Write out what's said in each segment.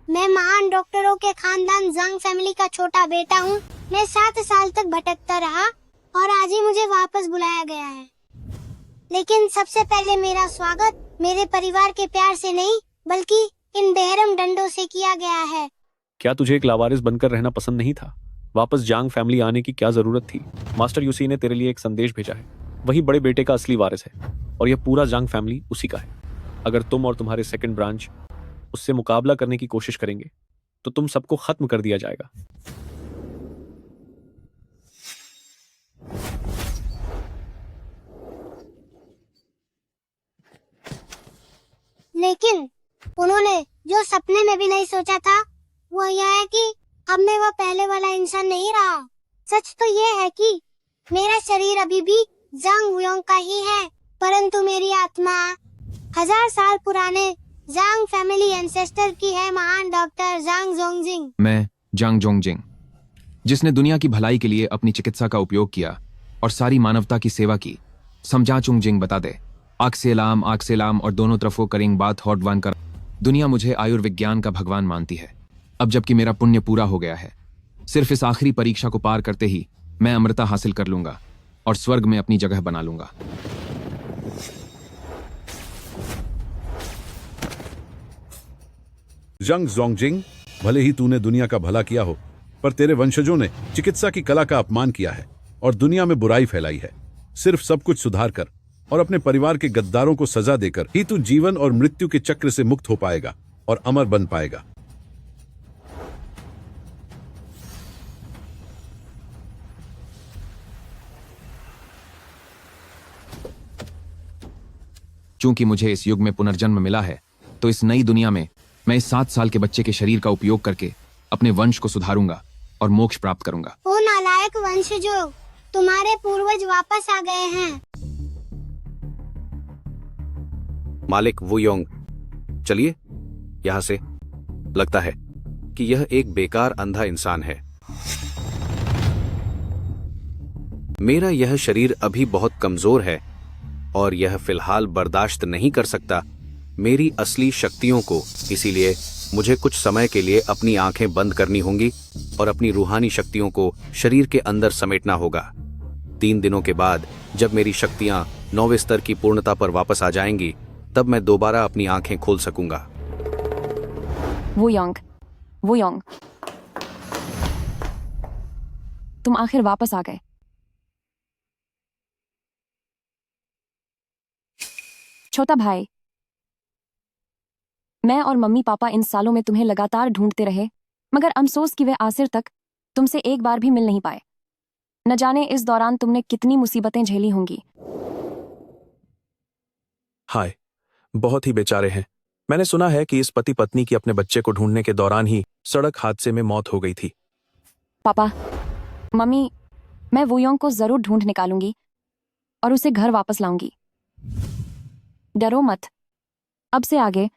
मैं महान डॉक्टरों के खानदान ज़ांग फैमिली का छोटा बेटा हूँ। मैं 7 साल तक भटकता रहा और आज ही मुझे वापस बुलाया गया है। लेकिन सबसे पहले मेरा स्वागत मेरे परिवार के प्यार से नहीं बल्कि इन बेरहम डंडों से किया गया है। क्या तुझे एक लावारिस बनकर रहना पसंद नहीं था? वापस जांग फैमिली आने की क्या जरूरत थी? मास्टर यूसी ने तेरे लिए एक संदेश भेजा है। वही बड़े बेटे का असली वारिस है और यह पूरा जांग फैमिली उसी का है। अगर तुम और तुम्हारे सेकंड ब्रांच उससे मुकाबला करने की कोशिश करेंगे तो तुम सबको खत्म कर दिया जाएगा। लेकिन उन्होंने जो सपने में भी नहीं सोचा था वो यह है कि अब मैं वो पहले वाला इंसान नहीं रहा। सच तो ये है कि मेरा शरीर अभी भी ज़ांग वुयोंग का ही है, परंतु मेरी आत्मा 1000 साल पुराने ज़ांग फैमिली एंसेस्टर की है, महान डॉक्टर ज़ांग जोंगजिंग। मैं जांग जोंगजिंग, जिसने दुनिया की भलाई के लिए अपनी चिकित्सा का उपयोग किया और सारी मानवता की सेवा की। समझा चुंगजिंग बता दे। आग से लाम और दोनों तरफों करेंग बात हॉटवान कर। दुनिया मुझे आयुर्विज्ञान का भगवान मानती है। अब जबकि मेरा पुण्य पूरा हो गया है, सिर्फ इस आखिरी परीक्षा को पार करते ही मैं अमृता हासिल कर लूंगा और स्वर्ग में अपनी जगह बना लूंगा। ज़ांग जोंगजिंग, भले ही तूने दुनिया का भला किया हो, पर तेरे वंशजों ने चिकित्सा की कला का अपमान किया है और दुनिया में बुराई फैलाई है। सिर्फ सब कुछ सुधार कर और अपने परिवार के गद्दारों को सजा देकर ही तू जीवन और मृत्यु के चक्र से मुक्त हो पाएगा और अमर बन पाएगा। चूंकि मुझे इस युग में पुनर्जन्म मिला है, तो इस नई दुनिया में मैं इस 7 साल के बच्चे के शरीर का उपयोग करके अपने वंश को सुधारूंगा और मोक्ष प्राप्त करूंगा। ओ नालायक वंशजों, तुम्हारे पूर्वज वापस आ गए हैं। मालिक वुयोंग, चलिए यहां से। लगता है कि यह एक बेकार अंधा इंसान है। मेरा यह शरीर अभी बहुत कमजोर है और यह फिलहाल बर्दाश्त नहीं कर सकता मेरी असली शक्तियों को। इसीलिए मुझे कुछ समय के लिए अपनी आंखें बंद करनी होंगी और अपनी रूहानी शक्तियों को शरीर के अंदर समेटना होगा। 3 दिनों के बाद जब मेरी शक्तियां 9वें स्तर की पूर्णता पर वापस आ जाएंगी, तब मैं दोबारा अपनी आंखें खोल सकूंगा। वुयोंग, तुम आखिर वापस आ गए। छोटा भाई, मैं और मम्मी पापा इन सालों में तुम्हें लगातार ढूंढते रहे, मगर अफसोस कि वे आखिर तक तुमसे एक बार भी मिल नहीं पाए। न जाने इस दौरान तुमने कितनी मुसीबतें झेली होंगी। हाय, बहुत ही बेचारे हैं। मैंने सुना है कि इस पति पत्नी की अपने बच्चे को ढूंढने के दौरान ही सड़क हादसे में मौत हो गई थी। पापा, मम्मी, मैं वुयोंग को जरूर ढूंढ निकालूंगी और उसे घर वापस लाऊंगी। डरो मत, अब से आगे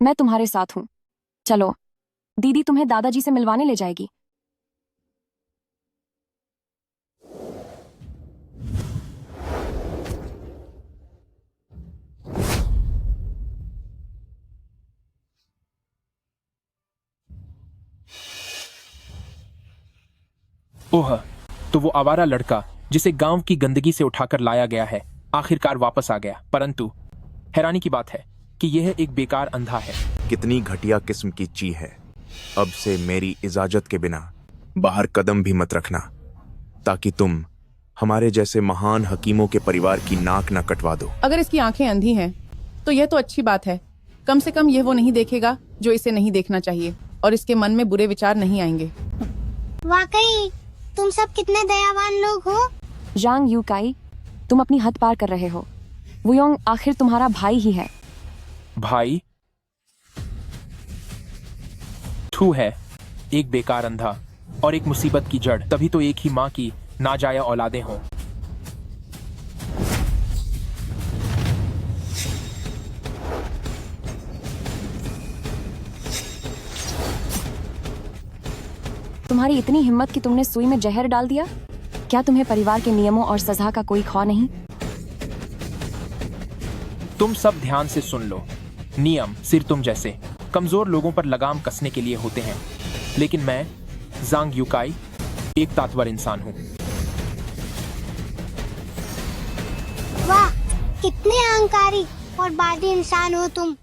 मैं तुम्हारे साथ हूं। चलो, दीदी तुम्हें दादाजी से मिलवाने ले जाएगी। ओह, तो वो आवारा लड़का जिसे गांव की गंदगी से उठाकर लाया गया है आखिरकार वापस आ गया। परंतु हैरानी की बात है कि यह एक बेकार अंधा है। कितनी घटिया किस्म की चीज है। अब से मेरी इजाजत के बिना बाहर कदम भी मत रखना, ताकि तुम हमारे जैसे महान हकीमों के परिवार की नाक न कटवा दो। अगर इसकी आंखें अंधी हैं, तो यह तो अच्छी बात है। कम से कम यह वो नहीं देखेगा जो इसे नहीं देखना चाहिए और इसके मन में बुरे विचार नहीं आएंगे। वाकई तुम सब कितने दयावान लोग हो। जांग यूकाई, तुम अपनी हद पार कर रहे हो। वुयोंग आखिर तुम्हारा भाई ही है। भाई? ठू है, एक बेकार अंधा और एक मुसीबत की जड़। तभी तो एक ही माँ की नाजाया औलादें हों। तुम्हारी इतनी हिम्मत कि तुमने सुई में जहर डाल दिया। क्या तुम्हें परिवार के नियमों और सजा का कोई खौफ नहीं? तुम सब ध्यान से सुन लो। नियम सिर तुम जैसे कमजोर लोगों पर लगाम कसने के लिए होते हैं, लेकिन मैं जांग युकाई एक ताकतवर इंसान हूँ। वाह, कितने अहंकारी और बादी इंसान हो तुम।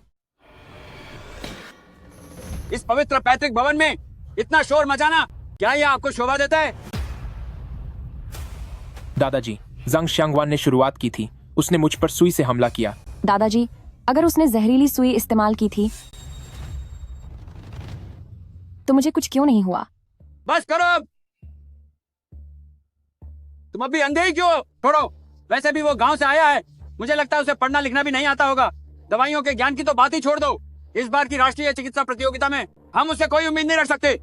इस पवित्र पैतृक भवन में इतना शोर मचाना, क्या यह आपको शोभा देता है? दादाजी, जांग शांगवान ने शुरुआत की थी। उसने मुझ पर सुई से हमला किया। दादाजी, अगर उसने जहरीली सुई इस्तेमाल की थी तो मुझे कुछ क्यों नहीं हुआ? बस करो अब। तुम अभी अंधे ही क्यों हो? छोड़ो, वैसे भी वो गांव से आया है, मुझे लगता है उसे पढ़ना लिखना भी नहीं आता होगा। दवाइयों के ज्ञान की तो बात ही छोड़ दो। इस बार की राष्ट्रीय चिकित्सा प्रतियोगिता में हम उससे कोई उम्मीद नहीं रख सकते,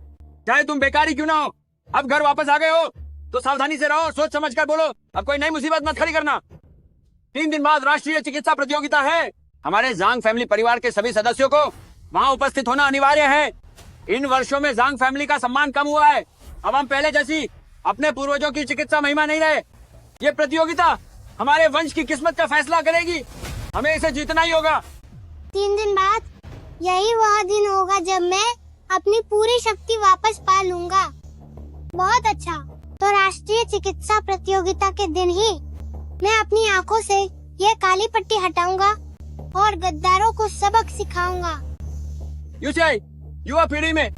चाहे तुम बेकारी क्यों ना हो। अब घर वापस आ गए हो तो सावधानी से रहो, सोच समझ कर बोलो। अब कोई नई मुसीबत मत खड़ी करना। 3 दिन बाद राष्ट्रीय चिकित्सा प्रतियोगिता है। हमारे जांग फैमिली परिवार के सभी सदस्यों को वहाँ उपस्थित होना अनिवार्य है। इन वर्षों में जांग फैमिली का सम्मान कम हुआ है। अब हम पहले जैसी अपने पूर्वजों की चिकित्सा महिमा नहीं रहे। ये प्रतियोगिता हमारे वंश की किस्मत का फैसला करेगी। हमें इसे जीतना ही होगा। 3 दिन बाद यही वह दिन होगा जब मैं अपनी पूरी शक्ति वापस पा लूंगा। बहुत अच्छा, तो राष्ट्रीय चिकित्सा प्रतियोगिता के दिन ही मैं अपनी आंखों से यह काली पट्टी हटाऊंगा और गद्दारों को सबक सिखाऊंगा। यूसीआई, युवा पीढ़ी में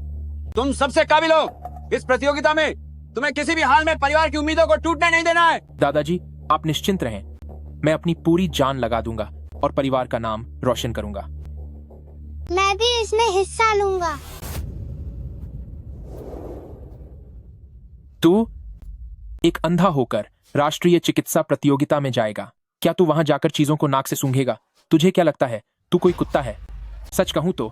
तुम सबसे काबिल हो। इस प्रतियोगिता में तुम्हें किसी भी हाल में परिवार की उम्मीदों को टूटने नहीं देना है। दादाजी, आप निश्चिंत रहें। मैं अपनी पूरी जान लगा दूंगा और परिवार का नाम रोशन करूंगा। मैं भी इसमें हिस्सा लूंगा। तू एक अंधा होकर राष्ट्रीय चिकित्सा प्रतियोगिता में जाएगा। क्या तू वहां जाकर चीजों को नाक से सूंघेगा? तुझे क्या लगता है तू कोई कुत्ता है? सच कहूं तो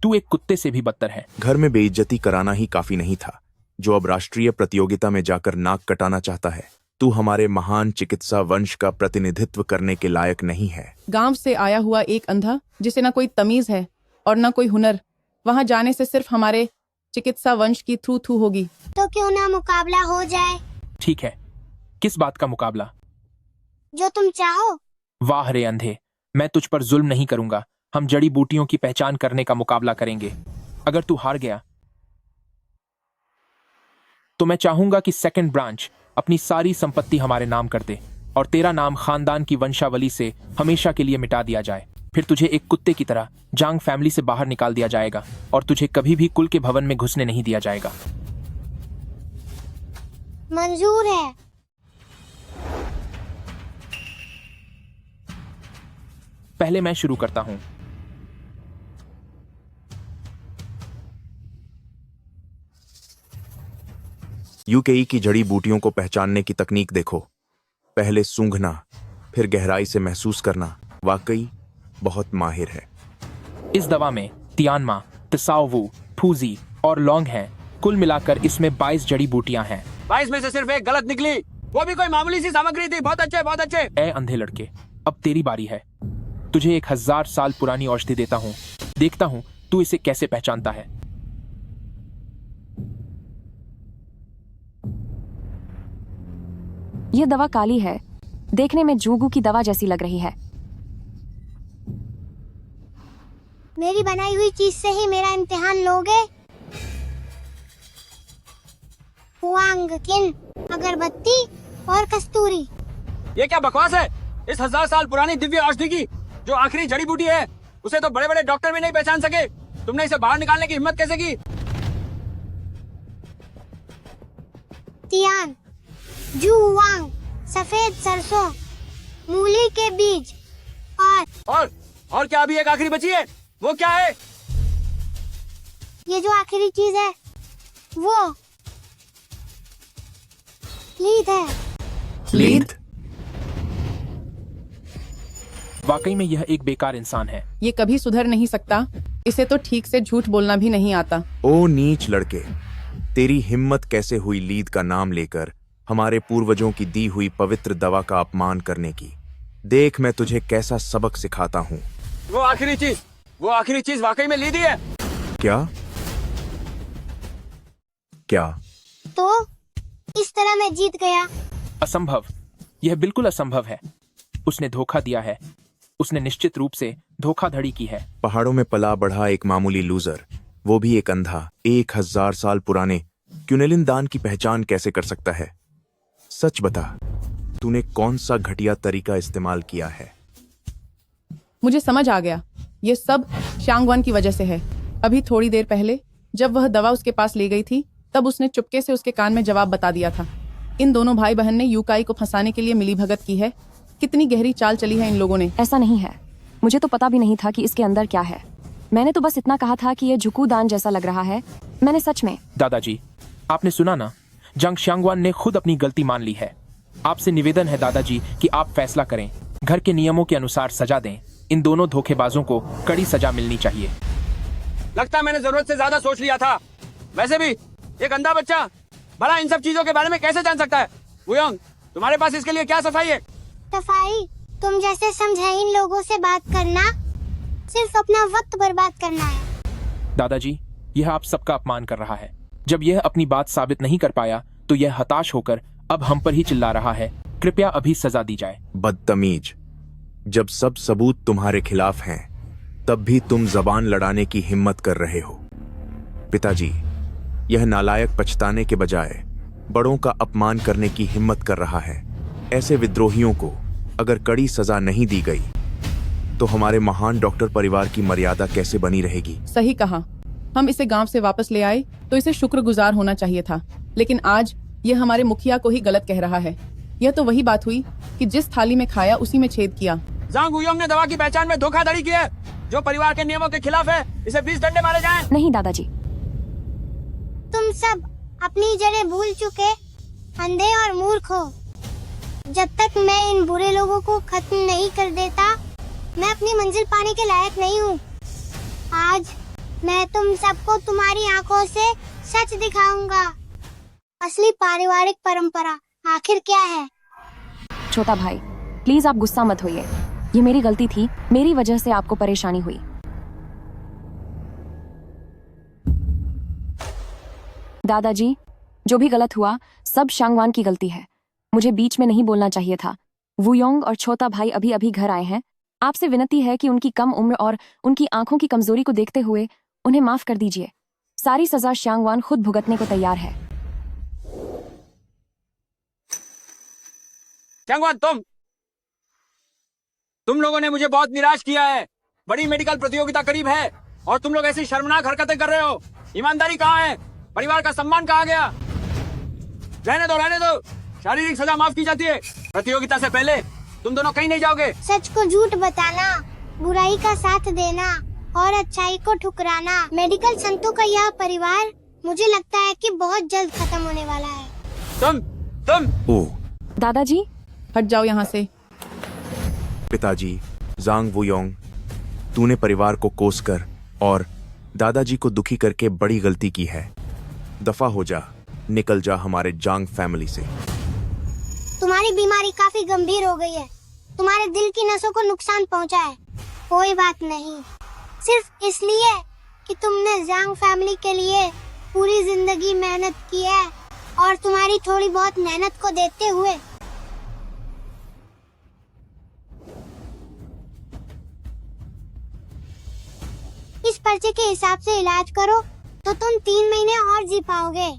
तू एक कुत्ते से भी बदतर है। घर में बेइज्जती कराना ही काफी नहीं था, जो अब राष्ट्रीय प्रतियोगिता में जाकर नाक कटाना चाहता है। तू हमारे महान चिकित्सा वंश का प्रतिनिधित्व करने के लायक नहीं है। गांव से आया हुआ एक अंधा जिसे ना कोई तमीज है और ना कोई हुनर, वहां जाने से सिर्फ हमारे चिकित्सा वंश की थू थू होगी। तो क्यों ना मुकाबला हो जाए? ठीक है, किस बात का मुकाबला? जो तुम चाहो। वाह रे अंधे, मैं तुझ पर जुल्म नहीं करूंगा। हम जड़ी बूटियों की पहचान करने का मुकाबला करेंगे। अगर तू हार गया तो मैं चाहूंगा कि सेकंड ब्रांच अपनी सारी संपत्ति हमारे नाम कर दे और तेरा नाम खानदान की वंशावली से हमेशा के लिए मिटा दिया जाए। फिर तुझे एक कुत्ते की तरह जांग फैमिली से बाहर निकाल दिया जाएगा और तुझे कभी भी कुल के भवन में घुसने नहीं दिया जाएगा। मंजूर है। पहले मैं शुरू करता हूं। यूकेई की जड़ी बूटियों को पहचानने की तकनीक देखो। पहले सूंघना, फिर गहराई से महसूस करना। वाकई बहुत माहिर है। इस दवा में तियानमा, तसावू, फूजी और लौंग हैं। कुल मिलाकर इसमें 22 जड़ी बूटियां हैं। 22 में से सिर्फ एक गलत निकली, वो भी कोई मामूली सी सामग्री थी। बहुत अच्छे, बहुत अच्छे। ए अंधे लड़के, अब तेरी बारी है। तुझे 1000 साल पुरानी औषधि देता हूँ। देखता हूँ तू इसे कैसे पहचानता है। यह दवा काली है, देखने में जूगू की दवा जैसी लग रही है। मेरी बनाई हुई चीज से ही मेरा इम्तिहान लोगे? हुआंग किन, अगरबत्ती और कस्तूरी। ये क्या बकवास है? इस 1000 साल पुरानी दिव्य औषधि की जो आखिरी जड़ी बूटी है, उसे तो बड़े बड़े डॉक्टर भी नहीं पहचान सके। तुमने इसे बाहर निकालने की हिम्मत कैसे की? तियान, जुवांग, सफेद सरसों, मूली के बीज और क्या अभी एक आखिरी बची है? वो क्या है? ये जो आखिरी चीज है वो लीद है। लीद? वाकई में यह एक बेकार इंसान है। ये कभी सुधर नहीं सकता। इसे तो ठीक से झूठ बोलना भी नहीं आता। ओ नीच लड़के, तेरी हिम्मत कैसे हुई लीद का नाम लेकर हमारे पूर्वजों की दी हुई पवित्र दवा का अपमान करने की? देख मैं तुझे कैसा सबक सिखाता हूँ। वो आखिरी चीज वाकई में लीदी है। क्या? क्या? तो इस तरह मैं जीत गया। असंभव, यह बिल्कुल असंभव है। उसने धोखा दिया है। उसने निश्चित रूप से धोखाधड़ी की है। पहाड़ों में पला बढ़ा एक मामूली लूजर, वो भी एक अंधा, 1000 साल पुराने क्यूनेलिन दान की पहचान कैसे कर सकता है? सच बता, तूने कौन सा घटिया तरीका इस्तेमाल किया है? मुझे समझ आ गया, ये सब शांगवान की वजह से है। अभी थोड़ी देर पहले जब वह दवा उसके पास ले गई थी, तब उसने चुपके से उसके कान में जवाब बता दिया था। इन दोनों भाई बहन ने यूकाई को फंसाने के लिए मिलीभगत की है। कितनी गहरी चाल चली है इन लोगों ने। ऐसा नहीं है, मुझे तो पता भी नहीं था कि इसके अंदर क्या है। मैंने तो बस इतना कहा था कि ये झुकू दान जैसा लग रहा है। मैंने सच में। दादाजी, आपने सुना ना, जंग शांगवान ने खुद अपनी गलती मान ली है। आपसे निवेदन है दादाजी कि आप फैसला करें, घर के नियमों के अनुसार सजा दें। इन दोनों धोखेबाजों को कड़ी सजा मिलनी चाहिए। लगता है मैंने जरूरत से ज्यादा सोच लिया था। वैसे भी एक अंधा बच्चा भला इन सब चीजों के बारे में कैसे जान सकता है? वुयोंग, तुम्हारे पास इसके लिए क्या सफाई है? सफाई? तुम जैसे समझाइन लोगों से बात करना सिर्फ अपना वक्त बर्बाद करना है। दादाजी, यह आप सबका अपमान कर रहा है। जब यह अपनी बात साबित नहीं कर पाया तो यह हताश होकर अब हम पर ही चिल्ला रहा है। कृपया अभी सजा दी जाए। बदतमीज, जब सब सबूत तुम्हारे खिलाफ हैं, तब भी तुम जबान लड़ाने की हिम्मत कर रहे हो। पिताजी, यह नालायक पछताने के बजाय बड़ों का अपमान करने की हिम्मत कर रहा है। ऐसे विद्रोहियों को अगर कड़ी सजा नहीं दी गई तो हमारे महान डॉक्टर परिवार की मर्यादा कैसे बनी रहेगी? सही कहा। हम इसे गांव से वापस ले आए तो इसे शुक्रगुजार होना चाहिए था, लेकिन आज यह हमारे मुखिया को ही गलत कह रहा है। यह तो वही बात हुई कि जिस थाली में खाया उसी में छेद किया। जांग वुयोंग ने दवा की पहचान में धोखाधड़ी की है, जो परिवार के नियमों के खिलाफ है। इसे 20 डंडे मारे जाएं। नहीं दादाजी। तुम सब अपनी जड़ें भूल चुके अंधे और मूर्ख हो। जब तक मैं इन बुरे लोगों को खत्म नहीं कर देता, मैं अपनी मंजिल पाने के लायक नहीं हूँ। आज मैं तुम सबको तुम्हारी आंखों से सच दिखाऊंगा। असली पारिवारिक परंपरा आखिर क्या है? छोटा भाई, प्लीज आप गुस्सा मत होइए। ये मेरी गलती थी, मेरी वजह से आपको परेशानी हुई। दादाजी, जो भी गलत हुआ सब शांगवान की गलती है। मुझे बीच में नहीं बोलना चाहिए था। वुयोंग और छोटा भाई अभी अभी घर आए हैं। आपसे विनती है कि उनकी कम उम्र और उनकी आंखों की कमजोरी को देखते हुए उन्हें माफ कर दीजिए। सारी सजा शांगवान खुद भुगतने को तैयार है। शांगवान, तुम लोगों ने मुझे बहुत निराश किया है। बड़ी मेडिकल प्रतियोगिता करीब है और तुम लोग ऐसी शर्मनाक हरकतें कर रहे हो। ईमानदारी कहाँ है? परिवार का सम्मान कहाँ गया? रहने दो। शारीरिक सजा माफ की जाती है। प्रतियोगिता से पहले तुम दोनों कहीं नहीं जाओगे। सच को झूठ बताना, बुराई का साथ देना और अच्छाई को ठुकराना, मेडिकल संतों का यह परिवार मुझे लगता है कि बहुत जल्द खत्म होने वाला है। तुम ओ दादाजी, हट जाओ यहाँ से। पिताजी, जांग वुयोंग, तूने परिवार को कोसकर और दादाजी को दुखी करके बड़ी गलती की है। दफा हो जा, निकल जा हमारे जांग फैमिली से। तुम्हारी बीमारी काफी गंभीर हो गई है। तुम्हारे दिल की नसों को नुकसान पहुंचा है। कोई बात नहीं, सिर्फ इसलिए कि तुमने जांग फैमिली के लिए पूरी जिंदगी मेहनत की है और तुम्हारी थोड़ी बहुत मेहनत को देखते हुए इस पर्चे के हिसाब से इलाज करो तो तुम 3 महीने और जी पाओगे।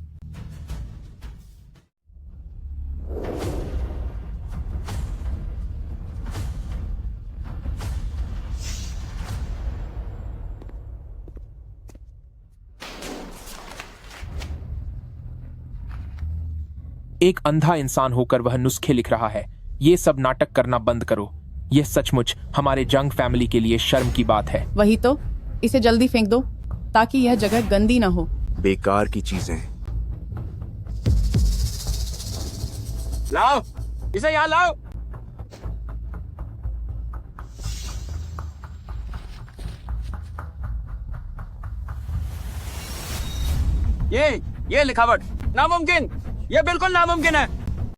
एक अंधा इंसान होकर वह नुस्खे लिख रहा है। ये सब नाटक करना बंद करो। यह सचमुच हमारे जंग फैमिली के लिए शर्म की बात है। वही तो, इसे जल्दी फेंक दो ताकि यह जगह गंदी ना हो। बेकार की चीजें। लाओ, इसे यहाँ लाओ। ये लिखावट नामुमकिन, ये बिल्कुल नामुमकिन है।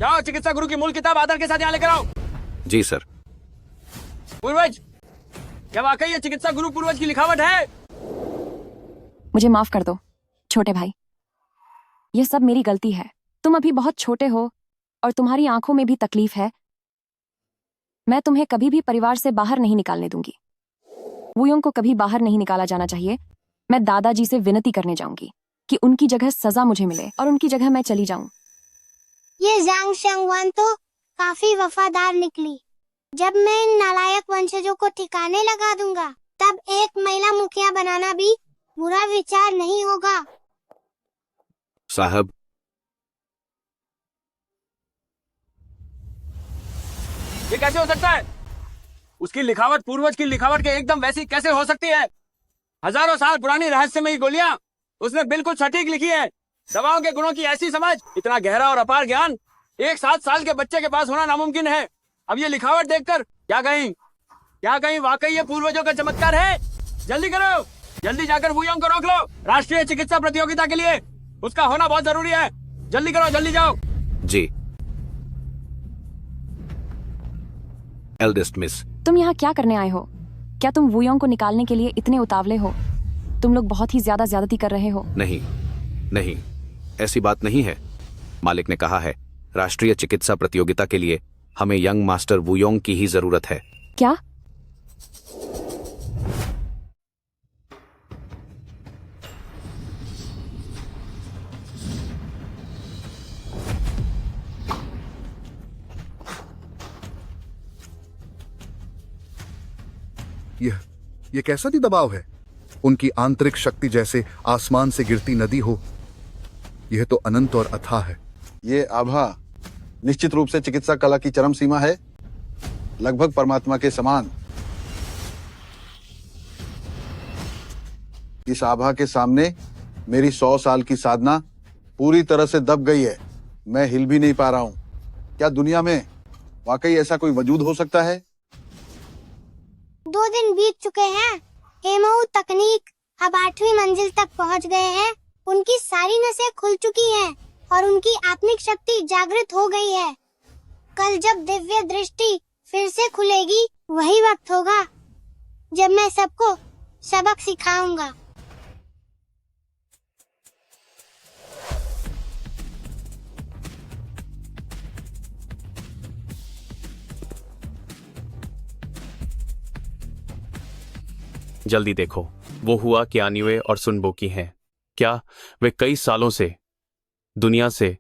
जाओ चिकित्सा गुरु की मूल किताब आदर के साथ यहाँ लेकर आओ। जी सर। पूर्वज, क्या वाकई ये चिकित्सा गुरु पूर्वज की लिखावट है? मुझे माफ कर दो छोटे भाई, यह सब मेरी गलती है। तुम अभी बहुत छोटे हो और तुम्हारी आंखों में भी तकलीफ है। मैं तुम्हें कभी भी परिवार से बाहर नहीं निकालने दूंगी। वुयोंग को कभी बाहर नहीं निकाला जाना चाहिए। मैं दादाजी से विनती करने जाऊंगी कि उनकी जगह सजा मुझे मिले और उनकी जगह मैं चली जाऊं। ये जांग शंगवान तो काफी वफादार निकली। जब मैं इन नालायक वंशजों को ठिकाने लगा दूंगा, तब एक महिला मुखिया बनाना भी बुरा विचार नहीं होगा। साहब, ये कैसे हो सकता है? उसकी लिखावट पूर्वज की लिखावट के एकदम वैसी कैसे हो सकती है? हजारों साल पुरानी रहस्यमयी गोलियां उसने बिल्कुल सटीक लिखी है। दवाओं के गुणों की ऐसी समझ, इतना गहरा और अपार ज्ञान एक 7 साल के बच्चे के पास होना नामुमकिन है। अब ये लिखावट देखकर क्या कहीं वाकई ये पूर्वजों का चमत्कार है? जल्दी करो, जल्दी जाकर वुयोंग को रोक लो। राष्ट्रीय चिकित्सा प्रतियोगिता के लिए उसका होना बहुत जरूरी है। जल्दी करो, जल्दी जाओ। जी। एल्डेस्ट मिस, तुम यहाँ क्या करने आए हो? क्या तुम वुयोंग को निकालने के लिए इतने उतावले हो? तुम लोग बहुत ही ज्यादती कर रहे हो। नहीं, ऐसी बात नहीं है। मालिक ने कहा है राष्ट्रीय चिकित्सा प्रतियोगिता के लिए हमें यंग मास्टर वुयोंग की ही जरूरत है। क्या? ये कैसा भी दबाव है? उनकी आंतरिक शक्ति जैसे आसमान से गिरती नदी हो। यह तो अनंत और अथाह है। ये आभा निश्चित रूप से चिकित्सा कला की चरम सीमा है, लगभग परमात्मा के समान। इस आभा के सामने मेरी 100 साल की साधना पूरी तरह से दब गई है। मैं हिल भी नहीं पा रहा हूं। क्या दुनिया में वाकई ऐसा कोई वजूद हो सकता है? 2 दिन बीत चुके हैं। एमओ तकनीक अब 8वीं मंजिल तक पहुंच गए हैं। उनकी सारी नसें खुल चुकी हैं और उनकी आत्मिक शक्ति जागृत हो गई है। कल जब दिव्य दृष्टि फिर से खुलेगी, वही वक्त होगा जब मैं सबको सबक सिखाऊंगा। जल्दी देखो, वो हुआ कि आन्युए और सुनबोकी हैं। क्या वे कई सालों से दुनिया से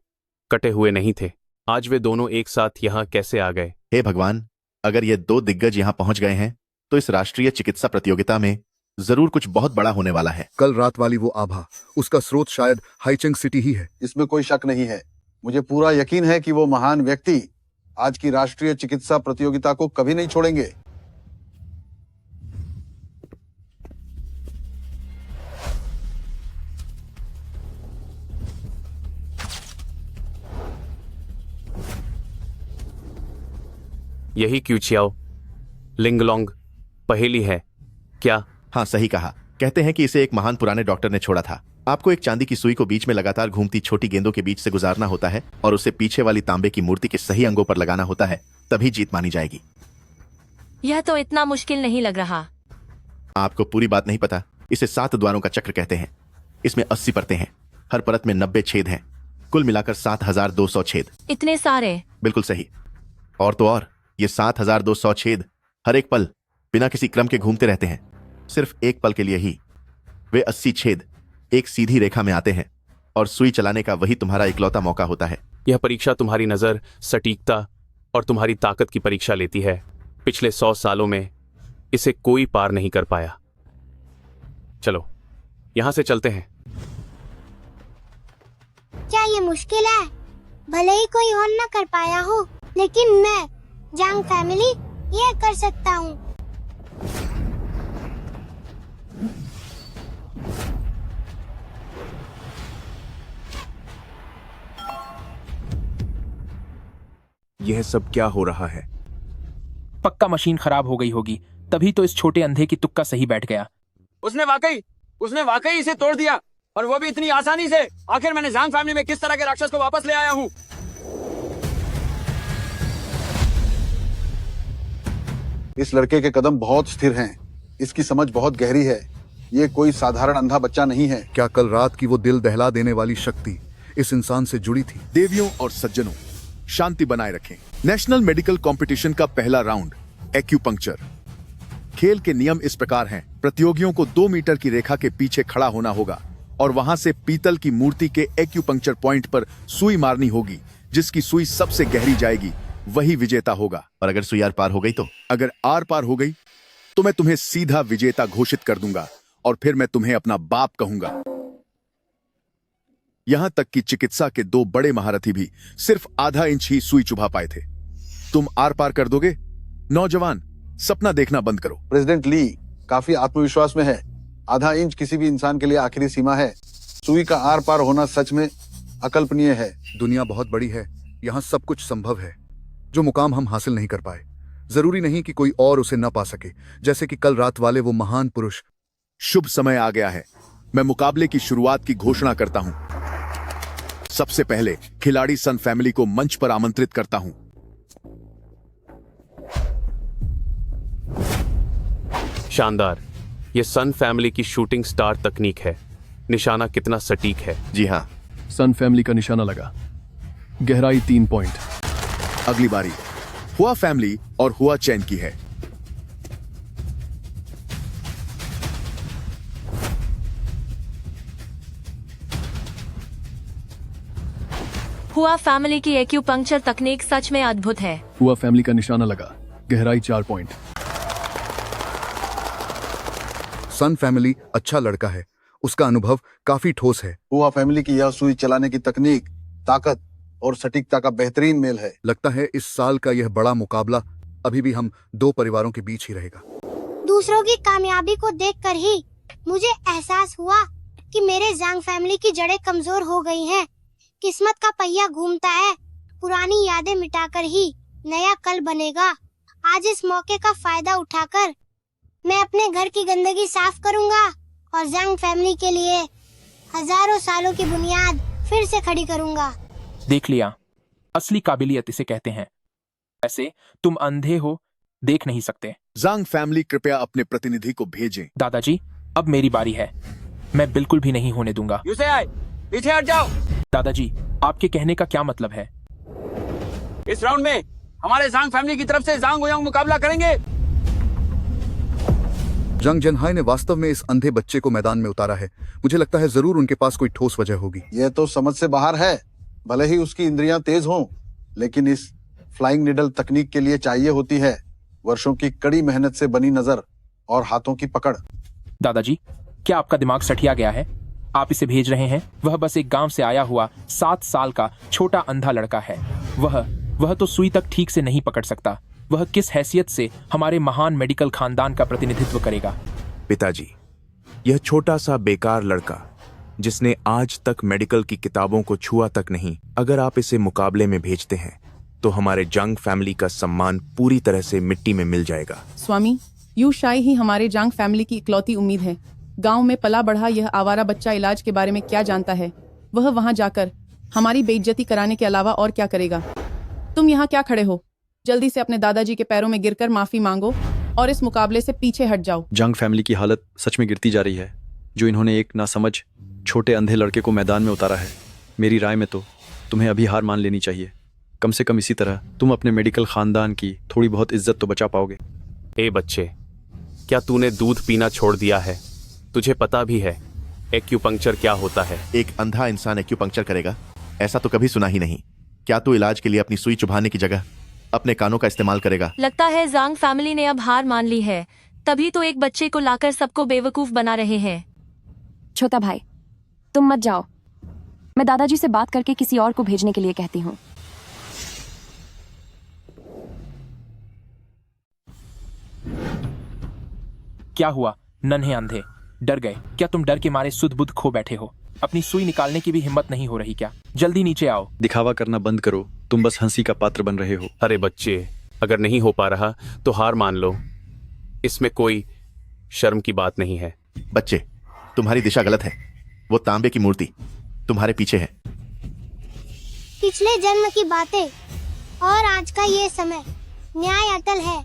कटे हुए नहीं थे? आज वे दोनों एक साथ यहाँ कैसे आ गए? हे भगवान, अगर ये 2 दिग्गज यहाँ पहुंच गए हैं तो इस राष्ट्रीय चिकित्सा प्रतियोगिता में जरूर कुछ बहुत बड़ा होने वाला है। कल रात वाली वो आभा, उसका स्रोत शायद हाइचेंग सिटी ही है। इसमें कोई शक नहीं है। मुझे पूरा यकीन है कि वो महान व्यक्ति आज की राष्ट्रीय चिकित्सा प्रतियोगिता को कभी नहीं छोड़ेंगे। यही क्यूचियाओ लिंगलोंग पहेली है क्या? हाँ, सही कहा। कहते हैं कि इसे एक महान पुराने डॉक्टर ने छोड़ा था। आपको एक चांदी की सुई को बीच में लगातार घूमती छोटी गेंदों के बीच से गुजारना होता है और उसे पीछे वाली तांबे की मूर्ति के सही अंगों पर लगाना होता है, तभी जीत मानी जाएगी। यह तो इतना मुश्किल नहीं लग रहा। आपको पूरी बात नहीं पता। इसे 7 द्वारों का चक्र कहते हैं। इसमें 80 परतें हैं। हर परत में 90 छेद हैं। कुल मिलाकर 7200 छेद। इतने सारे? बिल्कुल सही। और तो और ये 7200 छेद हर एक पल बिना किसी क्रम के घूमते रहते हैं। सिर्फ एक पल के लिए ही वे 80 छेद एक सीधी रेखा में आते हैं और सुई चलाने का वही तुम्हारा इकलौता मौका होता है। यह परीक्षा तुम्हारी नजर, सटीकता और तुम्हारी ताकत की परीक्षा लेती है। पिछले 100 सालों में इसे कोई पार नहीं कर पाया। चलो यहां से चलते हैं। क्या ये मुश्किल है? भले ही कोई और न कर पाया हो, लेकिन मैं जांग फैमिली ये कर सकता हूँ। यह सब क्या हो रहा है? पक्का मशीन खराब हो गई होगी, तभी तो इस छोटे अंधे की तुक्का सही बैठ गया। उसने वाकई इसे तोड़ दिया, और वो भी इतनी आसानी से। आखिर मैंने जांग फैमिली में किस तरह के राक्षस को वापस ले आया हूँ। इस लड़के के कदम बहुत स्थिर हैं। इसकी समझ बहुत गहरी है। ये कोई साधारण अंधा बच्चा नहीं है। क्या कल रात की वो दिल दहला देने वाली शक्ति इस इंसान से जुड़ी थी? देवियों और सज्जनों, शांति बनाए रखें। नेशनल मेडिकल कंपटीशन का पहला राउंड एक्यूपंक्चर। खेल के नियम इस प्रकार हैं। प्रतियोगियों को 2 मीटर की रेखा के पीछे खड़ा होना होगा और वहां से पीतल की मूर्ति के एक्यूपंक्चर पॉइंट पर सुई मारनी होगी। जिसकी सुई सबसे गहरी जाएगी वही विजेता होगा। और अगर सुई आर पार हो गई तो? अगर आर पार हो गई तो मैं तुम्हें सीधा विजेता घोषित कर दूंगा और फिर मैं तुम्हें अपना बाप कहूंगा। यहां तक कि चिकित्सा के 2 बड़े महारथी भी सिर्फ आधा इंच ही सुई चुभा पाए थे। तुम आर पार कर दोगे? नौजवान, सपना देखना बंद करो। प्रेसिडेंट ली काफी आत्मविश्वास में है। आधा इंच किसी भी इंसान के लिए आखिरी सीमा है। सुई का आर पार होना सच में अकल्पनीय है। दुनिया बहुत बड़ी है, यहाँ सब कुछ संभव है। जो मुकाम हम हासिल नहीं कर पाए, जरूरी नहीं कि कोई और उसे न पा सके। जैसे कि कल रात वाले वो महान पुरुष। शुभ समय आ गया है। मैं मुकाबले की शुरुआत की घोषणा करता हूं। सबसे पहले खिलाड़ी सन फैमिली को मंच पर आमंत्रित करता हूं। शानदार। ये सन फैमिली की शूटिंग स्टार तकनीक है। निशाना कितना सटीक है। जी हाँ, सन फैमिली का निशाना लगा। गहराई 3 पॉइंट। अगली बारी हुआ फैमिली और हुआ चैन की है। हुआ फैमिली की एक्यूपंक्चर तकनीक सच में अद्भुत है। हुआ फैमिली का निशाना लगा। गहराई 4 पॉइंट। सन फैमिली अच्छा लड़का है। उसका अनुभव काफी ठोस है। हुआ फैमिली की यह सुई चलाने की तकनीक, ताकत और सटीकता का बेहतरीन मेल है। लगता है इस साल का यह बड़ा मुकाबला अभी भी हम 2 परिवारों के बीच ही रहेगा। दूसरों की कामयाबी को देखकर ही मुझे एहसास हुआ कि मेरे जांग फैमिली की जड़ें कमजोर हो गई हैं। किस्मत का पहिया घूमता है। पुरानी यादें मिटाकर ही नया कल बनेगा। आज इस मौके का फायदा उठाकर मैं अपने घर की गंदगी साफ करूंगा और जांग फैमिली के लिए हजारों सालों की बुनियाद फिर से खड़ी करूंगा। देख लिया, असली काबिलियत इसे कहते हैं। ऐसे तुम अंधे हो, देख नहीं सकते। जांग फैमिली कृपया अपने प्रतिनिधि को भेजें। दादाजी, अब मेरी बारी है। मैं बिल्कुल भी नहीं होने दूंगा। यूसेआई, पीछे हट जाओ। दादाजी, आपके कहने का क्या मतलब है? इस राउंड में हमारे जांग फैमिली की तरफ से जांग वुयांग मुकाबला करेंगे। जंग जनहाई ने वास्तव में इस अंधे बच्चे को मैदान में उतारा है। मुझे लगता है जरूर उनके पास कोई ठोस वजह होगी। यह तो समझ से बाहर है। भले ही उसकी इंद्रियां तेज हों, लेकिन इस फ्लाइंग निडल तकनीक के लिए चाहिए होती है वर्षों की कड़ी मेहनत से बनी नजर और हाथों की पकड़। दादाजी, क्या आपका दिमाग सठिया गया है? आप इसे भेज रहे हैं? वह बस एक गांव से आया हुआ 7 साल का छोटा अंधा लड़का है। वह तो सुई तक ठीक से नहीं पकड़ सकता। वह किस हैसियत से हमारे महान मेडिकल खानदान का प्रतिनिधित्व करेगा? पिताजी, यह छोटा सा बेकार लड़का जिसने आज तक मेडिकल की किताबों को छुआ तक नहीं, अगर आप इसे मुकाबले में भेजते हैं तो हमारे जंग फैमिली का सम्मान पूरी तरह से मिट्टी में मिल जाएगा। स्वामी, यू शाई ही हमारे जांग फैमिली की इकलौती उम्मीद है। गांव में पला बढ़ा यह आवारा बच्चा इलाज के बारे में क्या जानता है? वह वहां जाकर हमारी बेइज्जती कराने के अलावा और क्या करेगा? तुम यहाँ क्या खड़े हो? जल्दी से अपने दादाजी के पैरों में गिरकर माफी मांगो और इस मुकाबले से पीछे हट जाओ। जंग फैमिली की हालत सच में गिरती जा रही है। जो इन्होंने एक नासमझ छोटे अंधे लड़के को मैदान में उतारा है। मेरी राय में तो तुम्हें अभी हार मान लेनी चाहिए। कम से कम इसी तरह तुम अपने मेडिकल खानदान की थोड़ी बहुत इज्जत तो बचा पाओगे। ए बच्चे, क्या तूने दूध पीना छोड़ दिया है? तुझे पता भी है एक्यूपंक्चर क्या होता है? एक अंधा इंसान एक्यूपंक्चर करेगा? ऐसा तो कभी सुना ही नहीं। क्या तू इलाज के लिए अपनी सुई चुभाने की जगह अपने कानों का इस्तेमाल करेगा? लगता है जांग फैमिली ने अब हार मान ली है। तभी तो एक बच्चे को लाकर सबको बेवकूफ बना रहे हैं। छोटा भाई, तुम मत जाओ। मैं दादाजी से बात करके किसी और को भेजने के लिए कहती हूँ। क्या हुआ नन्हे अंधे? डर गए क्या? तुम डर के मारे सुध बुध खो बैठे हो? अपनी सुई निकालने की भी हिम्मत नहीं हो रही क्या? जल्दी नीचे आओ। दिखावा करना बंद करो। तुम बस हंसी का पात्र बन रहे हो। अरे बच्चे, अगर नहीं हो पा रहा तो हार मान लो। इसमें कोई शर्म की बात नहीं है। बच्चे, तुम्हारी दिशा गलत है। वो तांबे की मूर्ति तुम्हारे पीछे है। पिछले जन्म की बातें और आज का ये समय, न्याय अटल है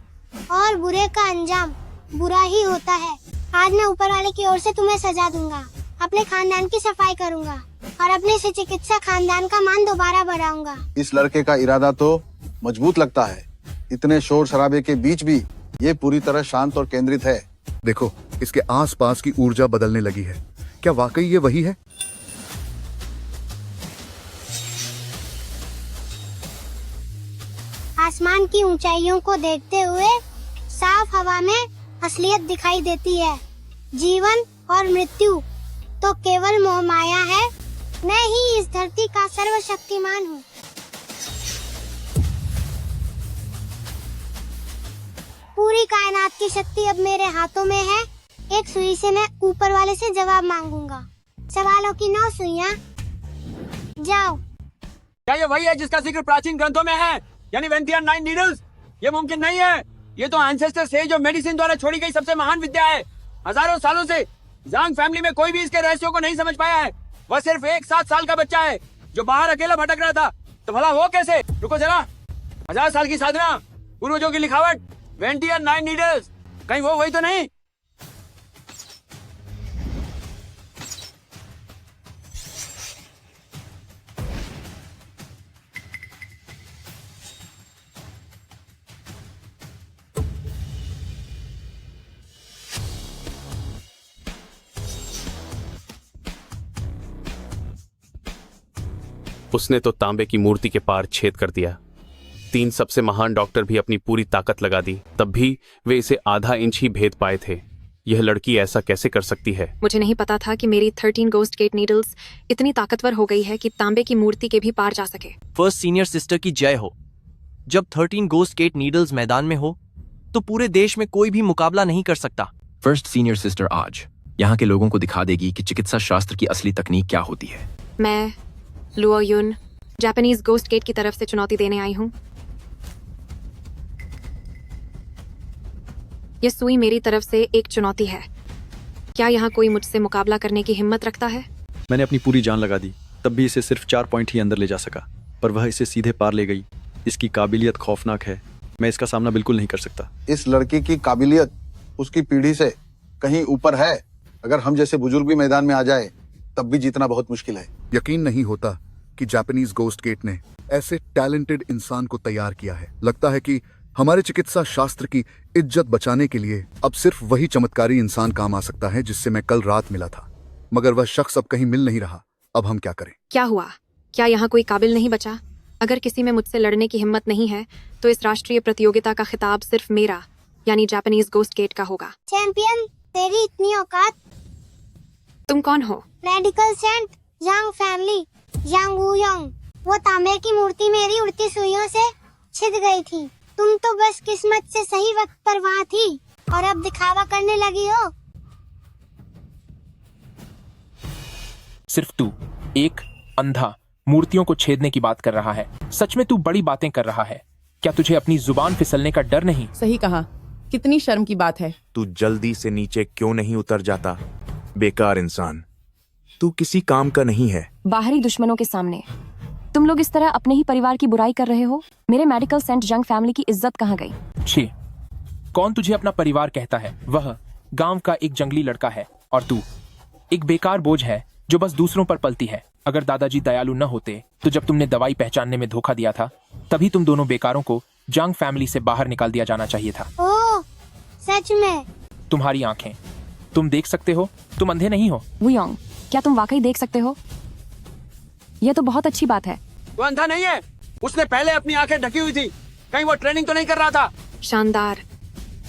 और बुरे का अंजाम बुरा ही होता है। आज मैं ऊपर वाले की ओर से तुम्हें सजा दूंगा। अपने खानदान की सफाई करूंगा और अपने से चिकित्सा खानदान का मान दोबारा बढ़ाऊंगा। इस लड़के का इरादा तो मजबूत लगता है। इतने शोर शराबे के बीच भी ये पूरी तरह शांत और केंद्रित है। देखो, इसके आसपास की ऊर्जा बदलने लगी है। क्या वाकई ये वही है? आसमान की ऊंचाइयों को देखते हुए साफ हवा में असलियत दिखाई देती है। जीवन और मृत्यु तो केवल मोहमाया है। मैं ही इस धरती का सर्वशक्तिमान हूँ। पूरी कायनात की शक्ति अब मेरे हाथों में है। एक सुई से मैं ऊपर वाले से जवाब मांगूंगा। सवालों की 9 सुइयां। जाओ। क्या ये वही है जिसका जिक्र प्राचीन ग्रंथों में है, यानी वेंथियन 9 नीडल्स? ये मुमकिन नहीं है। ये तो एंसेस्टर सेज और मेडिसिन द्वारा छोड़ी गई सबसे महान विद्या है। हजारों सालों से जांग फैमिली में कोई भी इसके रहस्यों को नहीं समझ पाया है। वह सिर्फ एक 7 साल का बच्चा है जो बाहर अकेला भटक रहा था। तो भला हो कैसे? रुको जरा। 1000 साल की साधना, पूर्वजों की लिखावट, वेंथियन 9 नीडल्स, कहीं वो वही तो नहीं? उसने तो तांबे की मूर्ति के पार छेद कर दिया। 3 सबसे महान डॉक्टर भी अपनी पूरी ताकत लगा दी, तब भी वे इसे आधा इंच ही भेद पाए थे। यह लड़की ऐसा कैसे कर सकती है? मुझे नहीं पता था कि मेरी 13 गोस्ट गेट नीडल्स इतनी ताकतवर हो गई है कि तांबे की मूर्ति के भी पार जा सके। फर्स्ट सीनियर सिस्टर की जय हो। जब 13 गोस्ट गेट नीडल्स मैदान में हो तो पूरे देश में कोई भी मुकाबला नहीं कर सकता। फर्स्ट सीनियर सिस्टर आज यहाँ के लोगों को दिखा देगी कि चिकित्सा शास्त्र की असली तकनीक क्या होती है। मैं लुओ युन जापानीज गोस्ट गेट की तरफ से चुनौती देने आई हूँ। यह सुई मेरी तरफ से एक चुनौती है। क्या यहाँ कोई मुझसे मुकाबला करने की हिम्मत रखता है? मैंने अपनी पूरी जान लगा दी, तब भी इसे सिर्फ 4 पॉइंट ही अंदर ले जा सका, पर वह इसे सीधे पार ले गई। इसकी काबिलियत खौफनाक है। मैं इसका सामना बिल्कुल नहीं कर सकता। इस लड़की की काबिलियत उसकी पीढ़ी से कहीं ऊपर है। अगर हम जैसे बुजुर्ग भी मैदान में आ जाए तब भी जीतना बहुत मुश्किल है। यकीन नहीं होता कि जापानीज गोस्ट गेट ने ऐसे टैलेंटेड इंसान को तैयार किया है। लगता है कि हमारे चिकित्सा शास्त्र की इज्जत बचाने के लिए अब सिर्फ वही चमत्कारी इंसान काम आ सकता है जिससे मैं कल रात मिला था, मगर वह शख्स अब कहीं मिल नहीं रहा। अब हम क्या करें? क्या हुआ? क्या यहाँ कोई काबिल नहीं बचा? अगर किसी में मुझसे लड़ने की हिम्मत नहीं है तो इस राष्ट्रीय प्रतियोगिता का खिताब सिर्फ मेरा यानी जापानीज गोस्ट गेट का होगा। चैंपियन, तेरी इतनी औकात? तुम कौन हो? रेडिकल सेंट यांग फैमिली, यांग वुयोंग। वो तांबे की मूर्ति मेरी उड़ती सुइयों से छिद गई थी। तुम तो बस किस्मत से सही वक्त पर वहाँ थी और अब दिखावा करने लगी हो। सिर्फ तू एक अंधा मूर्तियों को छेदने की बात कर रहा है। सच में तू बड़ी बातें कर रहा है। क्या तुझे अपनी जुबान फिसलने का डर नहीं? सही कहा। कितनी शर्म की बात है। तू जल्दी से नीचे क्यों नहीं उतर जाता? बेकार इंसान, तू किसी काम का नहीं है। बाहरी दुश्मनों के सामने तुम लोग इस तरह अपने ही परिवार की बुराई कर रहे हो। मेरे मेडिकल सेंट जंग फैमिली की इज्जत कहाँ गई? छी, कौन तुझे अपना परिवार कहता है? वह गांव का एक जंगली लड़का है और तू एक बेकार बोझ है जो बस दूसरों पर पलती है। अगर दादाजी दयालु न होते तो जब तुमने दवाई पहचानने में धोखा दिया था तभी तुम दोनों बेकारों को जंग फैमिली से बाहर निकाल दिया जाना चाहिए था। ओह, सच में? तुम्हारी आंखें, तुम देख सकते हो, तुम अंधे नहीं हो। वुयोंग, क्या तुम वाकई देख सकते हो? यह तो बहुत अच्छी बात है। वो अंधा नहीं है। उसने पहले अपनी आंखें ढकी हुई थी। कहीं वो ट्रेनिंग तो नहीं कर रहा था? शानदार,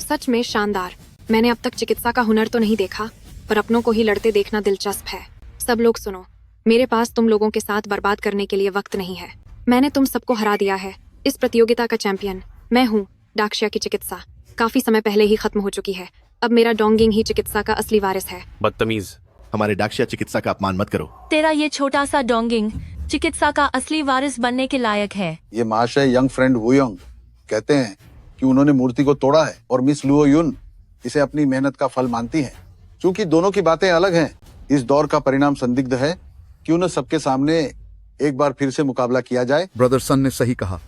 सच में शानदार। मैंने अब तक चिकित्सा का हुनर तो नहीं देखा, पर अपनों को ही लड़ते देखना दिलचस्प है। सब लोग सुनो, मेरे पास तुम लोगों के साथ बर्बाद करने के लिए वक्त नहीं है। मैंने तुम सबको हरा दिया है। इस प्रतियोगिता का चैंपियन मैं हूँ। डाक्शिया की चिकित्सा काफी समय पहले ही खत्म हो चुकी है। अब मेरा डोंगिंग ही चिकित्सा का असली वारिस है। बदतमीज, हमारे डाक्शिया चिकित्सा का अपमान मत करो। तेरा ये छोटा सा डोंगिंग चिकित्सा का असली वारिस बनने के लायक है। ये महाशय यंग फ्रेंड वुयोंग कहते हैं कि उन्होंने मूर्ति को तोड़ा है और मिस लुओ युन इसे अपनी मेहनत का फल मानती हैं। चूंकि दोनों की बातें अलग हैं, इस दौर का परिणाम संदिग्ध है। क्यों न सबके सामने एक बार फिर से मुकाबला किया जाए। ब्रदर सन ने सही कहा।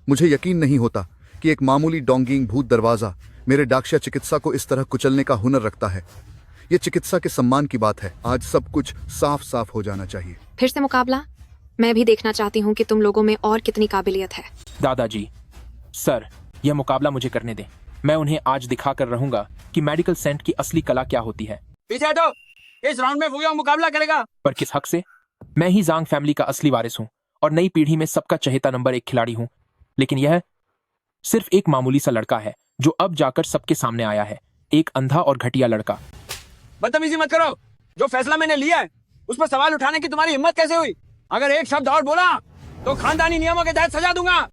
मुझे यकीन नहीं होता कि एक मामूली डोंगिंग भूत दरवाजा मेरे डाक्शिया चिकित्सा को इस तरह कुचलने का हुनर रखता है। ये चिकित्सा के सम्मान की बात है। आज सब कुछ साफ साफ हो जाना चाहिए। फिर से मुकाबला? मैं भी देखना चाहती हूँ कि तुम लोगों में और कितनी काबिलियत है। दादाजी, सर, यह मुकाबला मुझे करने दें। मैं उन्हें आज दिखाकर रहूंगा कि मेडिकल सेंट की असली कला क्या होती है। पीछे हटो, इस राउंड में वुयोंग मुकाबला करेगा। पर किस हक से? मैं ही जांग फैमिली का असली वारिस हूँ और नई पीढ़ी में सबका चहेता नंबर 1 खिलाड़ी हूँ। लेकिन यह सिर्फ एक मामूली सा लड़का है जो अब जाकर सबके सामने आया है, एक अंधा और घटिया लड़का। बदतमीजी मत करो। जो फैसला मैंने लिया है उस पर सवाल उठाने की तुम्हारी हिम्मत कैसे हुई? अगर एक शब्द और बोला तो खानदानी नियमों के तहत सजा दूंगा।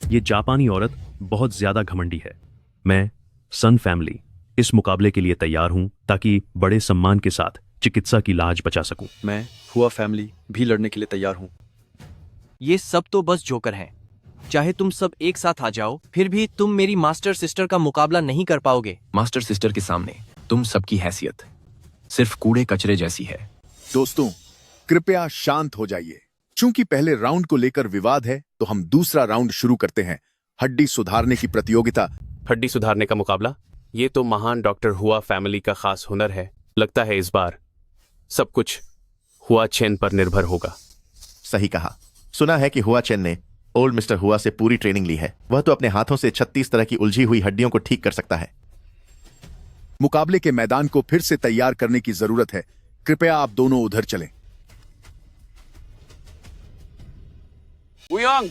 ये जापानी औरत बहुत ज्यादा घमंडी है। मैं सन फैमिली इस मुकाबले के लिए तैयार हूं ताकि बड़े सम्मान के साथ चिकित्सा की लाज बचा सकूं। मैं हुआ फैमिली भी लड़ने के लिए तैयार हूँ। ये सब तो बस जोकर हैं। चाहे तुम सब एक साथ आ जाओ, फिर भी तुम मेरी मास्टर सिस्टर का मुकाबला नहीं कर पाओगे। मास्टर सिस्टर के सामने तुम सबकी हैसियत सिर्फ कूड़े कचरे जैसी है। दोस्तों, कृपया शांत हो जाइए। चूंकि पहले राउंड को लेकर विवाद है, तो हम दूसरा राउंड शुरू करते हैं। हड्डी सुधारने की प्रतियोगिता। हड्डी सुधारने का मुकाबला? ये तो महान डॉक्टर हुआ फैमिली का खास हुनर है। लगता है इस बार सब कुछ हुआ चेन पर निर्भर होगा। सही कहा। सुना है कि हुआ चेन ने ओल्ड मिस्टर हुआ से पूरी ट्रेनिंग ली है। वह तो अपने हाथों से 36 तरह की उलझी हुई हड्डियों को ठीक कर सकता है। मुकाबले के मैदान को फिर से तैयार करने की जरूरत है। कृपया आप दोनों उधर चलें। वुयोंग,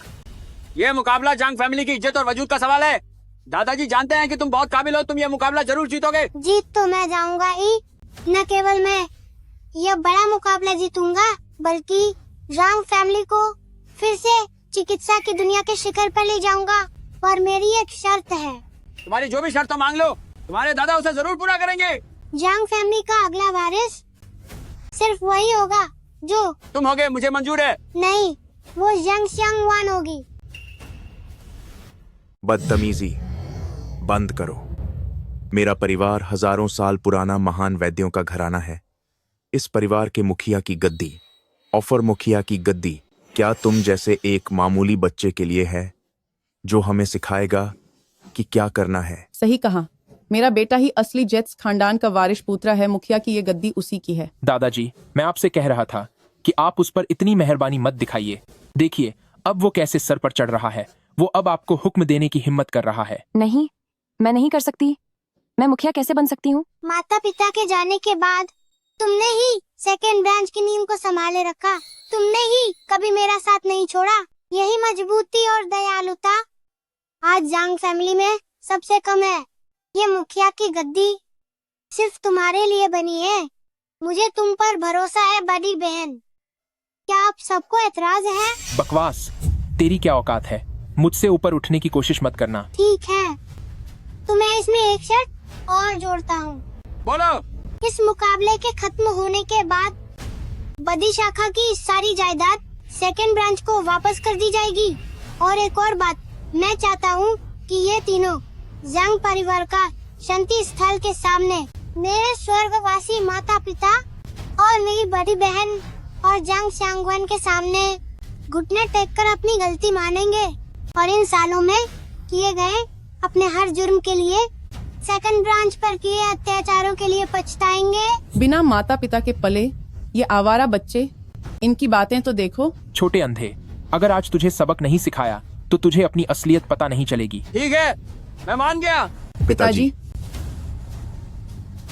ये मुकाबला जांग फैमिली की इज्जत और वजूद का सवाल है। दादाजी जानते हैं कि तुम बहुत काबिल हो, तुम ये मुकाबला जरूर जीतोगे। जीत तो मैं जाऊंगा ही। न केवल मैं यह बड़ा मुकाबला जीतूंगा, बल्कि जांग फैमिली को फिर से चिकित्सा की दुनिया के शिखर पर ले जाऊंगा। पर मेरी एक शर्त है। तुम्हारी जो भी शर्त मांग लो, तुम्हारे दादा उसे जरूर पूरा करेंगे। जांग फैमिली का अगला वारिस सिर्फ वही होगा जो तुम होगे, मुझे मंजूर है। नहीं, वो जंग श्यांगवान होगी। बदतमीजी बंद करो। मेरा परिवार हजारों साल पुराना महान वैद्यों का घराना है। इस परिवार के मुखिया की गद्दी, ऑफर मुखिया की गद्दी, क्या तुम जैसे एक मामूली बच्चे के लिए है जो हमें सिखाएगा कि क्या करना है? सही कहा। मेरा बेटा ही असली जेट्स खानदान का वारिस पुत्र है। मुखिया की ये गद्दी उसी की है। दादाजी, मैं आपसे कह रहा था कि आप उस पर इतनी मेहरबानी मत दिखाइए। देखिए अब वो कैसे सर पर चढ़ रहा है। वो अब आपको हुक्म देने की हिम्मत कर रहा है। नहीं, मैं नहीं कर सकती। मैं मुखिया कैसे बन सकती हूँ? माता पिता के जाने के बाद तुमने ही सेकेंड ब्रांच की नींव को संभाले रखा। तुमने ही कभी मेरा साथ नहीं छोड़ा। यही मजबूती और दयालुता आज जांग फैमिली में सबसे कम है। ये मुखिया की गद्दी सिर्फ तुम्हारे लिए बनी है। मुझे तुम पर भरोसा है बड़ी बहन। क्या आप सबको एतराज है? बकवास। तेरी क्या औकात है? मुझसे ऊपर उठने की कोशिश मत करना। ठीक है, तो मैं इसमें एक शर्त और जोड़ता हूँ। बोलो। इस मुकाबले के खत्म होने के बाद बदी शाखा की सारी जायदाद सेकेंड ब्रांच को वापस कर दी जाएगी। और एक और बात, मैं चाहता हूँ कि ये तीनों जंग परिवार का शांति स्थल के सामने मेरे स्वर्गवासी माता पिता और मेरी बड़ी बहन और जंग श्यांगवान के सामने घुटने टेक कर अपनी गलती मानेंगे और इन सालों में किए गए अपने हर जुर्म के लिए, सेकंड ब्रांच पर किए अत्याचारों के लिए पछताएंगे। बिना माता पिता के पले ये आवारा बच्चे, इनकी बातें तो देखो। छोटे अंधे, अगर आज तुझे सबक नहीं सिखाया तो तुझे अपनी असलियत पता नहीं चलेगी। ठीक है, मैं मान गया। पिताजी,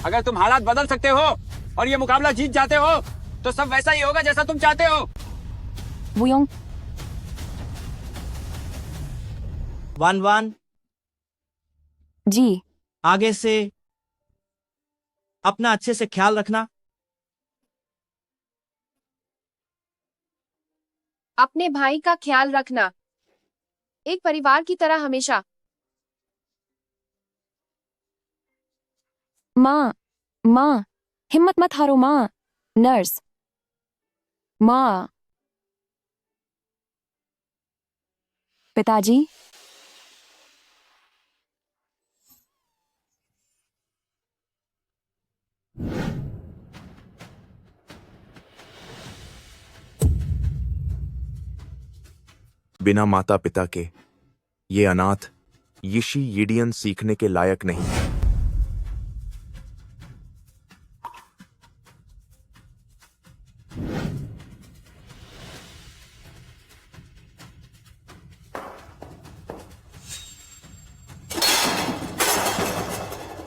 अगर तुम हालात बदल सकते हो और ये मुकाबला जीत जाते हो तो सब वैसा ही होगा जैसा तुम चाहते हो। वुयोंग, 1-1 जी। आगे से अपना अच्छे से ख्याल रखना। अपने भाई का ख्याल रखना, एक परिवार की तरह हमेशा। माँ, हिम्मत मत हारो माँ। नर्स, माँ। पिताजी, बिना माता पिता के ये अनाथ यिशी यिडियन सीखने के लायक नहीं है।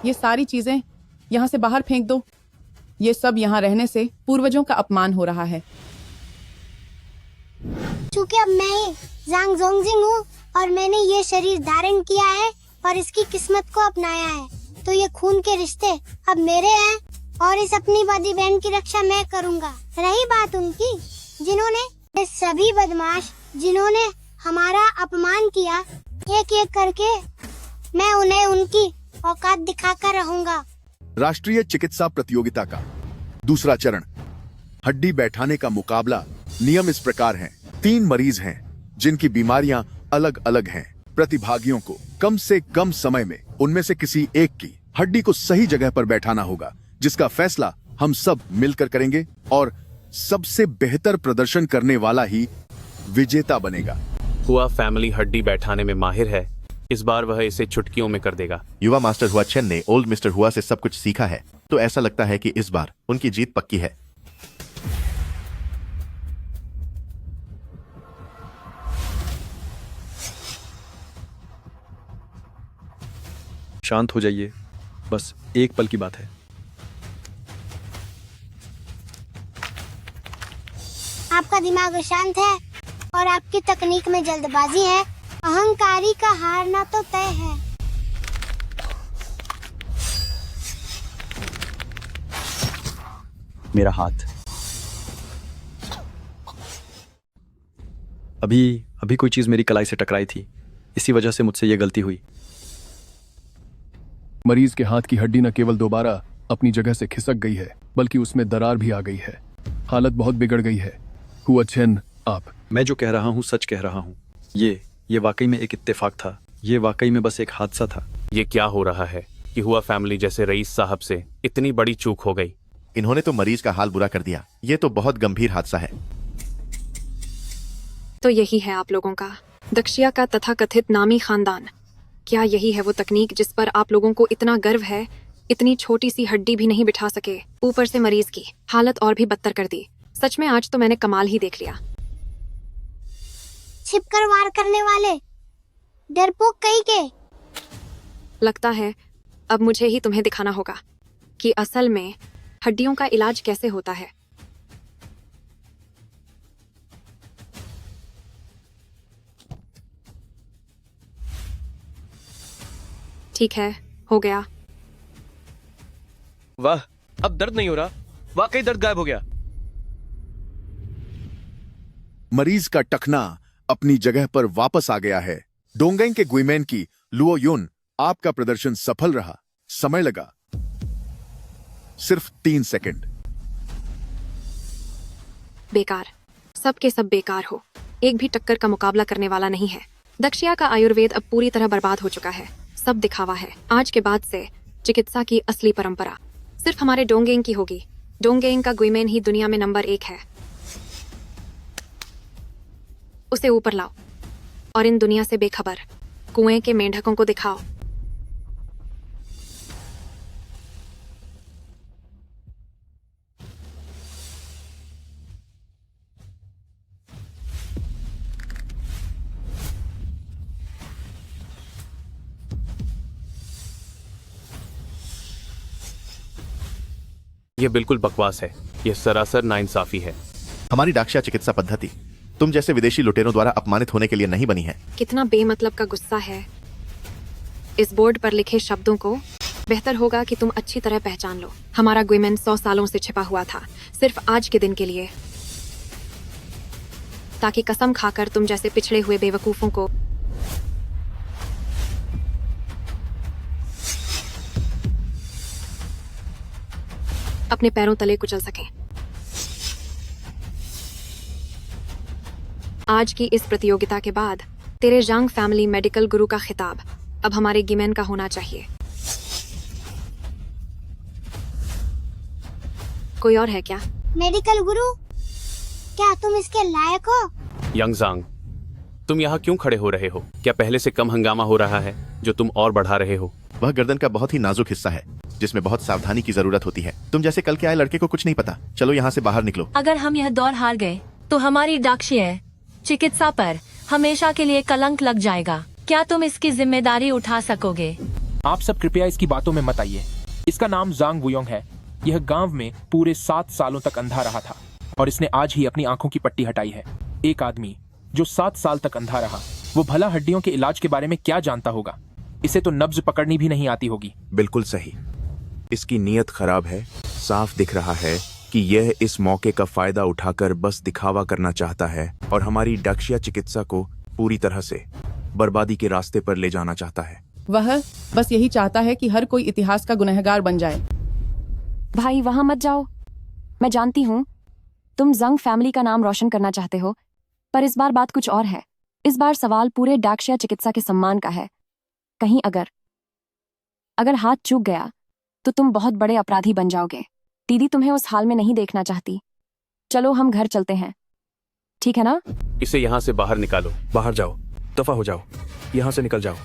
ये सारी चीजें यहाँ से बाहर फेंक दो। ये सब यहाँ रहने से पूर्वजों का अपमान हो रहा है। क्योंकि अब मैं जांग जोंगजिंग हूँ और मैंने ये शरीर धारण किया है और इसकी किस्मत को अपनाया है, तो ये खून के रिश्ते अब मेरे हैं और इस अपनी बड़ी बहन की रक्षा मैं करूँगा। रही बात उनकी, जिन्होंने ये सभी बदमाश जिन्होंने हमारा अपमान किया, एक एक करके मैं उन्हें उनकी औकात दिखाकर रहूंगा। राष्ट्रीय चिकित्सा प्रतियोगिता का दूसरा चरण, हड्डी बैठाने का मुकाबला। नियम इस प्रकार हैं। 3 मरीज हैं जिनकी बीमारियां अलग अलग हैं। प्रतिभागियों को कम से कम समय में उनमें से किसी एक की हड्डी को सही जगह पर बैठाना होगा, जिसका फैसला हम सब मिलकर करेंगे और सबसे बेहतर प्रदर्शन करने वाला ही विजेता बनेगा। हुआ फैमिली हड्डी बैठाने में माहिर है, इस बार वह इसे चुटकियों में कर देगा। युवा मास्टर हुआ चेन ने ओल्ड मिस्टर हुआ से सब कुछ सीखा है, तो ऐसा लगता है कि इस बार उनकी जीत पक्की है। शांत हो जाइए, बस एक पल की बात है। आपका दिमाग शांत है और आपकी तकनीक में जल्दबाजी है। अहंकारी का हारना तो तय है। मेरा हाथ अभी कोई चीज मेरी कलाई से टकराई थी, इसी वजह से मुझसे यह गलती हुई। मरीज के हाथ की हड्डी न केवल दोबारा अपनी जगह से खिसक गई है, बल्कि उसमें दरार भी आ गई है। हालत बहुत बिगड़ गई है। हुआ चेन, आप। मैं जो कह रहा हूँ सच कह रहा हूँ। ये वाकई में एक इत्तेफाक था। ये वाकई में बस एक हादसा था। ये क्या हो रहा है कि हुआ फैमिली जैसे रईस साहब से इतनी बड़ी चूक हो गई। इन्होंने तो मरीज का हाल बुरा कर दिया। ये तो बहुत गंभीर हादसा है। तो यही है आप लोगों का दक्षिया का तथाकथित नामी खानदान। क्या यही है वो तकनीक जिस पर आप लोगों को इतना गर्व है? इतनी छोटी सी हड्डी भी नहीं बिठा सके, ऊपर से मरीज की हालत और भी बदतर कर दी। सच में आज तो मैंने कमाल ही देख लिया। छिपकर वार करने वाले डरपोक कहीं के। लगता है अब मुझे ही तुम्हें दिखाना होगा कि असल में हड्डियों का इलाज कैसे होता है। ठीक है, हो गया। वाह, अब दर्द नहीं हो रहा। वाकई दर्द गायब हो गया। मरीज का टखना अपनी जगह पर वापस आ गया है। डोंगेंग के गुइमेन की लुओ युन, आपका प्रदर्शन सफल रहा। समय लगा सिर्फ 3 सेकंड। बेकार, सब के सब बेकार हो। एक भी टक्कर का मुकाबला करने वाला नहीं है। दक्षिया का आयुर्वेद अब पूरी तरह बर्बाद हो चुका है। सब दिखावा है। आज के बाद से चिकित्सा की असली परंपरा सिर्फ हमारे डोंगेंग की होगी। डोंगेंग का गुइमेन ही दुनिया में नंबर 1 है। उसे ऊपर लाओ और इन दुनिया से बेखबर कुएं के मेंढकों को दिखाओ। यह बिल्कुल बकवास है। यह सरासर नाइंसाफी है। हमारी डाक्शिया चिकित्सा पद्धति तुम जैसे विदेशी लुटेरों द्वारा अपमानित होने के लिए नहीं बनी है। कितना बेमतलब का गुस्सा है। इस बोर्ड पर लिखे शब्दों को बेहतर होगा कि तुम अच्छी तरह पहचान लो। हमारा गुइमेन 100 सालों से छिपा हुआ था, सिर्फ आज के दिन के लिए, ताकि कसम खाकर तुम जैसे पिछड़े हुए बेवकूफों को अपने पैरों तले कुचल सकें। आज की इस प्रतियोगिता के बाद तेरे जांग फैमिली मेडिकल गुरु का खिताब अब हमारे गिमेन का होना चाहिए। कोई और है क्या? मेडिकल गुरु, क्या तुम इसके लायक हो? यंगजांग, तुम यहाँ क्यों खड़े हो रहे हो? क्या पहले से कम हंगामा हो रहा है जो तुम और बढ़ा रहे हो? वह गर्दन का बहुत ही नाजुक हिस्सा है जिसमें बहुत सावधानी की जरूरत होती है। तुम जैसे कल के आए लड़के को कुछ नहीं पता। चलो यहाँ से बाहर निकलो। अगर हम यह दौर हार गए तो हमारी डाक्शिया चिकित्सा पर हमेशा के लिए कलंक लग जाएगा। क्या तुम इसकी जिम्मेदारी उठा सकोगे? आप सब कृपया इसकी बातों में मत आइए। इसका नाम जांग वुयोंग है। यह गांव में पूरे 7 सालों तक अंधा रहा था और इसने आज ही अपनी आंखों की पट्टी हटाई है। एक आदमी जो 7 साल तक अंधा रहा, वो भला हड्डियों के इलाज के बारे में क्या जानता होगा? इसे तो नब्ज पकड़नी भी नहीं आती होगी। बिल्कुल सही। इसकी नीयत खराब है। साफ दिख रहा है कि यह इस मौके का फायदा उठाकर बस दिखावा करना चाहता है और हमारी डक्षिया चिकित्सा को पूरी तरह से बर्बादी के रास्ते पर ले जाना चाहता है। वह बस यही चाहता है कि हर कोई इतिहास का गुनहगार बन जाए। भाई वहां मत जाओ। मैं जानती हूँ तुम जंग फैमिली का नाम रोशन करना चाहते हो, पर इस बार बात कुछ और है। इस बार सवाल पूरे डाक्षिया चिकित्सा के सम्मान का है। कहीं अगर हाथ चूक गया तो तुम बहुत बड़े अपराधी बन जाओगे। दीदी तुम्हें उस हाल में नहीं देखना चाहती। चलो हम घर चलते हैं, ठीक है ना? इसे यहाँ से बाहर निकालो। बाहर जाओ, दफा हो जाओ, यहाँ से निकल जाओ।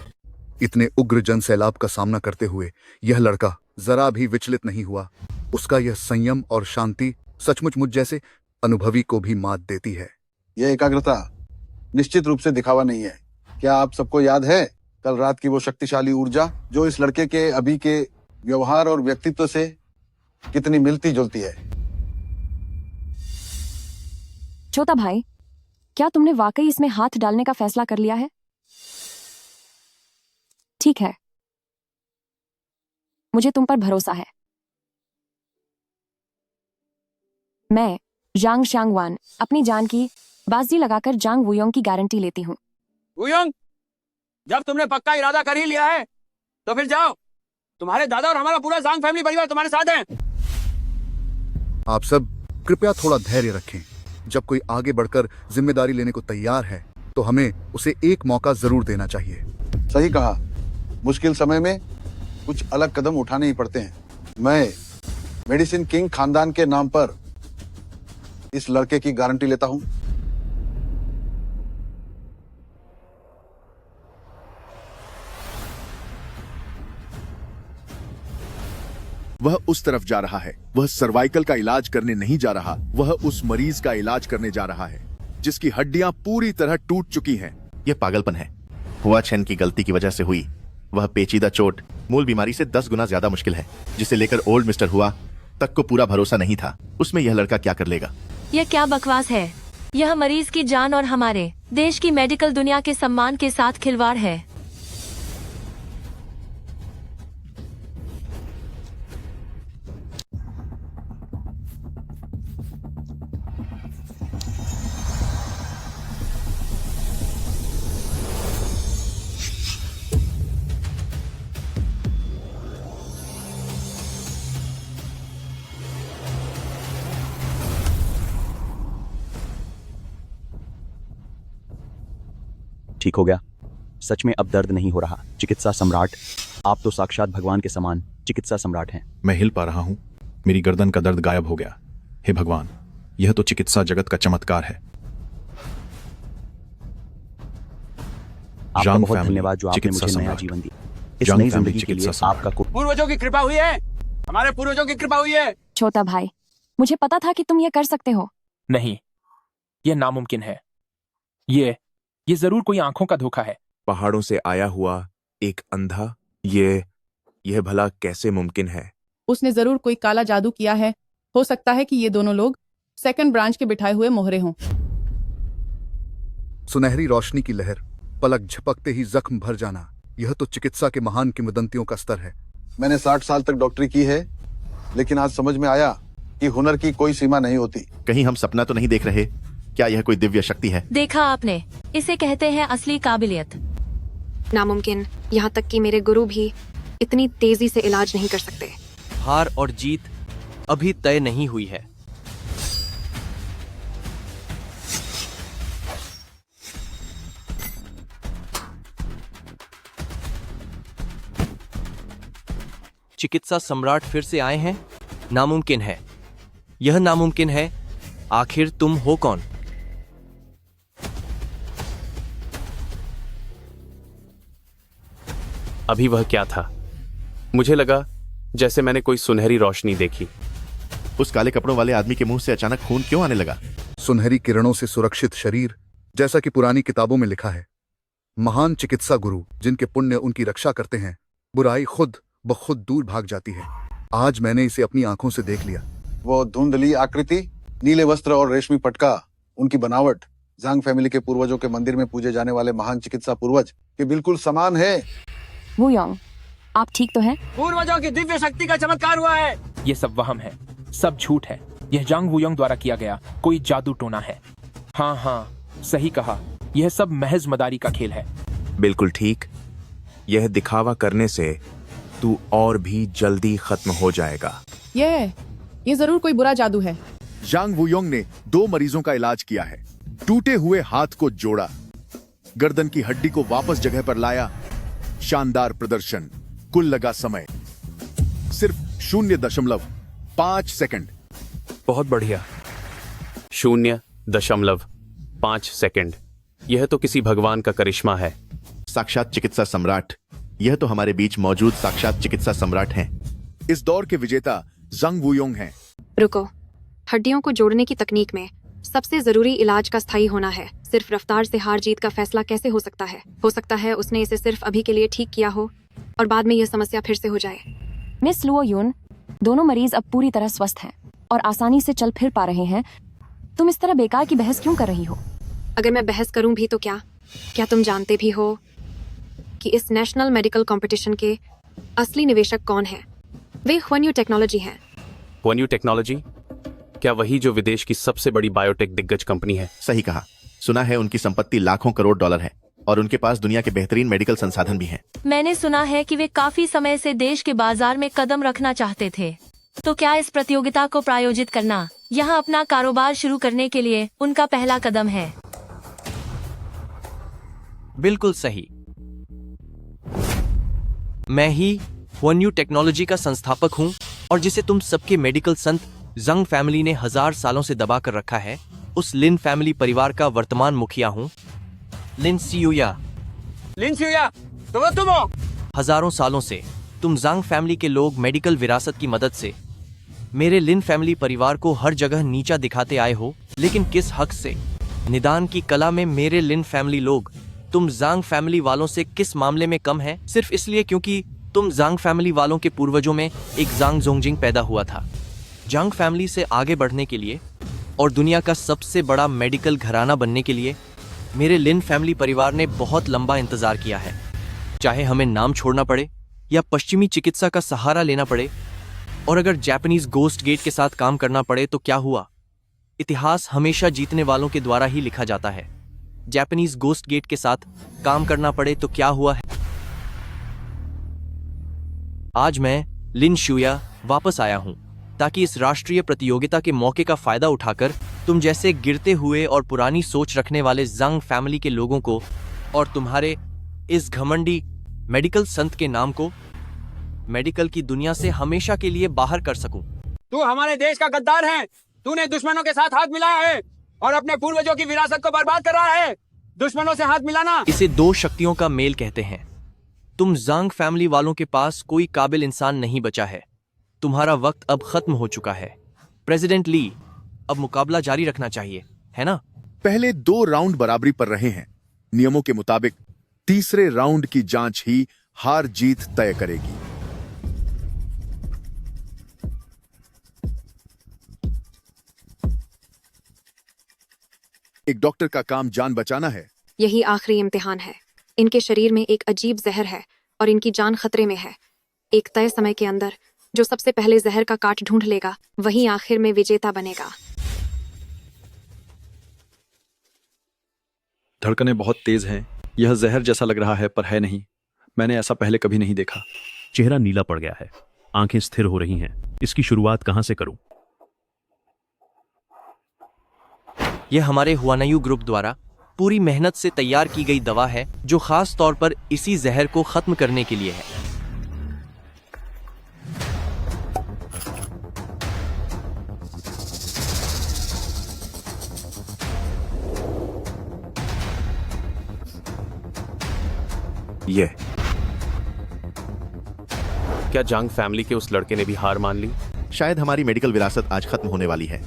इतने उग्र जन सैलाब का सामना करते हुए यह लड़का जरा भी विचलित नहीं हुआ। उसका यह संयम और शांति सचमुच मुझ जैसे अनुभवी को भी मात देती है। यह एकाग्रता निश्चित रूप से दिखावा नहीं है। क्या आप सबको याद है कल रात की वो शक्तिशाली ऊर्जा जो इस लड़के के अभी के व्यवहार और व्यक्तित्व से कितनी मिलती जुलती है? छोटा भाई, क्या तुमने वाकई इसमें हाथ डालने का फैसला कर लिया है? ठीक है, मुझे तुम पर भरोसा है। मैं जांग शांगवान अपनी जान की बाजी लगाकर जांग वुयोंग की गारंटी लेती हूँ। वुयोंग, जब तुमने पक्का इरादा कर ही लिया है तो फिर जाओ। तुम्हारे दादा और हमारा पूरा जांग फैमिली परिवार तुम्हारे साथ है। आप सब कृपया थोड़ा धैर्य रखें। जब कोई आगे बढ़कर जिम्मेदारी लेने को तैयार है तो हमें उसे एक मौका जरूर देना चाहिए। सही कहा। मुश्किल समय में कुछ अलग कदम उठाने ही पड़ते हैं। मैं मेडिसिन किंग खानदान के नाम पर इस लड़के की गारंटी लेता हूं। वह उस तरफ जा रहा है। वह सर्वाइकल का इलाज करने नहीं जा रहा, वह उस मरीज का इलाज करने जा रहा है जिसकी हड्डियां पूरी तरह टूट चुकी हैं। यह पागलपन है। हुआ छेन की गलती की वजह से हुई वह पेचीदा चोट मूल बीमारी से 10 गुना ज्यादा मुश्किल है, जिसे लेकर ओल्ड मिस्टर हुआ तक को पूरा भरोसा नहीं था उसमें यह लड़का क्या कर लेगा। यह क्या बकवास है? यह मरीज की जान और हमारे देश की मेडिकल दुनिया के सम्मान के साथ खिलवाड़ है। ठीक हो गया। सच में अब दर्द नहीं हो रहा। चिकित्सा सम्राट, आप तो साक्षात भगवान के समान चिकित्सा सम्राट हैं। मैं हिल पा रहा हूँ। मेरी गर्दन का दर्द गायब हो गया। हे भगवान, यह तो चिकित्सा जगत का चमत्कार है। आपका बहुत धन्यवाद जो आपने मुझे नया जीवन दिया। इस नई जिंदगी के लिए आपका पूर्वजों की कृपा हुई है। हमारे पूर्वजों की कृपा हुई है। छोटा भाई, मुझे पता था कि तुम ये कर सकते हो। नहीं, यह नामुमकिन है। ये जरूर कोई आंखों का धोखा है। पहाड़ों से आया हुआ एक अंधा, यह भला कैसे मुमकिन है? उसने जरूर कोई काला जादू किया है। हो सकता है कि ये दोनों लोग सेकंड ब्रांच के बिठाए हुए मोहरे हों। सुनहरी रोशनी की लहर, पलक झपकते ही जख्म भर जाना, यह तो चिकित्सा के महान किंवदंतियों का स्तर है। मैंने 60 साल तक डॉक्टरी की है, लेकिन आज समझ में आया कि हुनर की कोई सीमा नहीं होती। कहीं हम सपना तो नहीं देख रहे? क्या यह कोई दिव्य शक्ति है? देखा आपने, इसे कहते हैं असली काबिलियत। नामुमकिन, यहाँ तक कि मेरे गुरु भी इतनी तेजी से इलाज नहीं कर सकते। हार और जीत अभी तय नहीं हुई है। चिकित्सा सम्राट फिर से आए हैं। नामुमकिन है, यह नामुमकिन है। आखिर तुम हो कौन? अभी वह क्या था? मुझे लगा जैसे मैंने कोई सुनहरी रोशनी देखी। उस काले कपड़ों वाले आदमी के मुंह से अचानक खून क्यों आने लगा? सुनहरी किरणों से सुरक्षित शरीर, जैसा कि पुरानी किताबों में लिखा है। महान चिकित्सा गुरु जिनके पुण्य उनकी रक्षा करते हैं, बुराई खुद ब खुद दूर भाग जाती है। आज मैंने इसे अपनी आंखों से देख लिया। वो धुंधली आकृति, नीले वस्त्र और रेशमी पटका, उनकी बनावट जांग फैमिली के पूर्वजों के मंदिर में पूजे जाने वाले महान चिकित्सा पूर्वज के बिल्कुल समान है। वुयोंग, आप ठीक तो हैं? पूर्वजों की दिव्य शक्ति का चमत्कार हुआ है। ये सब वहम है, सब झूठ है। यह जांग वुयोंग द्वारा किया गया कोई जादू टोना है। हाँ हाँ, सही कहा, यह सब महज मदारी का खेल है। बिल्कुल ठीक। यह दिखावा करने से तू और भी जल्दी खत्म हो जाएगा। ये जरूर कोई बुरा जादू है। जांग वुयोंग ने 2 मरीजों का इलाज किया है। टूटे हुए हाथ को जोड़ा, गर्दन की हड्डी को वापस जगह पर लाया। शानदार प्रदर्शन। कुल लगा समय सिर्फ 0.5 सेकंड। बहुत बढ़िया। 0.5 सेकंड। यह तो किसी भगवान का करिश्मा है। साक्षात चिकित्सा सम्राट। यह तो हमारे बीच मौजूद साक्षात चिकित्सा सम्राट हैं। इस दौर के विजेता जांग वुयोंग हैं। रुको, हड्डियों को जोड़ने की तकनीक में सबसे जरूरी इलाज का स्थायी होना है। सिर्फ रफ्तार से हार जीत का फैसला कैसे हो सकता है? हो सकता है उसने इसे सिर्फ अभी के लिए ठीक किया हो और बाद में यह समस्या फिर से हो जाए। मिस लुओ यून, दोनों मरीज अब पूरी तरह स्वस्थ हैं और आसानी से चल फिर पा रहे हैं। तुम इस तरह बेकार की बहस क्यों कर रही हो? अगर मैं बहस करूं भी तो क्या तुम जानते भी हो कि इस नेशनल मेडिकल कंपटीशन के असली निवेशक कौन हैं? वे ह्वन्यू टेक्नोलॉजी हैं। ह्वन्यू टेक्नोलॉजी? क्या वही जो विदेश की सबसे बड़ी बायोटेक दिग्गज कंपनी है? सही कहा। सुना है उनकी संपत्ति लाखों करोड़ डॉलर है और उनके पास दुनिया के बेहतरीन मेडिकल संसाधन भी हैं। मैंने सुना है कि वे काफी समय से देश के बाजार में कदम रखना चाहते थे। तो क्या इस प्रतियोगिता को प्रायोजित करना यहाँ अपना कारोबार शुरू करने के लिए उनका पहला कदम है? बिल्कुल सही। मैं ही ह्वन्यू टेक्नोलॉजी का संस्थापक हूँ और जिसे तुम सबके मेडिकल संत जंग फैमिली ने 1000 सालों से दबा कर रखा है, उस लिन फैमिली परिवार का वर्तमान मुखिया हूँ। लिन सियुया, तो वो तुम हो। हजारों सालों से तुम जांग फैमिली के लोग मेडिकल विरासत की मदद से मेरे लिन फैमिली परिवार को हर जगह नीचा दिखाते आए हो, लेकिन किस हक से? निदान की कला में मेरे लिन फैमिली लोग तुम जांग फैमिली वालों से किस मामले में कम है? सिर्फ इसलिए क्योंकि तुम जांग फैमिली वालों के पूर्वजों में एक जांग जोंगजिंग पैदा हुआ था। जांग फैमिली से आगे बढ़ने के लिए और दुनिया का सबसे बड़ा मेडिकल घराना बनने के लिए मेरे लिन फैमिली परिवार ने बहुत लंबा इंतजार किया है। चाहे हमें नाम छोड़ना पड़े या पश्चिमी चिकित्सा का सहारा लेना पड़े, और अगर जापानीज गोस्ट गेट के साथ काम करना पड़े तो क्या हुआ? इतिहास हमेशा जीतने वालों के द्वारा ही लिखा जाता है। जापानीज गोस्ट गेट के साथ काम करना पड़े तो क्या हुआ है? आज मैं लिन शुया वापस आया हूं ताकि इस राष्ट्रीय प्रतियोगिता के मौके का फायदा उठाकर तुम जैसे गिरते हुए और पुरानी सोच रखने वाले जंग फैमिली के लोगों को और तुम्हारे इस घमंडी मेडिकल संत के नाम को मेडिकल की दुनिया से हमेशा के लिए बाहर कर सकूं। तू हमारे देश का गद्दार है। तूने दुश्मनों के साथ हाथ मिलाया है और अपने पूर्वजों की विरासत को बर्बाद कर रहा है। दुश्मनों से हाथ मिलाना, इसे 2 शक्तियों का मेल कहते हैं। तुम जांग फैमिली वालों के पास कोई काबिल इंसान नहीं बचा है। तुम्हारा वक्त अब खत्म हो चुका है। प्रेसिडेंट ली, अब मुकाबला जारी रखना चाहिए, है ना? पहले 2 राउंड बराबरी पर रहे हैं। नियमों के मुताबिक तीसरे राउंड की जांच ही हार जीत तय करेगी। एक डॉक्टर का काम जान बचाना है। यही आखिरी इम्तिहान है। इनके शरीर में एक अजीब जहर है और इनकी जान खतरे में है। एक तय समय के अंदर जो सबसे पहले जहर का काट ढूंढ लेगा वही आखिर में विजेता बनेगा। धड़कनें बहुत तेज हैं। यह जहर जैसा लग रहा है पर है नहीं। मैंने ऐसा पहले कभी नहीं देखा। चेहरा नीला पड़ गया है, आंखें स्थिर हो रही हैं। इसकी शुरुआत कहां से करूं? यह हमारे हुआनयू ग्रुप द्वारा पूरी मेहनत से तैयार की गई दवा है जो खास तौर पर इसी जहर को खत्म करने के लिए है। ये क्या जांग फैमिली के उस लड़के ने भी हार मान ली? शायद हमारी मेडिकल विरासत आज खत्म होने वाली है।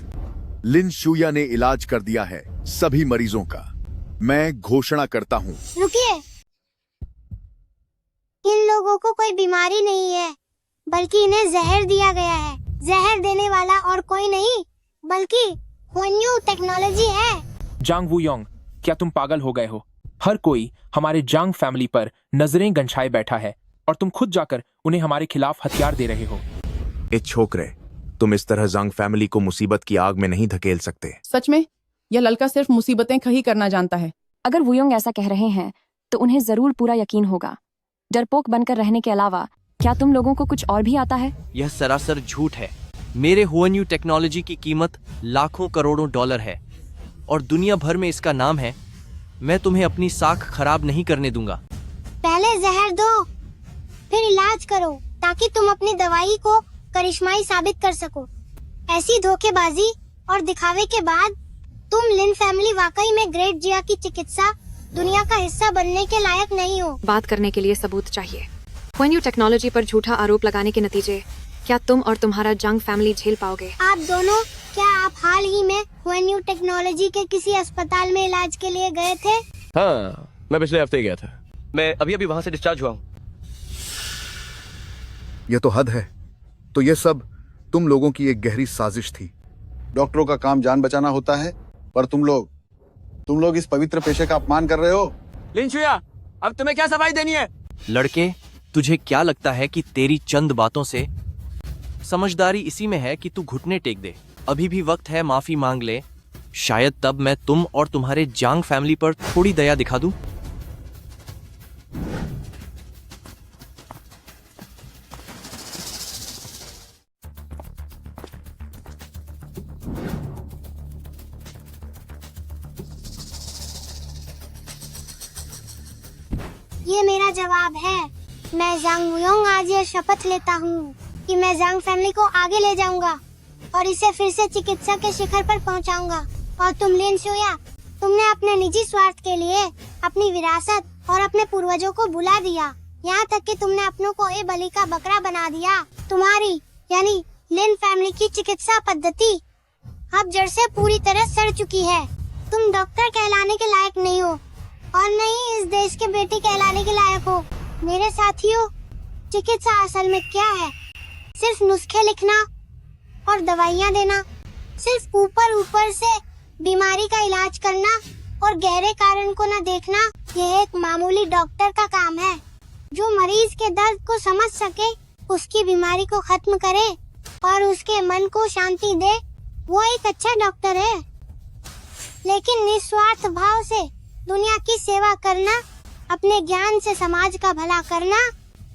लिन शुया ने इलाज कर दिया है सभी मरीजों का। मैं घोषणा करता हूं। रुकिए, इन लोगों को कोई बीमारी नहीं है, बल्कि इन्हें जहर दिया गया है। जहर देने वाला और कोई नहीं बल्कि हुएन्यू टेक्नोलॉजी है। जांग वुयोंग, क्या तुम पागल हो गए हो? हर कोई हमारे जांग फैमिली पर नजरें गंछाए बैठा है और तुम खुद जाकर उन्हें हमारे खिलाफ हथियार दे रहे हो। ए छोकरे, तुम इस तरह जांग फैमिली को मुसीबत की आग में नहीं धकेल सकते। सच में यह लड़का सिर्फ मुसीबतें खड़ी करना जानता है। अगर वुयोंग ऐसा कह रहे हैं तो उन्हें जरूर पूरा यकीन होगा। डरपोक बनकर रहने के अलावा क्या तुम लोगों को कुछ और भी आता है? यह सरासर झूठ है। मेरे हुएन्यू टेक्नोलॉजी की कीमत लाखों करोड़ों डॉलर है और दुनिया भर में इसका नाम है। मैं तुम्हें अपनी साख खराब नहीं करने दूंगा। पहले जहर दो, फिर इलाज करो, ताकि तुम अपनी दवाई को करिश्माई साबित कर सको। ऐसी धोखेबाजी और दिखावे के बाद तुम लिन फैमिली वाकई में ग्रेट जिया की चिकित्सा दुनिया का हिस्सा बनने के लायक नहीं हो। बात करने के लिए सबूत चाहिए। हुएन्यू टेक्नोलॉजी पर झूठा आरोप लगाने के नतीजे क्या तुम और तुम्हारा जंग फैमिली झेल पाओगे? आप दोनों, क्या आप हाल ही में हुएन्यू टेक्नोलॉजी के किसी अस्पताल में इलाज के लिए गए थे? हाँ, मैं पिछले हफ्ते गया था। मैं अभी अभी वहाँ से डिस्चार्ज हुआ हूँ। यह तो हद है। तो यह सब तुम लोगों की एक गहरी साजिश थी। डॉक्टरों का काम जान बचाना होता है, पर तुम लोग इस पवित्र पेशे का अपमान कर रहे हो। लिन शुया, अब तुम्हें क्या सफाई देनी है? लड़के, तुझे क्या लगता है कि तेरी चंद बातों से समझदारी इसी में है कि तू घुटने टेक दे? अभी भी वक्त है, माफी मांग ले। शायद तब मैं तुम और तुम्हारे जांग फैमिली पर थोड़ी दया दिखा दूं। ये मेरा जवाब है। मैं जांग वुयोंग आज ये शपथ लेता हूँ कि मैं जांग फैमिली को आगे ले जाऊंगा और इसे फिर से चिकित्सा के शिखर पर पहुंचाऊंगा। और तुम लिन शुया, तुमने अपने निजी स्वार्थ के लिए अपनी विरासत और अपने पूर्वजों को भुला दिया। यहाँ तक कि तुमने अपनों को ए बलि का बकरा बना दिया। तुम्हारी यानी लिन फैमिली की चिकित्सा पद्धति अब जड़ से पूरी तरह सड़ चुकी है। तुम डॉक्टर कहलाने के लायक नहीं हो और न ही इस देश के बेटे कहलाने के लायक हो। मेरे साथियों, चिकित्सा असल में क्या है? सिर्फ नुस्खे लिखना और दवाइयाँ देना, सिर्फ ऊपर ऊपर से बीमारी का इलाज करना और गहरे कारण को न देखना। यह एक मामूली डॉक्टर का काम है जो मरीज के दर्द को समझ सके, उसकी बीमारी को खत्म करे और उसके मन को शांति दे। वो एक अच्छा डॉक्टर है। लेकिन निस्वार्थ भाव से दुनिया की सेवा करना, अपने ज्ञान से समाज का भला करना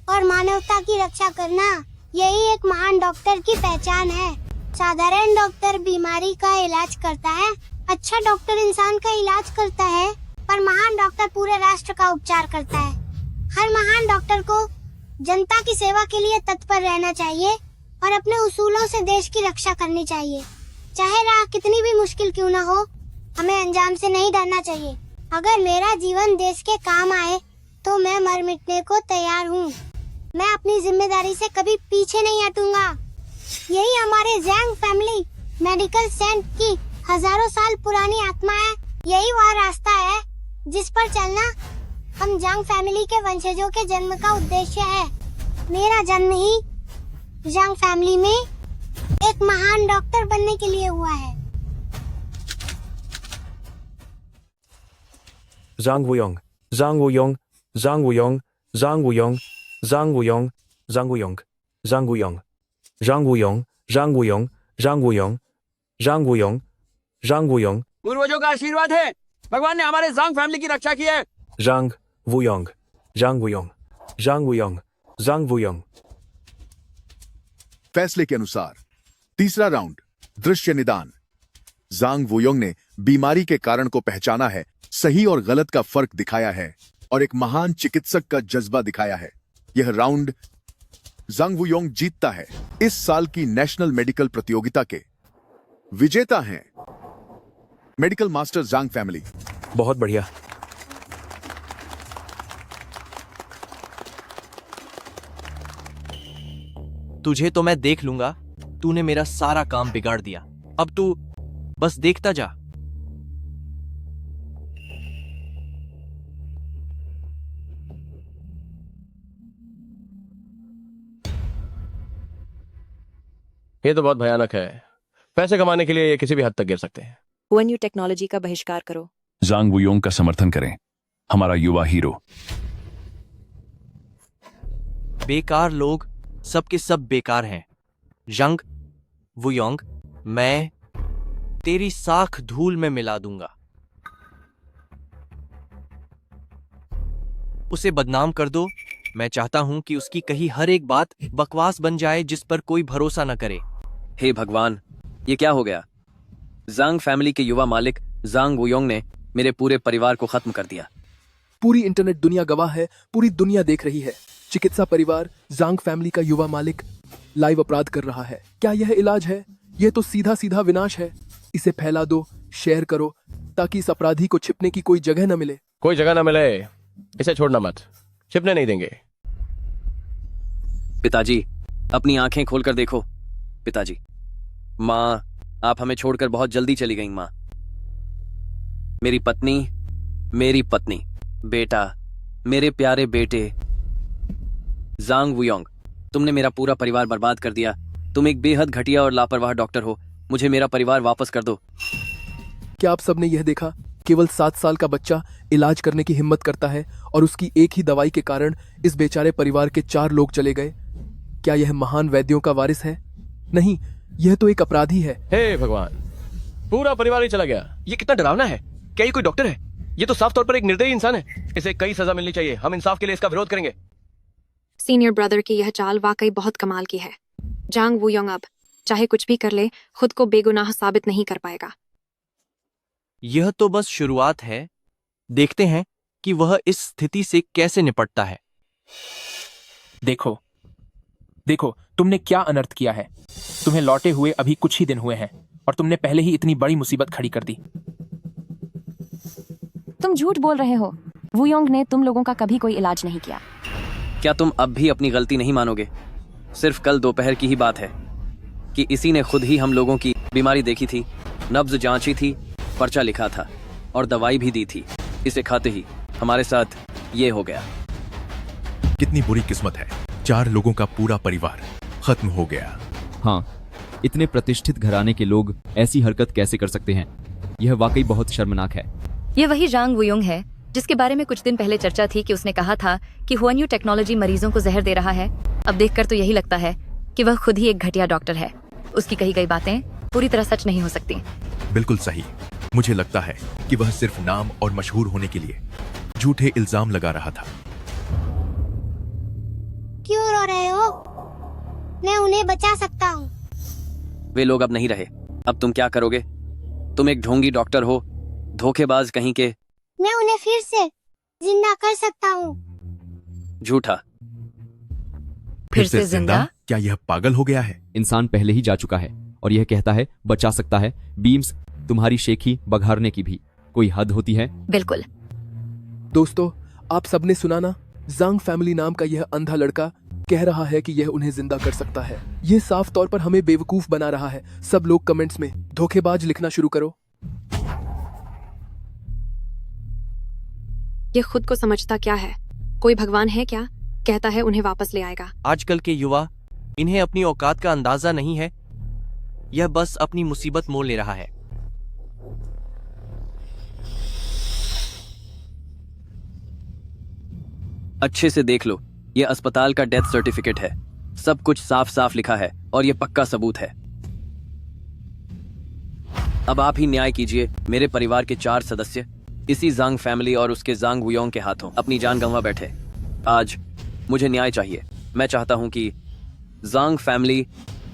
और मानवता की रक्षा करना, यही एक महान डॉक्टर की पहचान है। साधारण डॉक्टर बीमारी का इलाज करता है, अच्छा डॉक्टर इंसान का इलाज करता है, पर महान डॉक्टर पूरे राष्ट्र का उपचार करता है। हर महान डॉक्टर को जनता की सेवा के लिए तत्पर रहना चाहिए और अपने उसूलों से देश की रक्षा करनी चाहिए। चाहे राह कितनी भी मुश्किल क्यों न हो, हमें अंजाम से नहीं डरना चाहिए। अगर मेरा जीवन देश के काम आए तो मैं मर मिटने को तैयार हूँ। मैं अपनी जिम्मेदारी से कभी पीछे नहीं हटूंगा। यही हमारे जैंग फैमिली मेडिकल सेंट की हजारों साल पुरानी आत्मा है। यही वह रास्ता है जिस पर चलना हम जांग फैमिली के वंशजों के जन्म का उद्देश्य है। मेरा जन्म ही जांग फैमिली में एक महान डॉक्टर बनने के लिए हुआ है। Zhang Wuyong, Zhang Wuyong, Zhang Wuyong, Zhang Wuyong, Zhang Wuyong, Zhang Wuyong, Zhang Wuyong, Zhang Wuyong, Zhang Wuyong, Zhang Wuyong, Zhang Wuyong, Zhang Wuyong, पूर्वजों का आशीर्वाद है। भगवान ने हमारे जांग फैमिली की रक्षा की है। Zhang Wuyong, Zhang Wuyong, Zhang Wuyong, Zhang Wuyong। फैसले के अनुसार तीसरा राउंड दृश्य निदान। जांग वुयोंग ने बीमारी के कारण को पहचाना है, सही और गलत का फर्क दिखाया है और एक महान चिकित्सक का जज्बा दिखाया है। यह राउंड जांग वुयोंग जीतता है। इस साल की नेशनल मेडिकल प्रतियोगिता के विजेता हैं मेडिकल मास्टर जांग फैमिली। बहुत बढ़िया। तुझे तो मैं देख लूंगा। तूने मेरा सारा काम बिगाड़ दिया। अब तू बस देखता जा। ये तो बहुत भयानक है। पैसे कमाने के लिए ये किसी भी हद तक गिर सकते हैं। हुआन्यू टेक्नोलॉजी का बहिष्कार करो। जांग वुयोंग का समर्थन करें, हमारा युवा हीरो। बेकार लोग, सबके सब बेकार हैं। जंग वुयोंग, मैं तेरी साख धूल में मिला दूंगा। उसे बदनाम कर दो। मैं चाहता हूं कि उसकी कही हर एक बात बकवास बन जाए जिस पर कोई भरोसा न करे। हे भगवान, ये क्या हो गया? जांग फैमिली के युवा मालिक जांग वुयोंग ने मेरे पूरे परिवार को खत्म कर दिया। पूरी इंटरनेट दुनिया गवाह है, पूरी दुनिया देख रही है। चिकित्सा परिवार जांग फैमिली का युवा मालिक लाइव अपराध कर रहा है। क्या यह इलाज है? यह तो सीधा सीधा विनाश है। इसे फैला दो, शेयर करो, ताकि इस अपराधी को छिपने की कोई जगह न मिले। कोई जगह ना मिले, इसे छोड़ना मत, छिपने नहीं देंगे। पिताजी, अपनी आंखें खोलकर देखो। पिताजी, माँ, आप हमें छोड़कर बहुत जल्दी चली गई। माँ, मेरी पत्नी, बेटा, मेरे प्यारे बेटे। जांग वुयोंग, तुमने मेरा पूरा परिवार बर्बाद कर दिया। तुम एक बेहद घटिया और लापरवाह डॉक्टर हो। मुझे मेरा परिवार वापस कर दो। क्या आप सबने यह देखा? केवल 7 साल का बच्चा इलाज करने की हिम्मत करता है और उसकी एक ही दवाई के कारण इस बेचारे परिवार के 4 लोग चले गए। क्या यह महान वैद्यों का वारिस है? नहीं, यह तो एक अपराधी है। हे भगवान, पूरा परिवार ही चला गया। ये कितना डरावना है। क्या ये कोई डॉक्टर है? ये तो साफ तौर पर एक निर्दयी इंसान है। इसे कई सजा मिलनी चाहिए। हम इंसाफ के लिए इसका विरोध करेंगे। सीनियर ब्रदर की यह चाल वाकई बहुत कमाल की है। जांग वुयोंग अब चाहे कुछ भी कर ले, खुद को बेगुनाह साबित नहीं कर पाएगा। यह तो बस शुरुआत है। देखते हैं कि वह इस स्थिति से कैसे निपटता है। देखो, तुमने क्या अनर्थ किया है। तुम्हें लौटे हुए अभी कुछ ही दिन हुए हैं और तुमने पहले ही इतनी बड़ी मुसीबत खड़ी कर दी। तुम झूठ बोल रहे हो। वुयोंग ने तुम लोगों का कभी कोई इलाज नहीं किया। क्या तुम अब भी अपनी गलती नहीं मानोगे? सिर्फ कल दोपहर की ही बात है कि इसी ने खुद ही हम लोगों की बीमारी देखी थी, नब्ज जांची थी, पर्चा लिखा था और दवाई भी दी थी। इसे खाते ही हमारे साथ ये हो गया। कितनी बुरी किस्मत है। 4 लोगों का पूरा परिवार खत्म हो गया। हाँ, इतने प्रतिष्ठित घराने के लोग ऐसी हरकत कैसे कर सकते हैं? यह वाकई बहुत शर्मनाक है। ये वही जांग वुयोंग है जिसके बारे में कुछ दिन पहले चर्चा थी कि उसने कहा था कि हुआन्यू टेक्नोलॉजी मरीजों को जहर दे रहा है। अब देखकर तो यही लगता है कि वह खुद ही एक घटिया डॉक्टर है। उसकी कही गई बातें पूरी तरह सच नहीं हो सकती। बिल्कुल सही। मुझे लगता है कि वह सिर्फ नाम और मशहूर होने के लिए झूठे इल्जाम लगा रहा था। क्यों रो रहे हो? मैं उन्हें बचा सकता हूँ। वे लोग अब नहीं रहे। अब तुम क्या करोगे? तुम एक ढोंगी डॉक्टर हो, धोखेबाज कहीं के। मैं उन्हें फिर से जिंदा कर सकता हूँ। झूठा। फिर से जिंदा? क्या यह पागल हो गया है? इंसान पहले ही जा चुका है और यह कहता है बचा सकता है। बीम्स, तुम्हारी शेखी बघारने की भी कोई हद होती है? बिल्कुल। दोस्तों, आप सबने सुना ना, जांग फैमिली नाम का यह अंधा लड़का कह रहा है कि यह उन्हें जिंदा कर सकता है। यह साफ तौर पर हमें बेवकूफ बना रहा है। सब लोग कमेंट्स में धोखेबाज लिखना शुरू करो। ये खुद को समझता क्या है? कोई भगवान है क्या? कहता है उन्हें वापस ले आएगा। आजकल के युवा, इन्हें अपनी औकात का अंदाजा नहीं है। यह बस अपनी मुसीबत मोल ले रहा है। अच्छे से देख लो, यह अस्पताल का डेथ सर्टिफिकेट है। सब कुछ साफ साफ लिखा है और यह पक्का सबूत है। अब आप ही न्याय कीजिए। मेरे परिवार के 4 सदस्य इसी जांग फैमिली और उसके जांग वुयोंग के हाथों अपनी जान गंवा बैठे। आज मुझे न्याय चाहिए। मैं चाहता हूं कि जांग फैमिली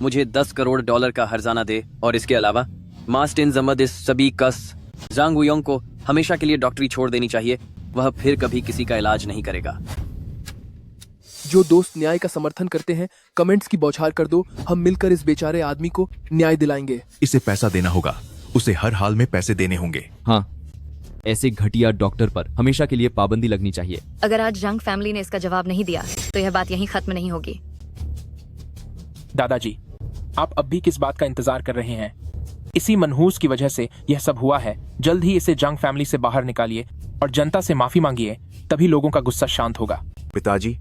मुझे $10 करोड़ का हर्जाना दे और इसके अलावा मास्टिन जमद इस सभी कस जांग वुयोंग को हमेशा के लिए डॉक्टरी छोड़ देनी चाहिए। वह फिर कभी किसी का इलाज नहीं करेगा। जो दोस्त न्याय का समर्थन करते हैं, कमेंट्स की बौछार कर दो। हम मिलकर इस बेचारे आदमी को न्याय दिलाएंगे। इसे पैसा देना होगा। उसे हर हाल में पैसे देने होंगे। हाँ, ऐसे घटिया डॉक्टर पर हमेशा के लिए पाबंदी लगनी चाहिए। अगर आज जांग फैमिली ने इसका जवाब नहीं दिया तो यह बात यहीं खत्म नहीं होगी। दादाजी, आप अब भी किस बात का इंतजार कर रहे हैं? इसी मनहूस की वजह से यह सब हुआ है। जल्द ही इसे जांग फैमिली से बाहर निकालिए और जनता से माफी मांगिए, तभी लोगों का गुस्सा शांत होगा। पिताजी,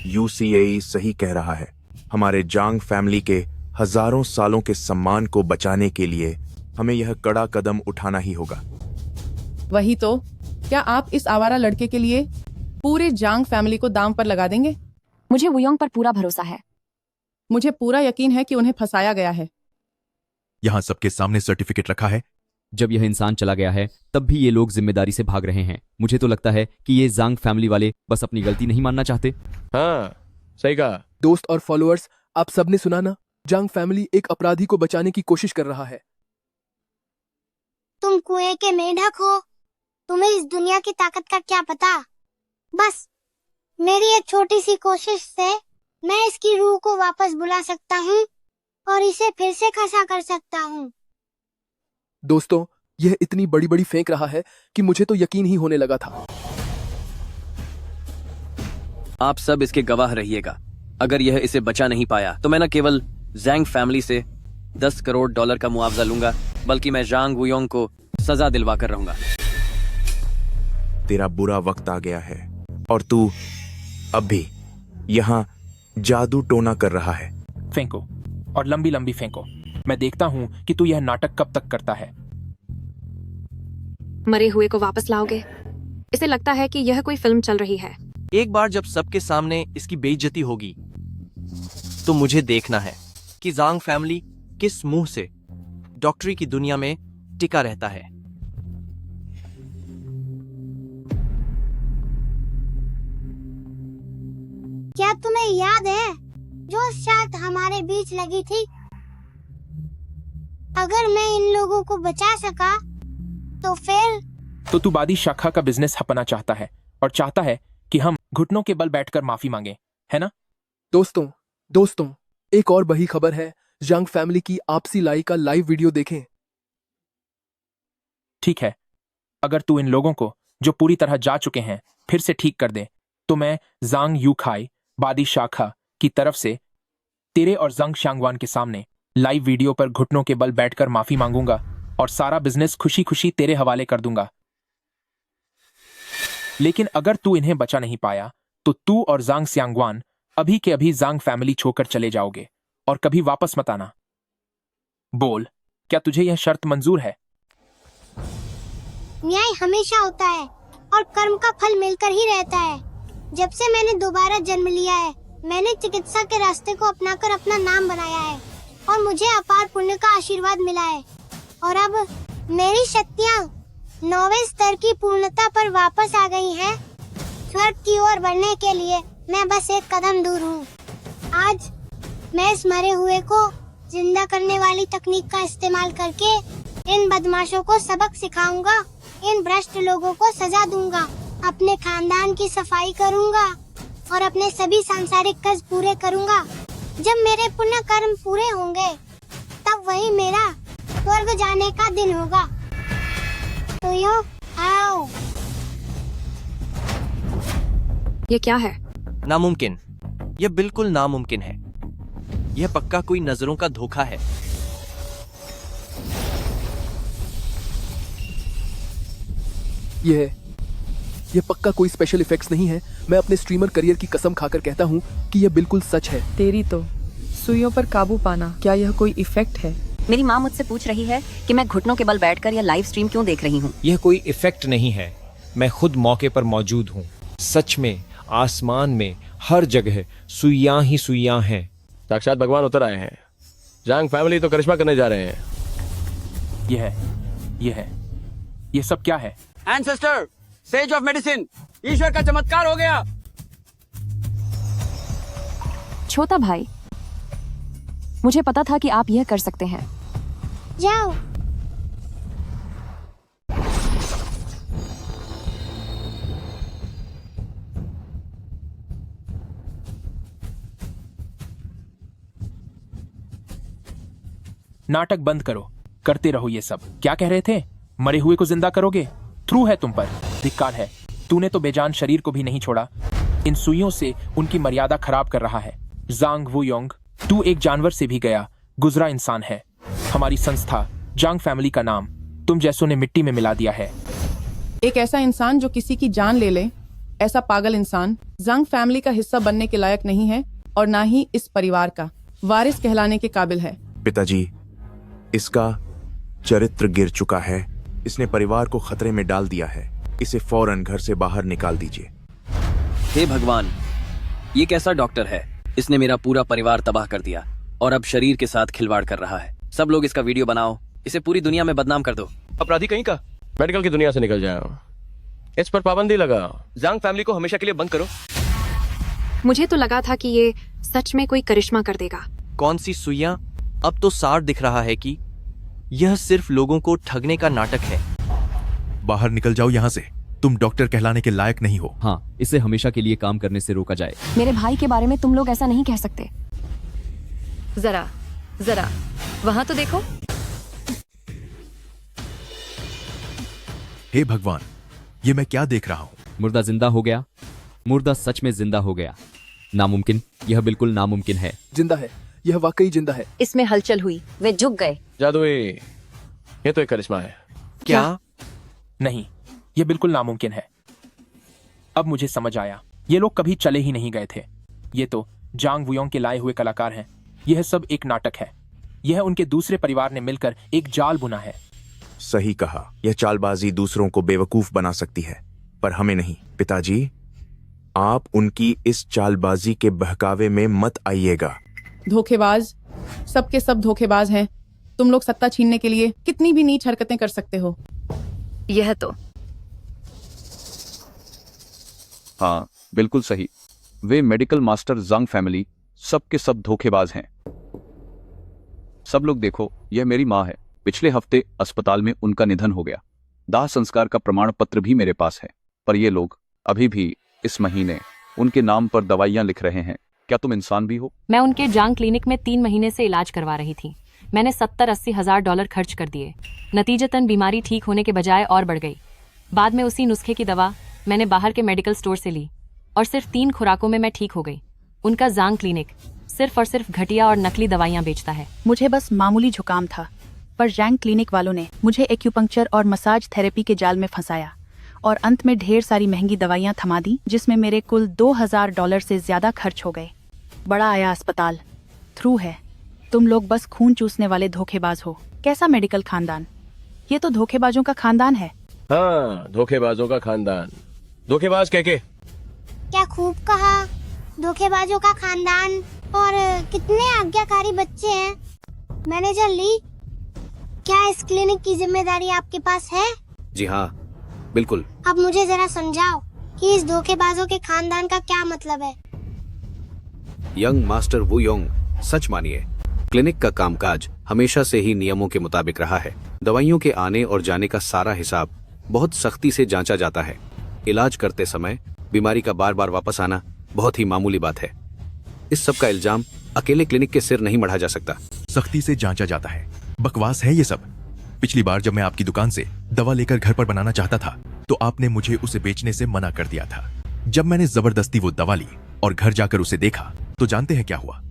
UCAE सही कह रहा है। हमारे जांग फैमिली के हजारों सालों के सम्मान को बचाने के लिए हमें यह कड़ा कदम उठाना ही होगा। वही तो, क्या आप इस आवारा लड़के के लिए पूरे जांग फैमिली को दांव पर लगा देंगे? मुझे वुयोंग पर पूरा भरोसा है। मुझे पूरा यकीन है कि उन्हें फंसाया गया है। यहाँ सबके सामने सर्टिफिकेट रखा है। जब यह इंसान चला गया है तब भी ये लोग जिम्मेदारी से भाग रहे हैं। मुझे तो लगता है कि ये जांग फैमिली वाले बस अपनी गलती नहीं मानना चाहते। हाँ, सही कहा। दोस्त और फॉलोअर्स, आप सबने सुना ना, जांग फैमिली एक अपराधी को बचाने की कोशिश कर रहा है। तुम कुएं के मेढक हो, तुम्हें इस दुनिया की ताकत का क्या पता। बस मेरी एक छोटी सी कोशिश से मैं इसकी रूह को वापस बुला सकता हूँ और इसे फिर से खसा कर सकता हूँ। दोस्तों, यह इतनी बड़ी बड़ी फेंक रहा है कि मुझे तो यकीन ही होने लगा था। आप सब इसके गवाह रहिएगा। अगर यह इसे बचा नहीं पाया तो मैं न केवल ज़ैंग फैमिली से $10 करोड़ का मुआवजा लूंगा, बल्कि मैं ज़ांग वुयोंग को सजा दिलवा कर रहूंगा। तेरा बुरा वक्त आ गया है और तू अब भी यहाँ जादू टोना कर रहा है। फेंको और लंबी लंबी फेंको। मैं देखता हूँ कि तू यह नाटक कब तक करता है। मरे हुए को वापस लाओगे? इसे लगता है कि यह कोई फिल्म चल रही है। एक बार जब सबके सामने इसकी बेइज्जती होगी तो मुझे देखना है कि ज़ांग फैमिली किस मुंह से डॉक्टरी की दुनिया में टिका रहता है। क्या तुम्हें याद है जो शर्त हमारे बीच लगी थी? अगर मैं इन लोगों को बचा सका तो फिर तो तू बादी शाखा का बिजनेस हपना चाहता है और चाहता है कि हम घुटनों के बल बैठकर माफी मांगे, है ना? दोस्तों, एक और बड़ी खबर है। जांग फैमिली की आपसी लड़ाई का लाइव वीडियो देखें। ठीक है, अगर तू इन लोगों को जो पूरी तरह जा चुके हैं फिर से ठीक कर दे तो मैं ज़ांग यूखाई बादी शाखा की तरफ से तेरे और ज़ंग शांगवान के सामने लाइव वीडियो पर घुटनों के बल बैठकर माफी मांगूंगा और सारा बिजनेस खुशी खुशी तेरे हवाले कर दूंगा। लेकिन अगर तू इन्हें बचा नहीं पाया तो तू और ज़ांग शांगवान अभी के अभी ज़ांग फैमिली छोड़कर चले जाओगे और कभी वापस मत आना। बोल, क्या तुझे यह शर्त मंजूर है? न्याय हमेशा होता है और कर्म का फल मिलकर ही रहता है। जब से मैंने दोबारा जन्म लिया है, मैंने चिकित्सा के रास्ते को अपनाकर अपना नाम बनाया है और मुझे अपार पुण्य का आशीर्वाद मिला है। और अब मेरी शक्तियाँ 9वें स्तर की पूर्णता पर वापस आ गई हैं। स्वर्ग की ओर बढ़ने के लिए मैं बस एक कदम दूर हूँ। आज मैं इस मरे हुए को जिंदा करने वाली तकनीक का इस्तेमाल करके इन बदमाशों को सबक सिखाऊंगा, इन भ्रष्ट लोगों को सजा दूंगा, अपने खानदान की सफाई करूंगा और अपने सभी सांसारिक कर्ज पूरे करूंगा। जब मेरे पुण्य कर्म पूरे होंगे तब वही मेरा स्वर्ग जाने का दिन होगा। तो यो आओ। ये क्या है? नामुमकिन। यह बिल्कुल नामुमकिन है। यह पक्का कोई नजरों का धोखा है। यह पक्का कोई स्पेशल इफेक्ट्स नहीं है। मैं अपने स्ट्रीमर करियर की कसम खाकर कहता हूँ कि यह बिल्कुल सच है। तेरी तो सुइयों पर काबू पाना, क्या यह कोई इफेक्ट है? मेरी माँ मुझसे पूछ रही है कि मैं घुटनों के बल बैठकर यह लाइव स्ट्रीम क्यों देख रही हूँ। यह कोई इफेक्ट नहीं है, मैं खुद मौके पर मौजूद हूँ। सच में आसमान में हर जगह सुइयां ही सुइयां हैं। साक्षात भगवान उतर आए हैं। ज़ांग फैमिली तो करिश्मा करने जा रहे हैं। यह सब क्या है? एंसेस्टर, सेज ऑफ मेडिसिन, ईश्वर का चमत्कार हो गया। छोटा भाई, मुझे पता था कि आप यह कर सकते हैं। जाओ। नाटक बंद करो, करते रहो ये सब। क्या कह रहे थे? मरे हुए को जिंदा करोगे? थ्रू है तुम पर, धिक्कार है। तूने तो बेजान शरीर को भी नहीं छोड़ा। इन सुइयों से उनकी मर्यादा खराब कर रहा है। ज़ांग वुयोंग, तू एक जानवर से भी गया गुजरा इंसान है। हमारी संस्था जांग फैमिली का नाम तुम जैसों ने मिट्टी में मिला दिया है। एक ऐसा इंसान जो किसी की जान ले ले, ऐसा पागल इंसान ज़ांग फैमिली का हिस्सा बनने के लायक नहीं है और ना ही इस परिवार का। वारिस कहलाने के काबिल है। पिताजी, इसका चरित्र गिर चुका है। इसने परिवार को खतरे में डाल दिया है। इसे फौरन घर से बाहर निकाल दीजिए। हे भगवान, ये कैसा डॉक्टर है? इसने मेरा पूरा परिवार तबाह कर दिया और अब शरीर के साथ खिलवाड़ कर रहा है। सब लोग इसका वीडियो बनाओ, इसे पूरी दुनिया में बदनाम कर दो। अपराधी कहीं का मेडिकल की दुनिया से निकल जाओ। इस पर पाबंदी लगाओ। जांग फैमिली को हमेशा के लिए बंद करो। मुझे तो लगा था कि ये सच में कोई करिश्मा कर देगा। कौन सी सुइयां? अब तो सार दिख रहा है कि यह सिर्फ लोगों को ठगने का नाटक है। बाहर निकल जाओ यहाँ से। तुम डॉक्टर कहलाने के लायक नहीं हो। हाँ, इसे हमेशा के लिए काम करने से रोका जाए। मेरे भाई के बारे में तुम लोग ऐसा नहीं कह सकते। जरा जरा वहां तो देखो। हे भगवान, ये मैं क्या देख रहा हूँ? मुर्दा जिंदा हो गया। मुर्दा सच में जिंदा हो गया। नामुमकिन, यह बिल्कुल नामुमकिन है। जिंदा है, यह वाकई जिंदा है। इसमें हलचल हुई, वे झुक गए। जादुई, ये तो एक करिश्मा है। क्या? नहीं, ये बिल्कुल नामुमकिन है। अब मुझे समझ आया, ये लोग कभी चले ही नहीं गए थे। ये तो जांग वुयोंग के लाए हुए कलाकार हैं। यह सब एक नाटक है। यह उनके दूसरे परिवार ने मिलकर एक जाल बुना है। सही कहा। यह चालबाजी दूसरों को बेवकूफ बना सकती है, पर हमें नहीं। पिताजी, आप उनकी इस चालबाजी के बहकावे में मत आइएगा। धोखेबाज, सबके सब धोखेबाज हैं। तुम लोग सत्ता छीनने के लिए कितनी भी नीच हरकतें कर सकते हो। यह तो हाँ, बिल्कुल सही। वे मेडिकल मास्टर जांग फैमिली सब के सब धोखेबाज हैं। सब लोग देखो, यह मेरी माँ है। पिछले हफ्ते अस्पताल में उनका निधन हो गया। दाह संस्कार का प्रमाण पत्र भी मेरे पास है, पर ये लोग अभी भी इस महीने उनके नाम पर दवाइयाँ लिख रहे हैं। क्या तुम इंसान भी हो? मैं उनके जांग क्लिनिक में 3 महीने से इलाज करवा रही थी। मैंने 70-80 हजार डॉलर खर्च कर दिए। नतीजतन बीमारी ठीक होने के बजाय और बढ़ गई। बाद में उसी नुस्खे की दवा मैंने बाहर के मेडिकल स्टोर से ली और सिर्फ 3 खुराकों में मैं ठीक हो गई। उनका जांग क्लिनिक सिर्फ और सिर्फ घटिया और नकली दवाइयाँ बेचता है। मुझे बस मामूली जुकाम था, पर जैंग क्लिनिक वालों ने मुझे एक्यूपंक्चर और मसाज थेरेपी के जाल में फंसाया और अंत में ढेर सारी महंगी दवाइयाँ थमा दी, जिसमें मेरे कुल $2000 से ज्यादा खर्च हो गए। बड़ा आया अस्पताल। थ्रू है। तुम लोग बस खून चूसने वाले धोखेबाज हो। कैसा मेडिकल खानदान? ये तो धोखेबाजों का खानदान है। हाँ, धोखेबाजों का खानदान। धोखेबाज कह के। क्या खूब कहा, धोखेबाजों का खानदान। और कितने आज्ञाकारी बच्चे हैं। मैनेजर ली, क्या इस क्लिनिक की जिम्मेदारी आपके पास है? जी हाँ, बिल्कुल। अब मुझे जरा समझाओ कि इस धोखेबाजों के खानदान का क्या मतलब है। यंग मास्टर वुयोंग, सच मानिए, क्लिनिक का कामकाज हमेशा से ही नियमों के मुताबिक रहा है। दवाइयों के आने और जाने का सारा हिसाब बहुत सख्ती से जांचा जाता है। इलाज करते समय बीमारी का बार बार वापस आना बहुत ही मामूली बात है। इस सब का इल्जाम अकेले क्लिनिक के सिर नहीं मढ़ा जा सकता। सख्ती से जांचा जाता है, बकवास है ये सब। पिछली बार जब मैं आपकी दुकान से दवा लेकर घर पर बनाना चाहता था, तो आपने मुझे उसे बेचने से मना कर दिया था। जब मैंने जबरदस्ती वो दवा ली और घर जाकर उसे देखा, तो जानते हैं क्या हुआ?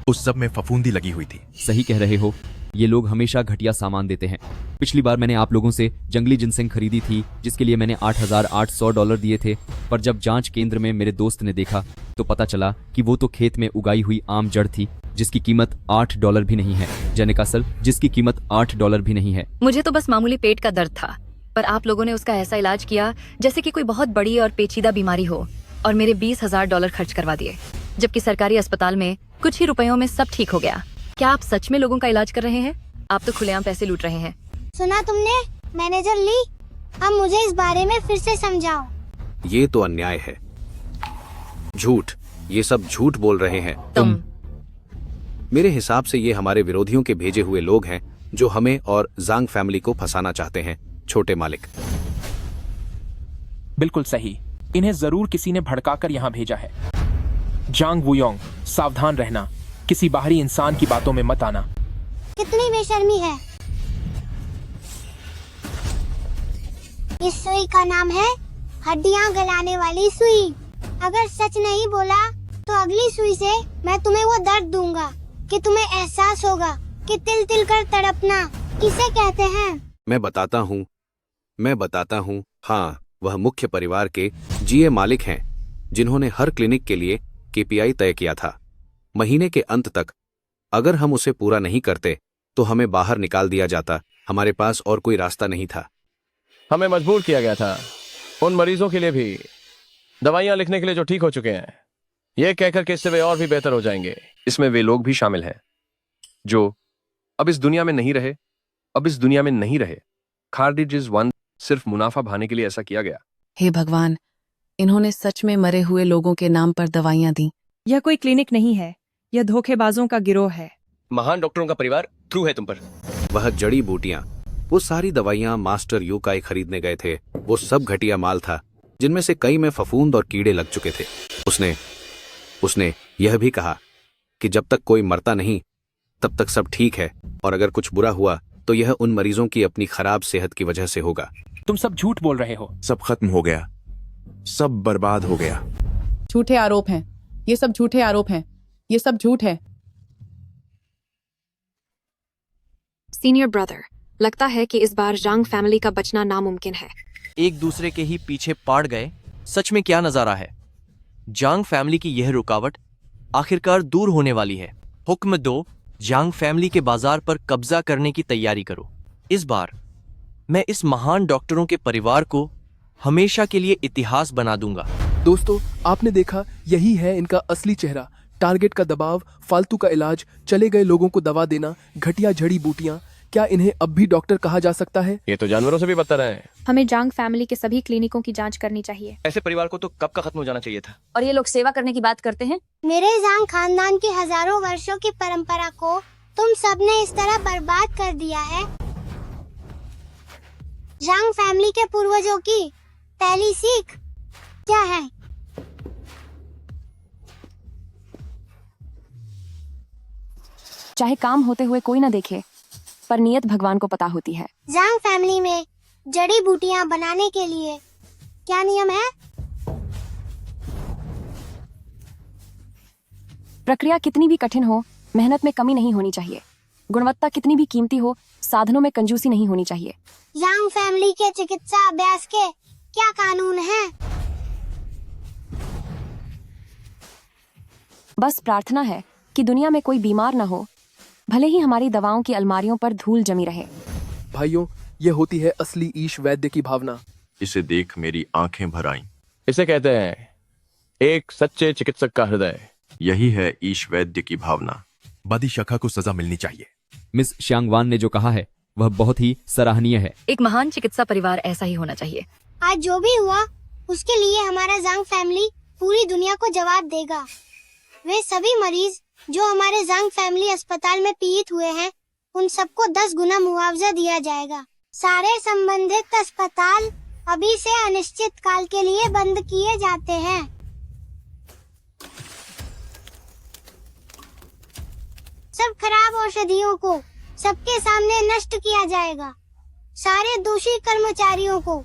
उस सब में फफूंदी लगी हुई थी। सही कह रहे हो, ये लोग हमेशा घटिया सामान देते हैं। पिछली बार मैंने आप लोगों से जंगली जिनसेंग खरीदी थी, जिसके लिए मैंने $8800 दिए थे, पर जब जांच केंद्र में मेरे दोस्त ने देखा तो पता चला कि वो तो खेत में उगाई हुई आम जड़ थी, जिसकी कीमत $8 भी नहीं है। जनेकासल, जिसकी कीमत $8 भी नहीं है। मुझे तो बस मामूली पेट का दर्द था, पर आप लोगों ने उसका ऐसा इलाज किया जैसे कि कोई बहुत बड़ी और पेचीदा बीमारी हो, और मेरे $20,000 खर्च करवा दिए, जबकि सरकारी अस्पताल में कुछ ही रुपयों में सब ठीक हो गया। क्या आप सच में लोगों का इलाज कर रहे हैं? आप तो खुलेआम पैसे लूट रहे हैं। सुना तुमने, मैनेजर ली? अब मुझे इस बारे में फिर से समझाओ। ये तो अन्याय है। झूठ, ये सब झूठ बोल रहे हैं। तुम मेरे हिसाब से ये हमारे विरोधियों के भेजे हुए लोग हैं, जो हमें और जांग फैमिली को फंसाना चाहते हैं। छोटे मालिक। बिल्कुल सही। इन्हें जरूर किसी ने भड़काकर यहाँ भेजा है। जांग वुयोंग, सावधान रहना। किसी बाहरी इंसान की बातों में मत आना। कितनी बेशर्मी है। इस सुई का नाम है हड्डियां गलाने वाली सुई। अगर सच नहीं बोला तो अगली सुई से मैं तुम्हें वो दर्द दूंगा कि तुम्हें एहसास होगा कि तिल तिल कर तड़पना किसे कहते हैं। मैं बताता हूँ। हाँ, वह मुख्य परिवार के जीए मालिक हैं, जिन्होंने हर क्लिनिक के लिए KPI तय किया था। महीने के अंत तक अगर हम उसे पूरा नहीं करते तो हमें बाहर निकाल दिया जाता। हमारे पास और कोई रास्ता नहीं था। हमें मजबूर किया गया था उन मरीजों के लिए भी दवाइयां लिखने के लिए जो ठीक हो चुके हैं, यह कहकर कि इससे वे और भी बेहतर हो जाएंगे। इसमें वे लोग भी शामिल हैं जो अब इस दुनिया में नहीं रहे। कार्डिजेज 1 सिर्फ मुनाफा भाने के लिए ऐसा किया गया। हे भगवान, इन्होंने सच में मरे हुए लोगों के नाम पर दवाइयां दी। यह कोई क्लिनिक नहीं है, यह धोखेबाजों का गिरोह है। महान डॉक्टरों का परिवार थ्रू है तुम पर। वह जड़ी बूटियां, वो सारी दवाइयां मास्टर यूकाई खरीदने गए थे। वो सब घटिया माल था जिनमें से कई में फफूंद और कीड़े लग चुके थे। उसने यह भी कहा कि जब तक कोई मरता नहीं तब तक सब ठीक है, और अगर कुछ बुरा हुआ तो यह उन मरीजों की अपनी खराब सेहत की वजह से होगा। तुम सब झूठ बोल रहे हो। सब खत्म हो गया, सब बर्बाद हो गया। झूठे आरोप हैं, ये सब झूठे आरोप हैं, ये सब झूठ है। सीनियर ब्रदर, लगता है कि इस बार जांग फैमिली का बचना नामुमकिन है। एक दूसरे के ही पीछे पड़ गए। सच में क्या नजारा है। जांग फैमिली की यह रुकावट आखिरकार दूर होने वाली है। हुक्म दो, जांग फैमिली के बाजार पर कब्जा करने की तैयारी करो। इस बार मैं इस महान डॉक्टरों के परिवार को हमेशा के लिए इतिहास बना दूंगा। दोस्तों, आपने देखा, यही है इनका असली चेहरा। टारगेट का दबाव, फालतू का इलाज, चले गए लोगों को दवा देना, घटिया जड़ी बूटियां। क्या इन्हें अब भी डॉक्टर कहा जा सकता है? ये तो जानवरों से भी बदतर है। हमें जांग फैमिली के सभी क्लिनिकों की जांच करनी चाहिए। ऐसे परिवार को तो कब का खत्म हो जाना चाहिए था। और ये लोग सेवा करने की बात करते हैं। मेरे जांग खानदान की हजारों वर्षों की परंपरा को तुम सबने इस तरह बर्बाद कर दिया है। जांग फैमिली के पूर्वजों की पहली सीख क्या है? चाहे काम होते हुए कोई ना देखे, पर नियत भगवान को पता होती है। जांग फैमिली में जड़ी बूटियां बनाने के लिए क्या नियम है? प्रक्रिया कितनी भी कठिन हो, मेहनत में कमी नहीं होनी चाहिए। गुणवत्ता कितनी भी कीमती हो, साधनों में कंजूसी नहीं होनी चाहिए। जांग फैमिली के चिकित्सा अभ्यास के क्या कानून हैं? बस प्रार्थना है कि दुनिया में कोई बीमार न हो, भले ही हमारी दवाओं की अलमारियों पर धूल जमी रहे। भाइयों, ये होती है असली ईश वैद्य की भावना। इसे देख मेरी आंखें भर आईं। इसे कहते हैं एक सच्चे चिकित्सक का हृदय। यही है ईश वैद्य की भावना। बदी शखा को सजा मिलनी चाहिए। मिस श्यांगवान ने जो कहा है वह बहुत ही सराहनीय है। एक महान चिकित्सा परिवार ऐसा ही होना चाहिए। आज जो भी हुआ उसके लिए हमारा जांग फैमिली पूरी दुनिया को जवाब देगा। वे सभी मरीज जो हमारे जांग फैमिली अस्पताल में पीड़ित हुए हैं, उन सबको 10 गुना मुआवजा दिया जाएगा। सारे संबंधित अस्पताल अभी से अनिश्चित काल के लिए बंद किए जाते हैं। सब खराब औषधियों को सबके सामने नष्ट किया जाएगा। सारे दोषी कर्मचारियों को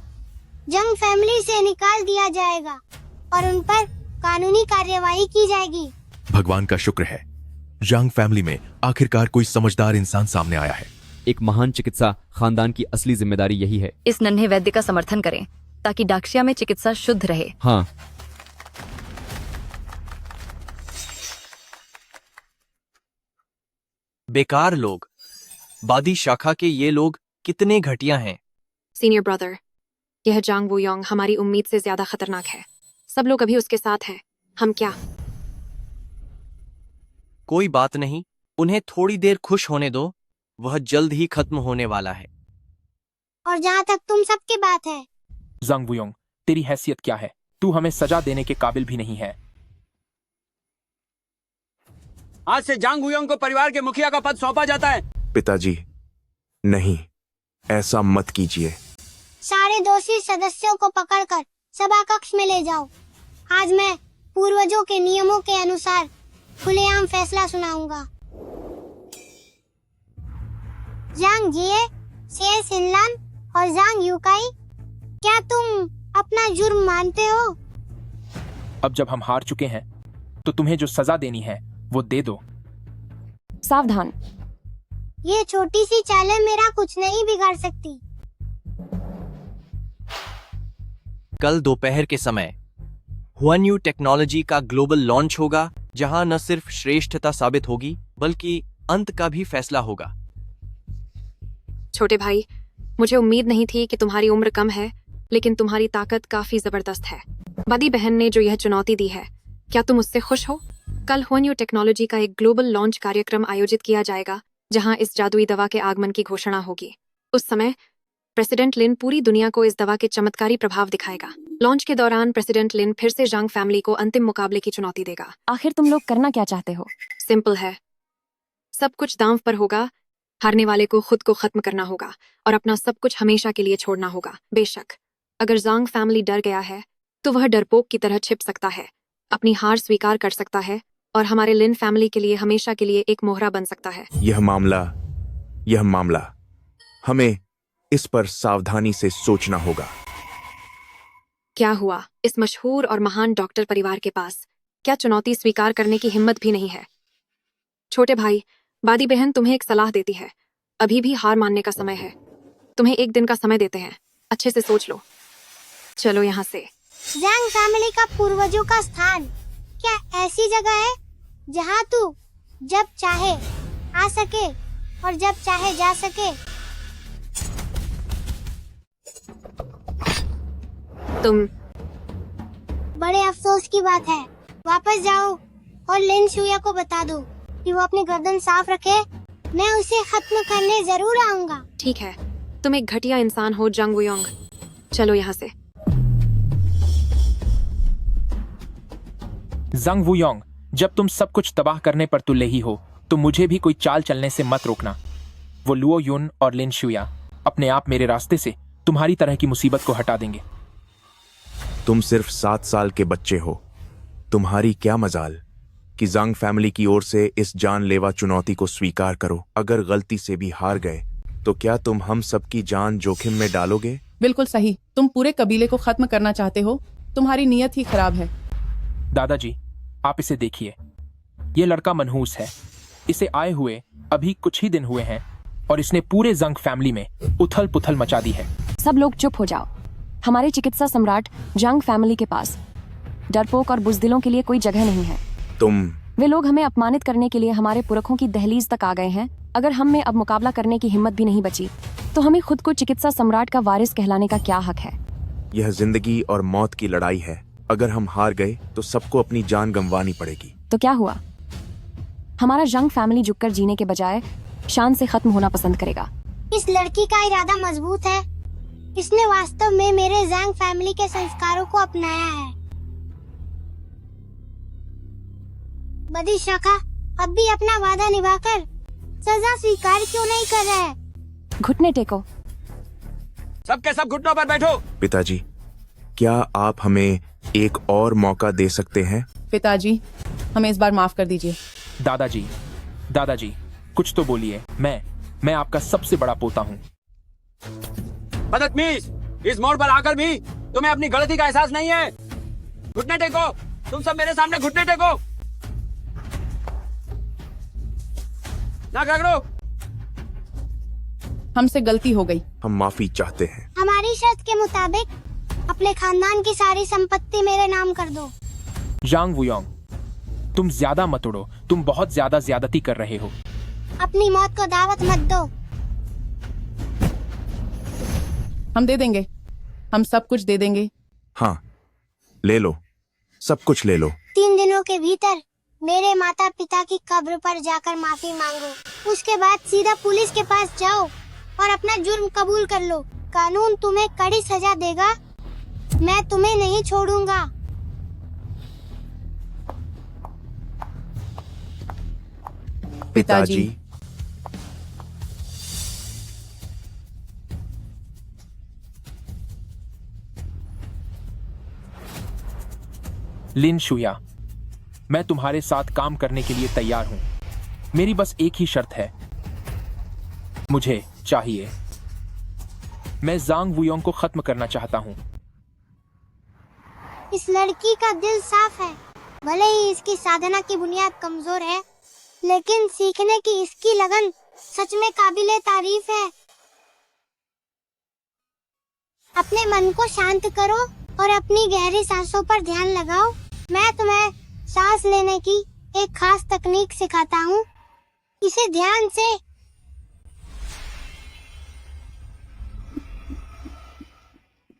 जंग फैमिली से निकाल दिया जाएगा और उन पर कानूनी कार्यवाही की जाएगी। भगवान का शुक्र है, यांग फैमिली में आखिरकार कोई समझदार इंसान सामने आया है। एक महान चिकित्सा खानदान की असली जिम्मेदारी यही है। इस नन्हे वैद्य का समर्थन करें ताकि डाक्शिया में चिकित्सा शुद्ध रहे। हाँ, बेकार लोग, बादी शाखा के ये लोग कितने घटिया हैं। सीनियर ब्रदर, यह जांग वुयोंग हमारी उम्मीद से ज्यादा खतरनाक है। सब लोग अभी उसके साथ हैं। हम क्या? कोई बात नहीं, उन्हें थोड़ी देर खुश होने दो, वह जल्द ही खत्म होने वाला है। और जहाँ तक तुम सबकी बात है, जांग वुयोंग, तेरी हैसियत क्या है? तू हमें सजा देने के काबिल भी नहीं है। आज से जांग वुयोंग को परिवार के मुखिया का पद सौंपा जाता है। पिताजी, नहीं, ऐसा मत कीजिए। सारे दोषी सदस्यों को पकड़कर सभा कक्ष में ले जाओ। आज मैं पूर्वजों के नियमों के अनुसार खुलेआम फैसला सुनाऊंगा। जांग जिए, से सिनलान और जांग यूकाई, क्या तुम अपना जुर्म मानते हो? अब जब हम हार चुके हैं तो तुम्हें जो सजा देनी है वो दे दो। सावधान, ये छोटी सी चालें मेरा कुछ नहीं बिगाड़ सकती। कल दोपहर के समय हुआन्यू टेक्नोलॉजी का ग्लोबल लॉन्च होगा, जहां न सिर्फ श्रेष्ठता साबित होगी बल्कि अंत का भी फैसला होगा। छोटे भाई, मुझे उम्मीद नहीं थी कि तुम्हारी उम्र कम है, लेकिन तुम्हारी ताकत काफी जबरदस्त है। बड़ी बहन ने जो यह चुनौती दी है, क्या तुम उससे खुश हो? कल हुआन्यू टेक्नोलॉजी का एक ग्लोबल लॉन्च कार्यक्रम आयोजित किया जाएगा, जहां इस जादुई दवा के आगमन की घोषणा होगी। उस समय प्रेसिडेंट लिन पूरी दुनिया को इस दवा के चमत्कारी प्रभाव दिखाएगा। लॉन्च के दौरान प्रेसिडेंट लिन फिर से जांग फैमिली को अंतिम मुकाबले की चुनौती देगा। आखिर तुम लोग करना क्या चाहते हो? सिंपल है, सब कुछ दांव पर होगा। हारने वाले को खुद को खत्म करना होगा और अपना सब कुछ हमेशा के लिए छोड़ना होगा। बेशक अगर जांग फैमिली डर गया है, तो वह डरपोक की तरह छिप सकता है, अपनी हार स्वीकार कर सकता है और हमारे लिन फैमिली के लिए हमेशा के लिए एक मोहरा बन सकता है। यह मामला हमें इस पर सावधानी से सोचना होगा। क्या हुआ? इस मशहूर और महान डॉक्टर परिवार के पास क्या चुनौती स्वीकार करने की हिम्मत भी नहीं है? छोटे भाई, बादी बहन तुम्हें एक सलाह देती है। अभी भी हार मानने का समय है। तुम्हें एक दिन का समय देते हैं, अच्छे से सोच लो। चलो यहाँ से। जांग फैमिली का पूर्वजों का स्थान क्या ऐसी जगह है जहाँ तू जब चाहे आ सके और जब चाहे जा सके? तुम बड़े अफसोस की बात है। वापस जाओ और लिन शुया को बता दो कि वो अपनी गर्दन साफ रखे। मैं उसे खत्म करने जरूर आऊंगा। ठीक है, तुम एक घटिया इंसान हो जंग वुयोंग। चलो यहाँ से। जंग वुयोंग, जब तुम सब कुछ तबाह करने पर तुले ही हो, तो मुझे भी कोई चाल चलने से मत रोकना। वो लुओ युन और लिन शुया अपने आप मेरे रास्ते से तुम्हारी तरह की मुसीबत को हटा देंगे। तुम सिर्फ 7 साल के बच्चे हो। तुम्हारी क्या मजाल कि जांग फैमिली की ओर से इस जानलेवा चुनौती को स्वीकार करो। अगर गलती से भी हार गए तो क्या तुम हम सबकी जान जोखिम में डालोगे? बिल्कुल सही। तुम पूरे कबीले को खत्म करना चाहते हो। तुम्हारी नीयत ही खराब है। दादाजी, आप इसे देखिए। ये लड़का मनहूस है। इसे आए हुए अभी कुछ ही दिन हुए हैं और इसने पूरे जंग फैमिली में उथल पुथल मचा दी है। सब लोग चुप हो जाओ। हमारे चिकित्सा सम्राट जंग फैमिली के पास डरपोक और बुजदिलों के लिए कोई जगह नहीं है। वे लोग हमें अपमानित करने के लिए हमारे पुरखों की दहलीज तक आ गए हैं। अगर हम में अब मुकाबला करने की हिम्मत भी नहीं बची, तो हमें खुद को चिकित्सा सम्राट का वारिस कहलाने का क्या हक है? यह जिंदगी और मौत की लड़ाई है। अगर हम हार गए तो सबको अपनी जान गंवानी पड़ेगी। तो क्या हुआ? हमारा जंग फैमिली झुककर जीने के बजाय शान से खत्म होना पसंद करेगा। इस लड़की का इरादा मजबूत है। इसने वास्तव में मेरे जांग फैमिली के संस्कारों को अपनाया है। बदी शाखा अब भी अपना वादा निभाकर सजा स्वीकार क्यों नहीं कर रहा है? घुटने टेको। सबके सब घुटनों पर बैठो। पिताजी, क्या आप हमें एक और मौका दे सकते हैं? पिताजी, हमें इस बार माफ कर दीजिए। दादाजी, कुछ तो बोलिए। मैं आपका सबसे बड़ा पोता हूँ। बदतमीज, इस मोड़ पर आकर भी तुम्हें अपनी गलती का एहसास नहीं है। घुटने टेको। तुम सब मेरे सामने घुटने टेको। नाक रगड़ो। हमसे गलती हो गई। हम माफी चाहते हैं। हमारी शर्त के मुताबिक अपने खानदान की सारी संपत्ति मेरे नाम कर दो। जांग वुयोंग, तुम ज्यादा मत उड़ो। तुम बहुत ज्यादा ज्यादती कर रहे हो। अपनी मौत को दावत मत दो। हम दे देंगे। हम सब कुछ दे देंगे। हाँ, ले लो, सब कुछ ले लो। 3 दिनों के भीतर मेरे माता पिता की कब्र पर जाकर माफी मांगो। उसके बाद सीधा पुलिस के पास जाओ और अपना जुर्म कबूल कर लो। कानून तुम्हें कड़ी सजा देगा। मैं तुम्हें नहीं छोड़ूंगा। पिताजी। लिन शुया, मैं तुम्हारे साथ काम करने के लिए तैयार हूं। मेरी बस एक ही शर्त है। मुझे चाहिए। मैं जांग वुयोंग को खत्म करना चाहता हूं। इस लड़की का दिल साफ है। भले ही इसकी साधना की बुनियाद कमजोर है, लेकिन सीखने की इसकी लगन सच में काबिले तारीफ है। अपने मन को शांत करो और अपनी गहरी सांसों पर ध्यान लगाओ। मैं तुम्हें सांस लेने की एक खास तकनीक सिखाता हूँ। इसे ध्यान से।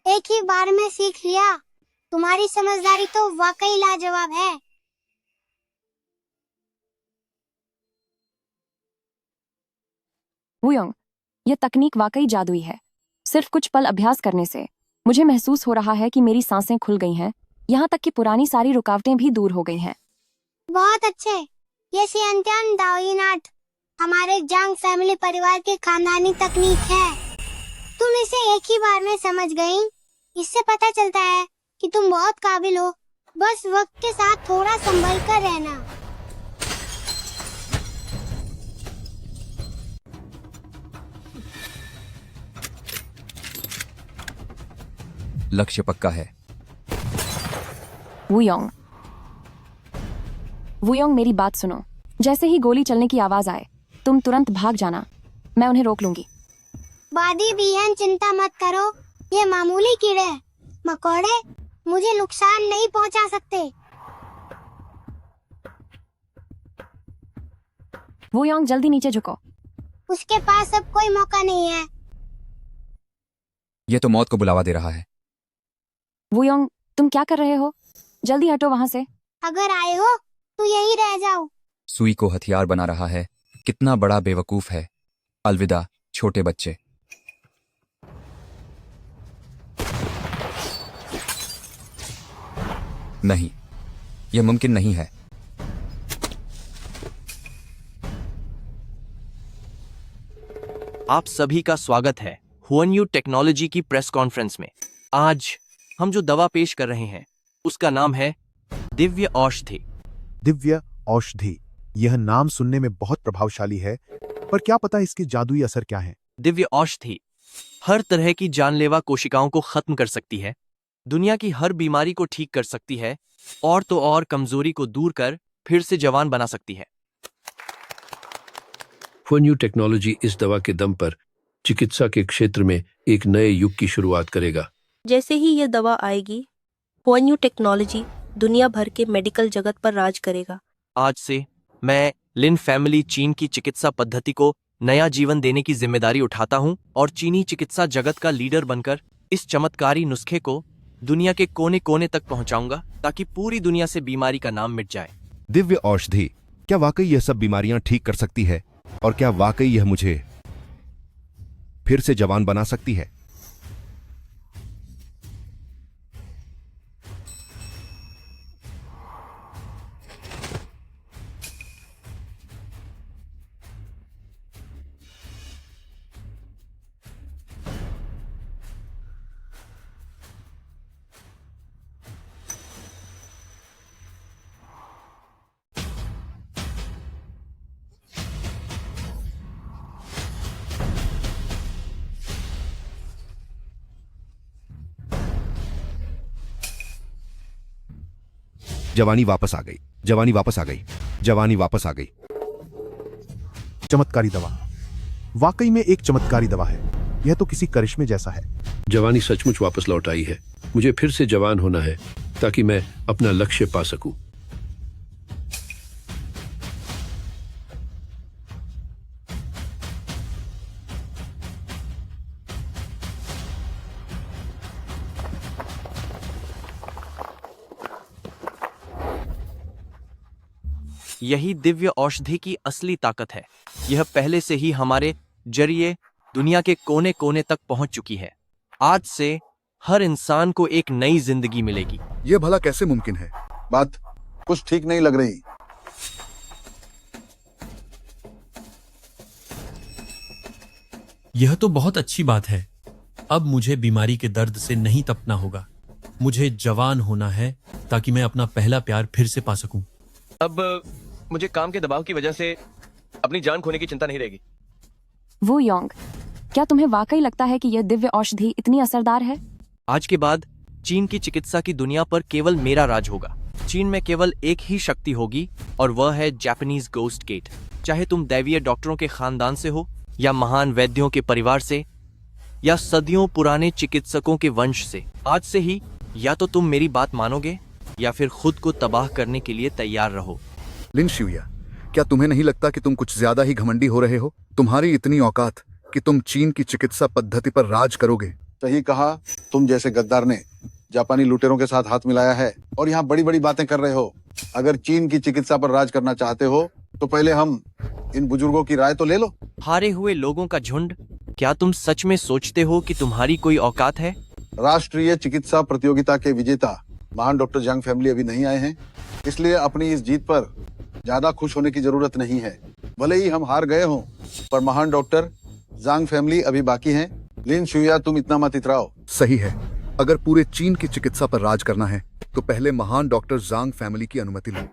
एक ही बार में सीख लिया। तुम्हारी समझदारी तो वाकई लाजवाब है। वुयोंग, यह तकनीक वाकई जादुई है। सिर्फ कुछ पल अभ्यास करने से मुझे महसूस हो रहा है कि मेरी सांसें खुल गई हैं, यहाँ तक कि पुरानी सारी रुकावटें भी दूर हो गई हैं। बहुत अच्छे। ये सियंत्यान दाओइनाट हमारे जांग फैमिली परिवार की खानदानी तकनीक है। तुम इसे एक ही बार में समझ गई। इससे पता चलता है कि तुम बहुत काबिल हो। बस वक्त के साथ थोड़ा संभल कर रहना। लक्ष्य पक्का है। वुयोंग, वुयोंग मेरी बात सुनो। जैसे ही गोली चलने की आवाज आए तुम तुरंत भाग जाना। मैं उन्हें रोक लूंगी। वादी बिहन चिंता मत करो। ये मामूली कीड़े मकोड़े मुझे नुकसान नहीं पहुंचा सकते। वुयोंग जल्दी नीचे झुको। उसके पास अब कोई मौका नहीं है। ये तो मौत को बुलावा दे रहा है। वुयोंग तुम क्या कर रहे हो? जल्दी हटो वहां से। अगर आए हो तो यही रह जाओ। सुई को हथियार बना रहा है। कितना बड़ा बेवकूफ है। अलविदा छोटे बच्चे। नहीं, यह मुमकिन नहीं है। आप सभी का स्वागत है हुआनयू टेक्नोलॉजी की प्रेस कॉन्फ्रेंस में। आज हम जो दवा पेश कर रहे हैं उसका नाम है दिव्य औषधि। दिव्य औषधि, यह नाम सुनने में बहुत प्रभावशाली है, पर क्या पता इसके जादुई असर क्या है। दिव्य औषधि हर तरह की जानलेवा कोशिकाओं को खत्म कर सकती है, दुनिया की हर बीमारी को ठीक कर सकती है और तो और कमजोरी को दूर कर फिर से जवान बना सकती है। हुआनयू टेक्नोलॉजी इस दवा के दम पर चिकित्सा के क्षेत्र में एक नए युग की शुरुआत करेगा। जैसे ही यह दवा आएगी, हुआनयू टेक्नोलॉजी दुनिया भर के मेडिकल जगत पर राज करेगा। आज से मैं लिन फैमिली चीन की चिकित्सा पद्धति को नया जीवन देने की जिम्मेदारी उठाता हूं और चीनी चिकित्सा जगत का लीडर बनकर इस चमत्कारी नुस्खे को दुनिया के कोने कोने तक पहुंचाऊंगा ताकि पूरी दुनिया से बीमारी का नाम मिट जाए। दिव्य औषधि, क्या वाकई यह सब बीमारियां ठीक कर सकती है? और क्या वाकई यह मुझे फिर से जवान बना सकती है? जवानी वापस आ गई। जवानी वापस आ गई। जवानी वापस आ गई। चमत्कारी दवा, वाकई में एक चमत्कारी दवा है। यह तो किसी करिश्मे जैसा है। जवानी सचमुच वापस लौट आई है। मुझे फिर से जवान होना है ताकि मैं अपना लक्ष्य पा सकूं। यही दिव्य औषधि की असली ताकत है। यह पहले से ही हमारे जरिए दुनिया के कोने कोने तक पहुंच चुकी है। आज से हर इंसान को एक नई जिंदगी मिलेगी। यह भला कैसे मुमकिन है? बात कुछ ठीक नहीं लग रही। यह तो बहुत अच्छी बात है। अब मुझे बीमारी के दर्द से नहीं तपना होगा। मुझे जवान होना है ताकि मैं अपना पहला प्यार फिर से पा सकूं। अब मुझे काम के दबाव की वजह से अपनी जान खोने की चिंता नहीं रहेगी। वुयोंग, क्या तुम्हें वाकई लगता है कि यह दिव्य औषधि इतनी असरदार है? आज के बाद चीन की चिकित्सा की दुनिया पर केवल मेरा राज होगा। चीन में केवल एक ही शक्ति होगी और वह है जापानीज गोस्ट गेट। चाहे तुम दैवीय डॉक्टरों के खानदान से हो या महान वैद्यों के परिवार से या सदियों पुराने चिकित्सकों के वंश से, आज से ही या तो तुम मेरी बात मानोगे या फिर खुद को तबाह करने के लिए तैयार रहो। लिन शिवया, क्या तुम्हें नहीं लगता कि तुम कुछ ज्यादा ही घमंडी हो रहे हो? तुम्हारी इतनी औकात कि तुम चीन की चिकित्सा पद्धति पर राज करोगे। सही कहा। तुम जैसे गद्दार ने जापानी लुटेरों के साथ हाथ मिलाया है और यहाँ बड़ी बड़ी बातें कर रहे हो। अगर चीन की चिकित्सा पर राज करना चाहते हो तो पहले हम इन बुजुर्गों की राय तो ले लो। हारे हुए लोगों का झुंड, क्या तुम सच में सोचते हो कि तुम्हारी कोई औकात है? राष्ट्रीय चिकित्सा प्रतियोगिता के विजेता महान डॉक्टर जांग फैमिली अभी नहीं आए हैं, इसलिए अपनी इस जीत पर ज्यादा खुश होने की जरूरत नहीं है। भले ही हम हार गए हों, पर महान डॉक्टर जांग फैमिली अभी बाकी हैं। लिन शुया, तुम इतना मत इतराओ। सही है। अगर पूरे चीन की चिकित्सा पर राज करना है तो पहले महान डॉक्टर जांग फैमिली की अनुमति लो।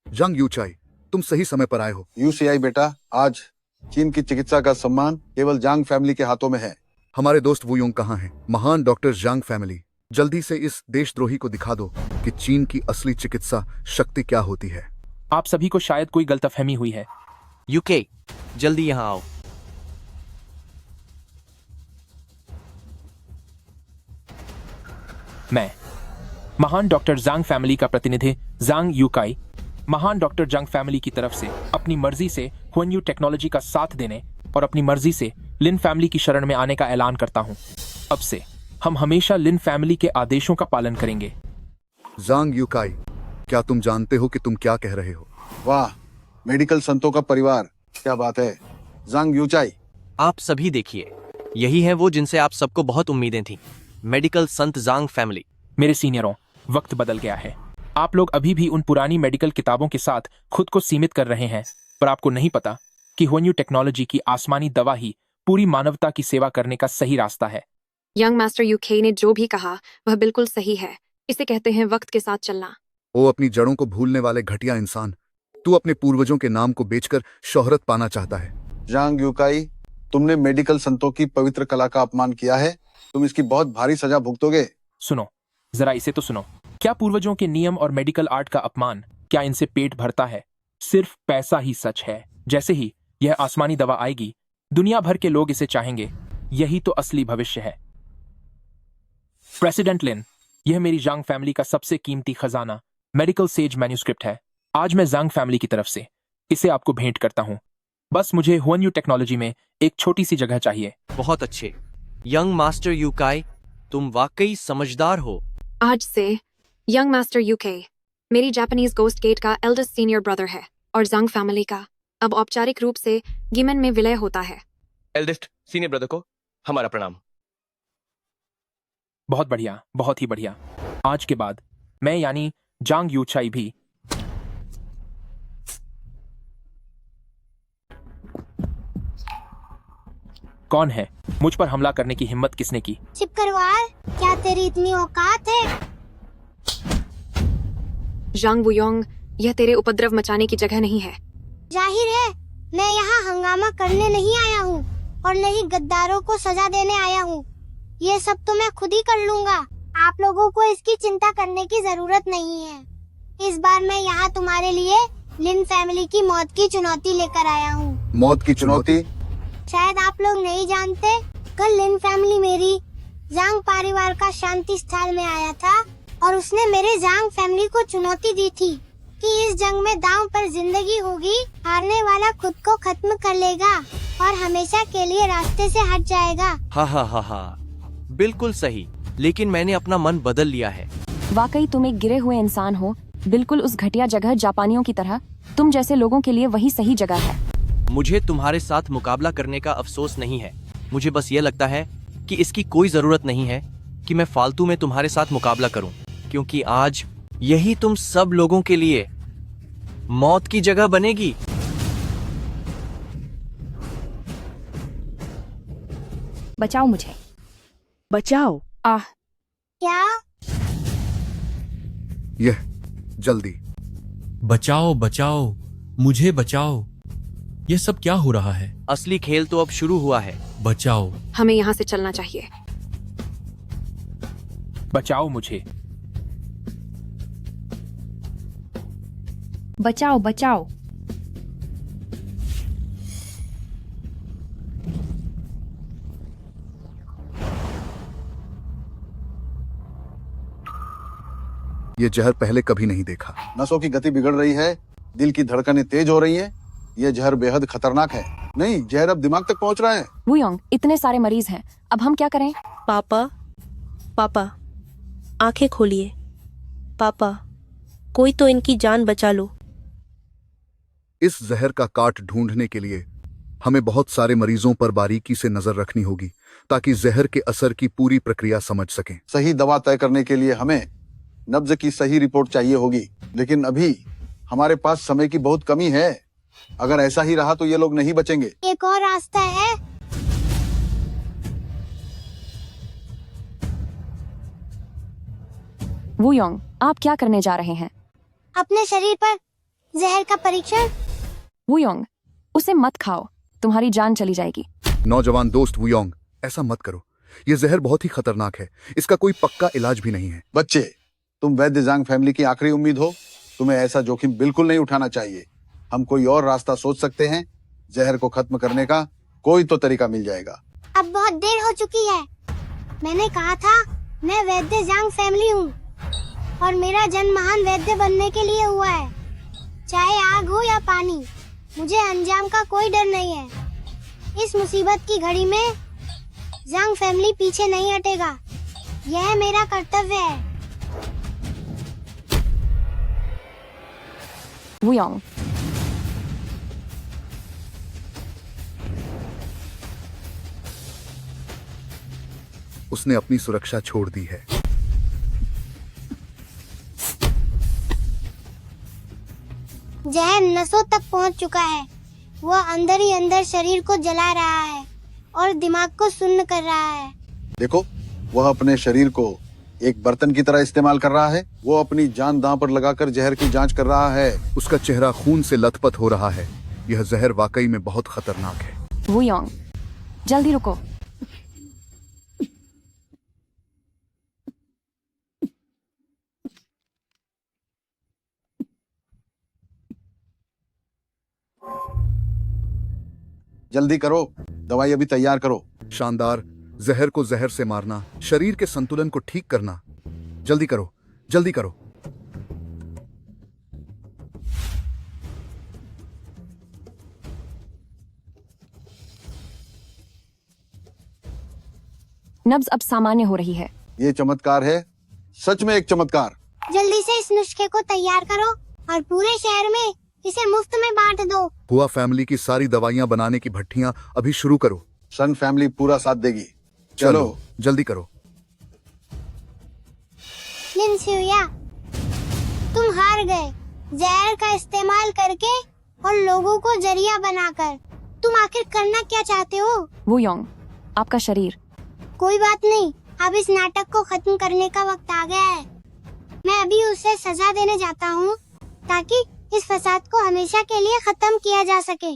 जांग यूचाई, तुम सही समय पर आए हो। यूसीआई बेटा, आज चीन की चिकित्सा का सम्मान केवल जांग फैमिली के हाथों में है। हमारे दोस्त वू योंग कहाँ हैं? महान डॉक्टर जांग फैमिली, जल्दी से इस देशद्रोही को दिखा दो कि चीन की असली चिकित्सा शक्ति क्या होती है। आप सभी को शायद कोई गलतफहमी हुई है। यूके, जल्दी यहाँ आओ। मैं महान डॉक्टर जांग फैमिली का प्रतिनिधि जांग यूकाई, महान डॉक्टर जांग फैमिली की तरफ से अपनी मर्जी से हुएन्यू टेक्नोलॉजी का साथ देने और अपनी मर्जी से लिन फैमिली की शरण में आने का ऐलान करता हूं। अब से हम हमेशा लिन फैमिली के आदेशों का पालन करेंगे। जांग यूकाई, क्या तुम जानते हो कि तुम क्या कह रहे हो? वाह, मेडिकल संतों का परिवार, क्या बात है। जांग यूचाई, आप सभी देखिए, यही है वो जिनसे आप सबको बहुत उम्मीदें थीं। मेडिकल संत जांग फैमिली। मेरे सीनियरों, वक्त बदल गया है। आप लोग अभी भी उन पुरानी मेडिकल किताबों के साथ खुद को सीमित कर रहे हैं, पर आपको नहीं पता कि हुएन्यू टेक्नोलॉजी की आसमानी दवा ही पूरी मानवता की सेवा करने का सही रास्ता है। यंग मास्टर यूके ने जो भी कहा वह बिल्कुल सही है। इसे कहते हैं वक्त के साथ चलना। ओ अपनी जड़ों को भूलने वाले घटिया इंसान, तू अपने पूर्वजों के नाम को बेचकर शोहरत पाना चाहता है। जांग यूकाई, तुमने मेडिकल संतों की पवित्र कला का अपमान किया है। तुम इसकी बहुत भारी सजा भुगतोगे। सुनो, जरा इसे तो सुनो। क्या पूर्वजों के नियम और मेडिकल आर्ट का अपमान, क्या इनसे पेट भरता है? सिर्फ पैसा ही सच है। जैसे ही यह आसमानी दवा आएगी, दुनिया भर के लोग इसे चाहेंगे। यही तो असली भविष्य है। प्रेसिडेंट लिन, यह मेरी जांग फैमिली का सबसे कीमती खजाना मेडिकल सेज मैन्यूस्क्रिप्ट है। आज मैं जांग फैमिली की तरफ से इसे आपको भेंट करता हूं। बस मुझे हुएन्यू टेक्नोलॉजी में एक छोटी सी जगह चाहिए। बहुत अच्छे। यंग मास्टर यूकाई, तुम वाकई समझदार हो। आज से यंग मास्टर यूके मेरी जापानीज गोस्ट गेट का एल्डेस्ट सीनियर ब्रदर है और जांग फैमिली का अब औपचारिक रूप से गिमन में विलय होता है। एल्डेस्ट सीनियर ब्रदर को हमारा प्रणाम। बहुत बढ़िया, बहुत ही बढ़िया। आज के बाद मैं यानी जांग यूचाई भी कौन है? मुझ पर हमला करने की हिम्मत किसने की? चिपकरवार, क्या तेरी इतनी औकात है? जांग वुयोंग, यह तेरे उपद्रव मचाने की जगह नहीं है। जाहिर है, मैं यहाँ हंगामा करने नहीं आया हूँ और न ही गद्दारों को सजा देने आया हूँ। ये सब तो मैं खुद ही कर लूँगा। आप लोगों को इसकी चिंता करने की जरूरत नहीं है। इस बार मैं यहाँ तुम्हारे लिए लिन फैमिली की मौत की चुनौती लेकर आया हूँ। मौत की चुनौती? शायद आप लोग नहीं जानते, कल लिन फैमिली मेरी जांग परिवार का शांति स्थल में आया था और उसने मेरे जांग फैमिली को चुनौती दी थी कि इस जंग में दांव पर जिंदगी होगी, हारने वाला खुद को खत्म कर लेगा और हमेशा के लिए रास्ते से हट जाएगा। हा हा हा हा, बिल्कुल सही। लेकिन मैंने अपना मन बदल लिया है। वाकई तुम एक गिरे हुए इंसान हो, बिल्कुल उस घटिया जगह जापानियों की तरह। तुम जैसे लोगों के लिए वही सही जगह है। मुझे तुम्हारे साथ मुकाबला करने का अफसोस नहीं है। मुझे बस ये लगता है कि इसकी कोई जरूरत नहीं है कि मैं फालतू में तुम्हारे साथ मुकाबला करूं, क्योंकि आज यही तुम सब लोगों के लिए मौत की जगह बनेगी। बचाओ मुझे, बचाओ। आह, क्या? यह जल्दी। बचाओ बचाओ, मुझे बचाओ। यह सब क्या हो रहा है? असली खेल तो अब शुरू हुआ है। बचाओ। हमें यहाँ से चलना चाहिए। बचाओ मुझे। बचाओ बचाओ। ये जहर पहले कभी नहीं देखा। नसों की गति बिगड़ रही है दिल की धड़कनें तेज हो रही हैं। ये जहर बेहद खतरनाक है। नहीं, जहर अब दिमाग तक पहुंच रहा है। वुयोंग, इतने सारे मरीज हैं, अब हम क्या करें? पापा, पापा, आंखें खोलिए। पापा, कोई तो इनकी जान बचा लो। इस जहर का काट ढूंढने के लिए हमें बहुत सारे मरीजों पर बारीकी से नजर रखनी होगी ताकि जहर के असर की पूरी प्रक्रिया समझ सकें। सही दवा तय करने के लिए हमें नब्ज की सही रिपोर्ट चाहिए होगी, लेकिन अभी हमारे पास समय की बहुत कमी है। अगर ऐसा ही रहा तो ये लोग नहीं बचेंगे। एक और रास्ता है। वुयोंग, आप क्या करने जा रहे हैं? अपने शरीर पर जहर का परीक्षण। वुयोंग, उसे मत खाओ, तुम्हारी जान चली जाएगी। नौजवान दोस्त वुयोंग, ऐसा मत करो। यह जहर बहुत ही खतरनाक है। इसका कोई पक्का इलाज भी नहीं है। बच्चे, तुम वैद्य जांग फैमिली की आखिरी उम्मीद हो। तुम्हें ऐसा जोखिम बिल्कुल नहीं उठाना चाहिए। हम कोई और रास्ता सोच सकते हैं। जहर को खत्म करने का कोई तो तरीका मिल जाएगा। अब बहुत देर हो चुकी है। मैंने कहा था मैं वैद्य जांग फैमिली हूँ और मेरा जन्म महान वैद्य बनने के लिए हुआ है। चाहे आग हो या पानी, मुझे अंजाम का कोई डर नहीं है। इस मुसीबत की घड़ी में जांग फैमिली पीछे नहीं हटेगा। यह मेरा कर्तव्य है। वुयोंग, उसने अपनी सुरक्षा छोड़ दी है। जहर नसों तक पहुंच चुका है। वह अंदर ही अंदर शरीर को जला रहा है और दिमाग को सुन्न कर रहा है। देखो, वह अपने शरीर को एक बर्तन की तरह इस्तेमाल कर रहा है। वो अपनी जान दांव पर लगाकर जहर की जांच कर रहा है। उसका चेहरा खून से लथपथ हो रहा है। यह जहर वाकई में बहुत खतरनाक है। वुयोंग, जल्दी रुको। जल्दी करो, दवाई अभी तैयार करो। शानदार। जहर को जहर से मारना, शरीर के संतुलन को ठीक करना। जल्दी करो, जल्दी करो। नब्ज अब सामान्य हो रही है। ये चमत्कार है, सच में एक चमत्कार। जल्दी से इस नुस्खे को तैयार करो और पूरे शहर में इसे मुफ्त में बांट दो। हुआ फैमिली की सारी दवाइयां बनाने की भट्टियां अभी शुरू करो। सन फैमिली पूरा साथ देगी। चलो जल्दी करो। लिन सियुया, तुम हार गए। जहर का इस्तेमाल करके और लोगों को जरिया बनाकर तुम आखिर करना क्या चाहते हो? वुयोंग, आपका शरीर। कोई बात नहीं, अब इस नाटक को खत्म करने का वक्त आ गया है। मैं अभी उसे सजा देने जाता हूँ ताकि इस फसाद को हमेशा के लिए खत्म किया जा सके।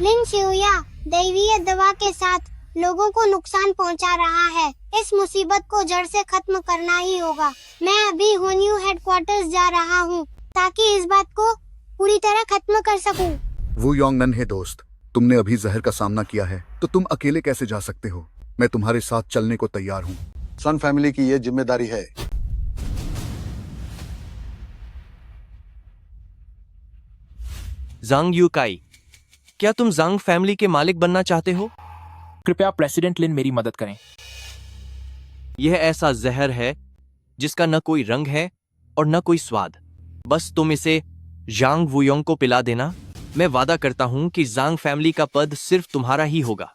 लिन शियुया दैवीय दवा के साथ लोगों को नुकसान पहुंचा रहा है। इस मुसीबत को जड़ से खत्म करना ही होगा। मैं अभी होन्यू हेडक्वार्टर्स जा रहा हूं ताकि इस बात को पूरी तरह खत्म कर सकूं। वुयोंग नन्हे दोस्त, तुमने अभी जहर का सामना किया है तो तुम अकेले कैसे जा सकते हो? मैं तुम्हारे साथ चलने को तैयार हूँ। सन फैमिली की ये जिम्मेदारी है। जांग यूकाई, क्या तुम जांग फैमिली के मालिक बनना चाहते हो? कृपया प्रेसिडेंट लिन मेरी मदद करें। यह ऐसा जहर है जिसका न कोई रंग है और न कोई स्वाद। बस तुम इसे जांग वुयोंग को पिला देना। मैं वादा करता हूं कि जांग फैमिली का पद सिर्फ तुम्हारा ही होगा।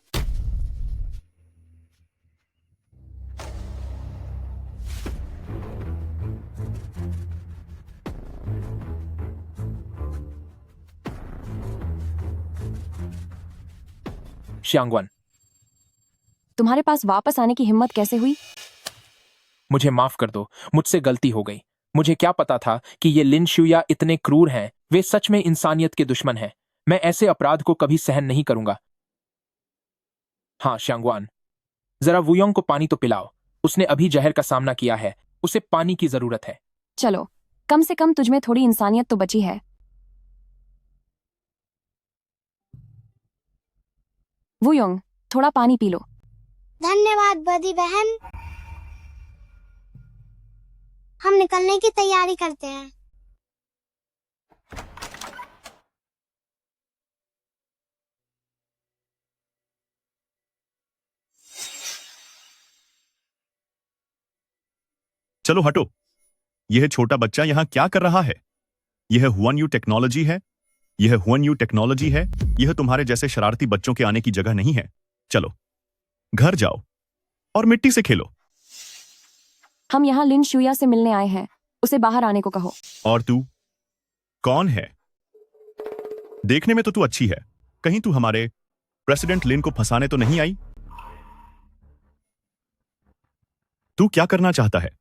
श्यांगवन, तुम्हारे पास वापस आने की हिम्मत कैसे हुई? मुझे माफ कर दो, मुझसे गलती हो गई। मुझे क्या पता था कि ये लिन शियुया इतने क्रूर हैं। वे सच में इंसानियत के दुश्मन हैं। मैं ऐसे अपराध को कभी सहन नहीं करूंगा। हाँ श्यांगवान, जरा वुयोंग को पानी तो पिलाओ। उसने अभी जहर का सामना किया है। उसे पानी की जरूरत है। चलो, कम से कम तुझमें थोड़ी इंसानियत तो बची है। वुयोंग, थोड़ा पानी पी लो। धन्यवाद बदी बहन। हम निकलने की तैयारी करते हैं। चलो हटो। यह छोटा बच्चा यहाँ क्या कर रहा है? यह हुआनयू टेक्नोलॉजी है। यह हुआनयू टेक्नोलॉजी है। यह तुम्हारे जैसे शरारती बच्चों के आने की जगह नहीं है। चलो घर जाओ और मिट्टी से खेलो। हम यहाँ लिन शुया से मिलने आए हैं, उसे बाहर आने को कहो। और तू कौन है? देखने में तो तू अच्छी है, कहीं तू हमारे प्रेसिडेंट लिन को फंसाने तो नहीं आई? तू क्या करना चाहता है?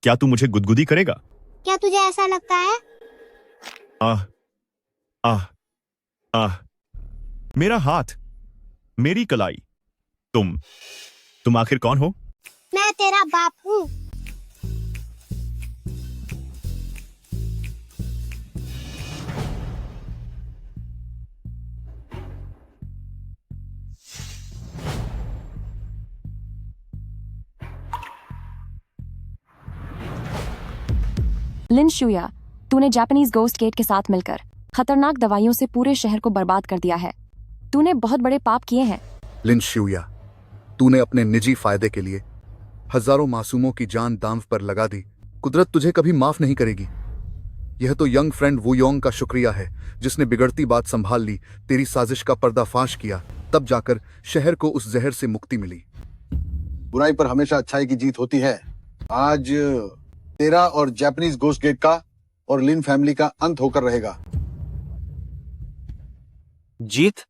क्या तू मुझे गुदगुदी करेगा? क्या तुझे ऐसा लगता है? आह आह आह, मेरा हाथ, मेरी कलाई। तुम आखिर कौन हो? मैं तेरा बाप हूँ। लिन शुया, तूने जापानीज गोस्ट गेट के साथ मिलकर खतरनाक दवाइयों से पूरे शहर को बर्बाद कर दिया है। तूने बहुत बड़े पाप किए हैं। लिन शुया, तूने अपने निजी फायदे के लिए हजारों मासूमों की जान दांव पर लगा दी। कुदरत तुझे कभी माफ नहीं करेगी। यह तो यंग फ्रेंड वू योंग का शुक्रिया है जिसने बिगड़ती बात संभाल ली, तेरी साजिश का पर्दाफाश किया, तब जाकर शहर को उस जहर से मुक्ति मिली। बुराई पर हमेशा अच्छाई की जीत होती है। आज तेरा और जापानीज गोस्ट गेट का और लिन फैमिली का अंत होकर रहेगा। जीत?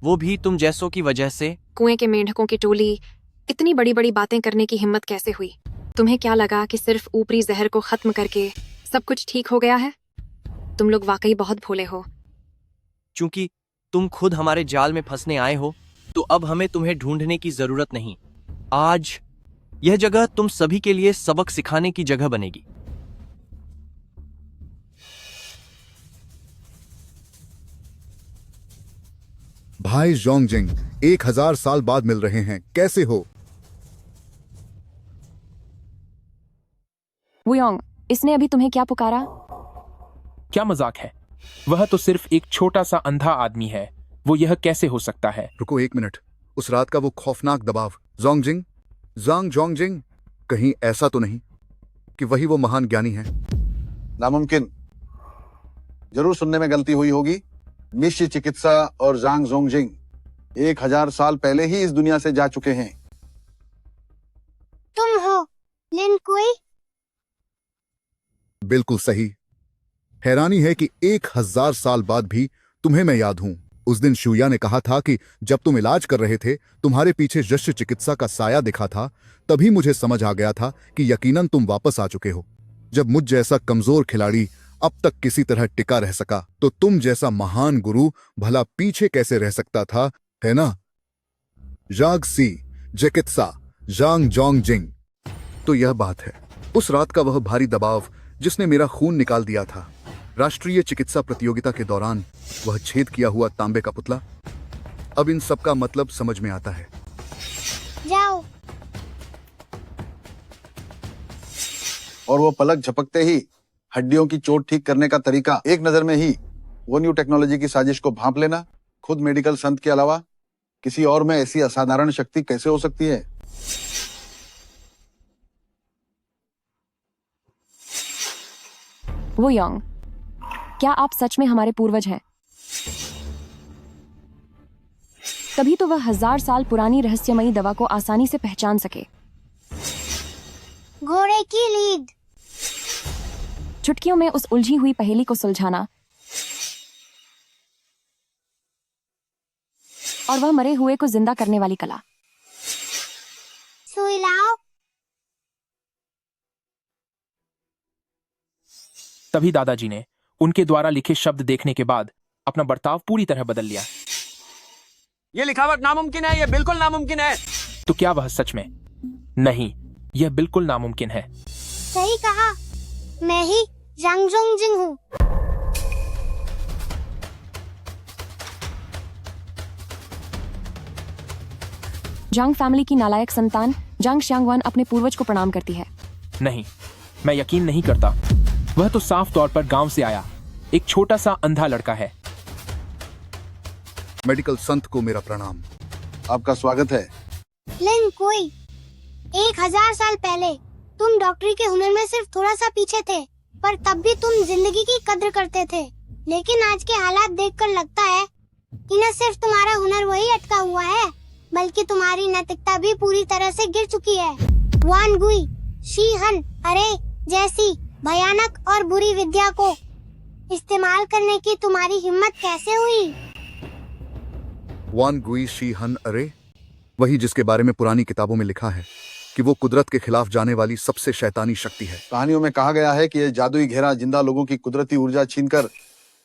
वो भी तुम जैसों की वजह से? कुएं के मेंढकों की टोली, इतनी बड़ी बड़ी बातें करने की हिम्मत कैसे हुई? तुम्हें क्या लगा कि सिर्फ ऊपरी जहर को खत्म करके सब कुछ ठीक हो गया है? तुम लोग वाकई बहुत भोले हो। चूंकि तुम खुद हमारे जाल में फंसने आए हो, तो अब हमें तुम्हें ढूंढने की जरूरत नहीं। आज यह जगह तुम सभी के लिए सबक सिखाने की जगह बनेगी। भाई जोंगजिंग, 1000 साल बाद मिल रहे हैं, कैसे हो? वुयोंग, इसने अभी तुम्हें क्या पुकारा? क्या मजाक है? वह तो सिर्फ एक छोटा सा अंधा आदमी है, वो यह कैसे हो सकता है? रुको 1 मिनट। उस रात का वो खौफनाक दबाव। जोंगजिंग, जोंगजिंग, कहीं ऐसा तो नहीं कि वही वो महान ज्ञानी है? नामुमकिन। जरूर सुनने में गलती हुई होगी। मिश्र चिकित्सा और जांग जोंगजिंग 1000 साल पहले ही इस दुनिया से जा चुके हैं। तुम हो लिन कुई? बिल्कुल सही। हैरानी है कि 1000 साल बाद भी तुम्हें मैं याद हूं। उस दिन शुया ने कहा था कि जब तुम इलाज कर रहे थे, तुम्हारे पीछे यश चिकित्सा का साया दिखा था। तभी मुझे समझ आ गया था कि यकीनन तुम वापस आ चुके हो। जब मुझ जैसा कमजोर खिलाड़ी अब तक किसी तरह टिका रह सका, तो तुम जैसा महान गुरु भला पीछे कैसे रह सकता था, है ना? जाग सी चिकित्सा, जांग जोंगजिंग। तो यह बात है, उस रात का वह भारी दबाव जिसने मेरा खून निकाल दिया था। राष्ट्रीय चिकित्सा प्रतियोगिता के दौरान वह छेद किया हुआ तांबे का पुतला। अब इन सब का मतलब समझ में आता है। जाओ। और वो पलक झपकते ही हड्डियों की चोट ठीक करने का तरीका एक नजर में ही हुआनयू टेक्नोलॉजी की साजिश को भांप लेना। खुद मेडिकल संत के अलावा किसी और में ऐसी असाधारण शक्ति कैसे हो सकती है? वुयोंग, क्या आप सच में हमारे पूर्वज हैं? तभी तो वह 1000 साल पुरानी रहस्यमयी दवा को आसानी से पहचान सके। घोड़े की लीद। चुटकियों में उस उलझी हुई पहेली को सुलझाना और वह मरे हुए को जिंदा करने वाली कला। सुई लाओ। तभी दादाजी ने उनके द्वारा लिखे शब्द देखने के बाद अपना बर्ताव पूरी तरह बदल लिया। ये लिखावट नामुमकिन है, ये बिल्कुल नामुमकिन है। तो क्या वह सच में? नहीं, यह बिल्कुल नामुमकिन है। सही कहा, मैं ही जांग जोंगजिंग हूँ। जांग फैमिली की नालायक संतान जांग श्यांगवान अपने पूर्वज को प्रणाम करती है। नहीं, मैं यकीन नहीं करता। वह तो साफ तौर पर गांव से आया एक छोटा सा अंधा लड़का है। मेडिकल संत को मेरा प्रणाम। आपका स्वागत है। लिन कुई, 1000 साल पहले तुम डॉक्टरी के हुनर में सिर्फ थोड़ा सा पीछे थे, पर तब भी तुम जिंदगी की कद्र करते थे। लेकिन आज के हालात देखकर लगता है कि न सिर्फ तुम्हारा हुनर वही अटका हुआ है, बल्कि तुम्हारी नैतिकता भी पूरी तरह से गिर चुकी है। वान गुई शी हन अरे जैसी भयानक और बुरी विद्या को इस्तेमाल करने की तुम्हारी हिम्मत कैसे हुई? वान गुई शी हन अरे, वही जिसके बारे में पुरानी किताबों में लिखा है कि वो कुदरत के खिलाफ जाने वाली सबसे शैतानी शक्ति है। कहानियों में कहा गया है कि यह जादुई घेरा जिंदा लोगों की कुदरती ऊर्जा छीनकर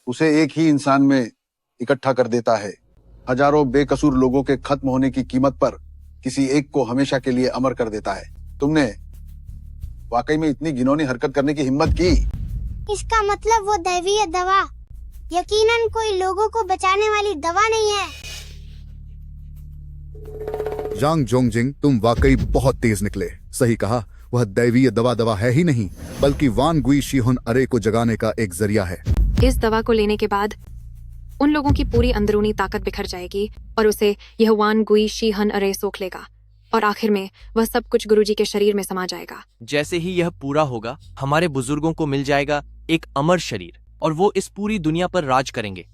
उसे एक ही इंसान में इकट्ठा कर देता है। हजारों बेकसूर लोगों के खत्म होने की कीमत पर किसी एक को हमेशा के लिए अमर कर देता है। तुमने वाकई में इतनी घिनौनी हरकत करने की हिम्मत की? इसका मतलब वो दैवीय दवा यकीनन कोई लोगों को बचाने वाली दवा नहीं है। जांग जोंगजिंग, तुम वाकई बहुत तेज निकले। सही कहा, वह दैवीय दवा है ही नहीं, बल्कि वान गुई शीहुन अरे को जगाने का एक जरिया है। इस दवा को लेने के बाद उन लोगों की पूरी अंदरूनी ताकत बिखर जाएगी और उसे यह वान गुई शी हन अरे सोख लेगा और आखिर में वह सब कुछ गुरुजी के शरीर में समा जाएगा। जैसे ही यह पूरा होगा, हमारे बुजुर्गों को मिल जाएगा एक अमर शरीर और वो इस पूरी दुनिया पर राज करेंगे।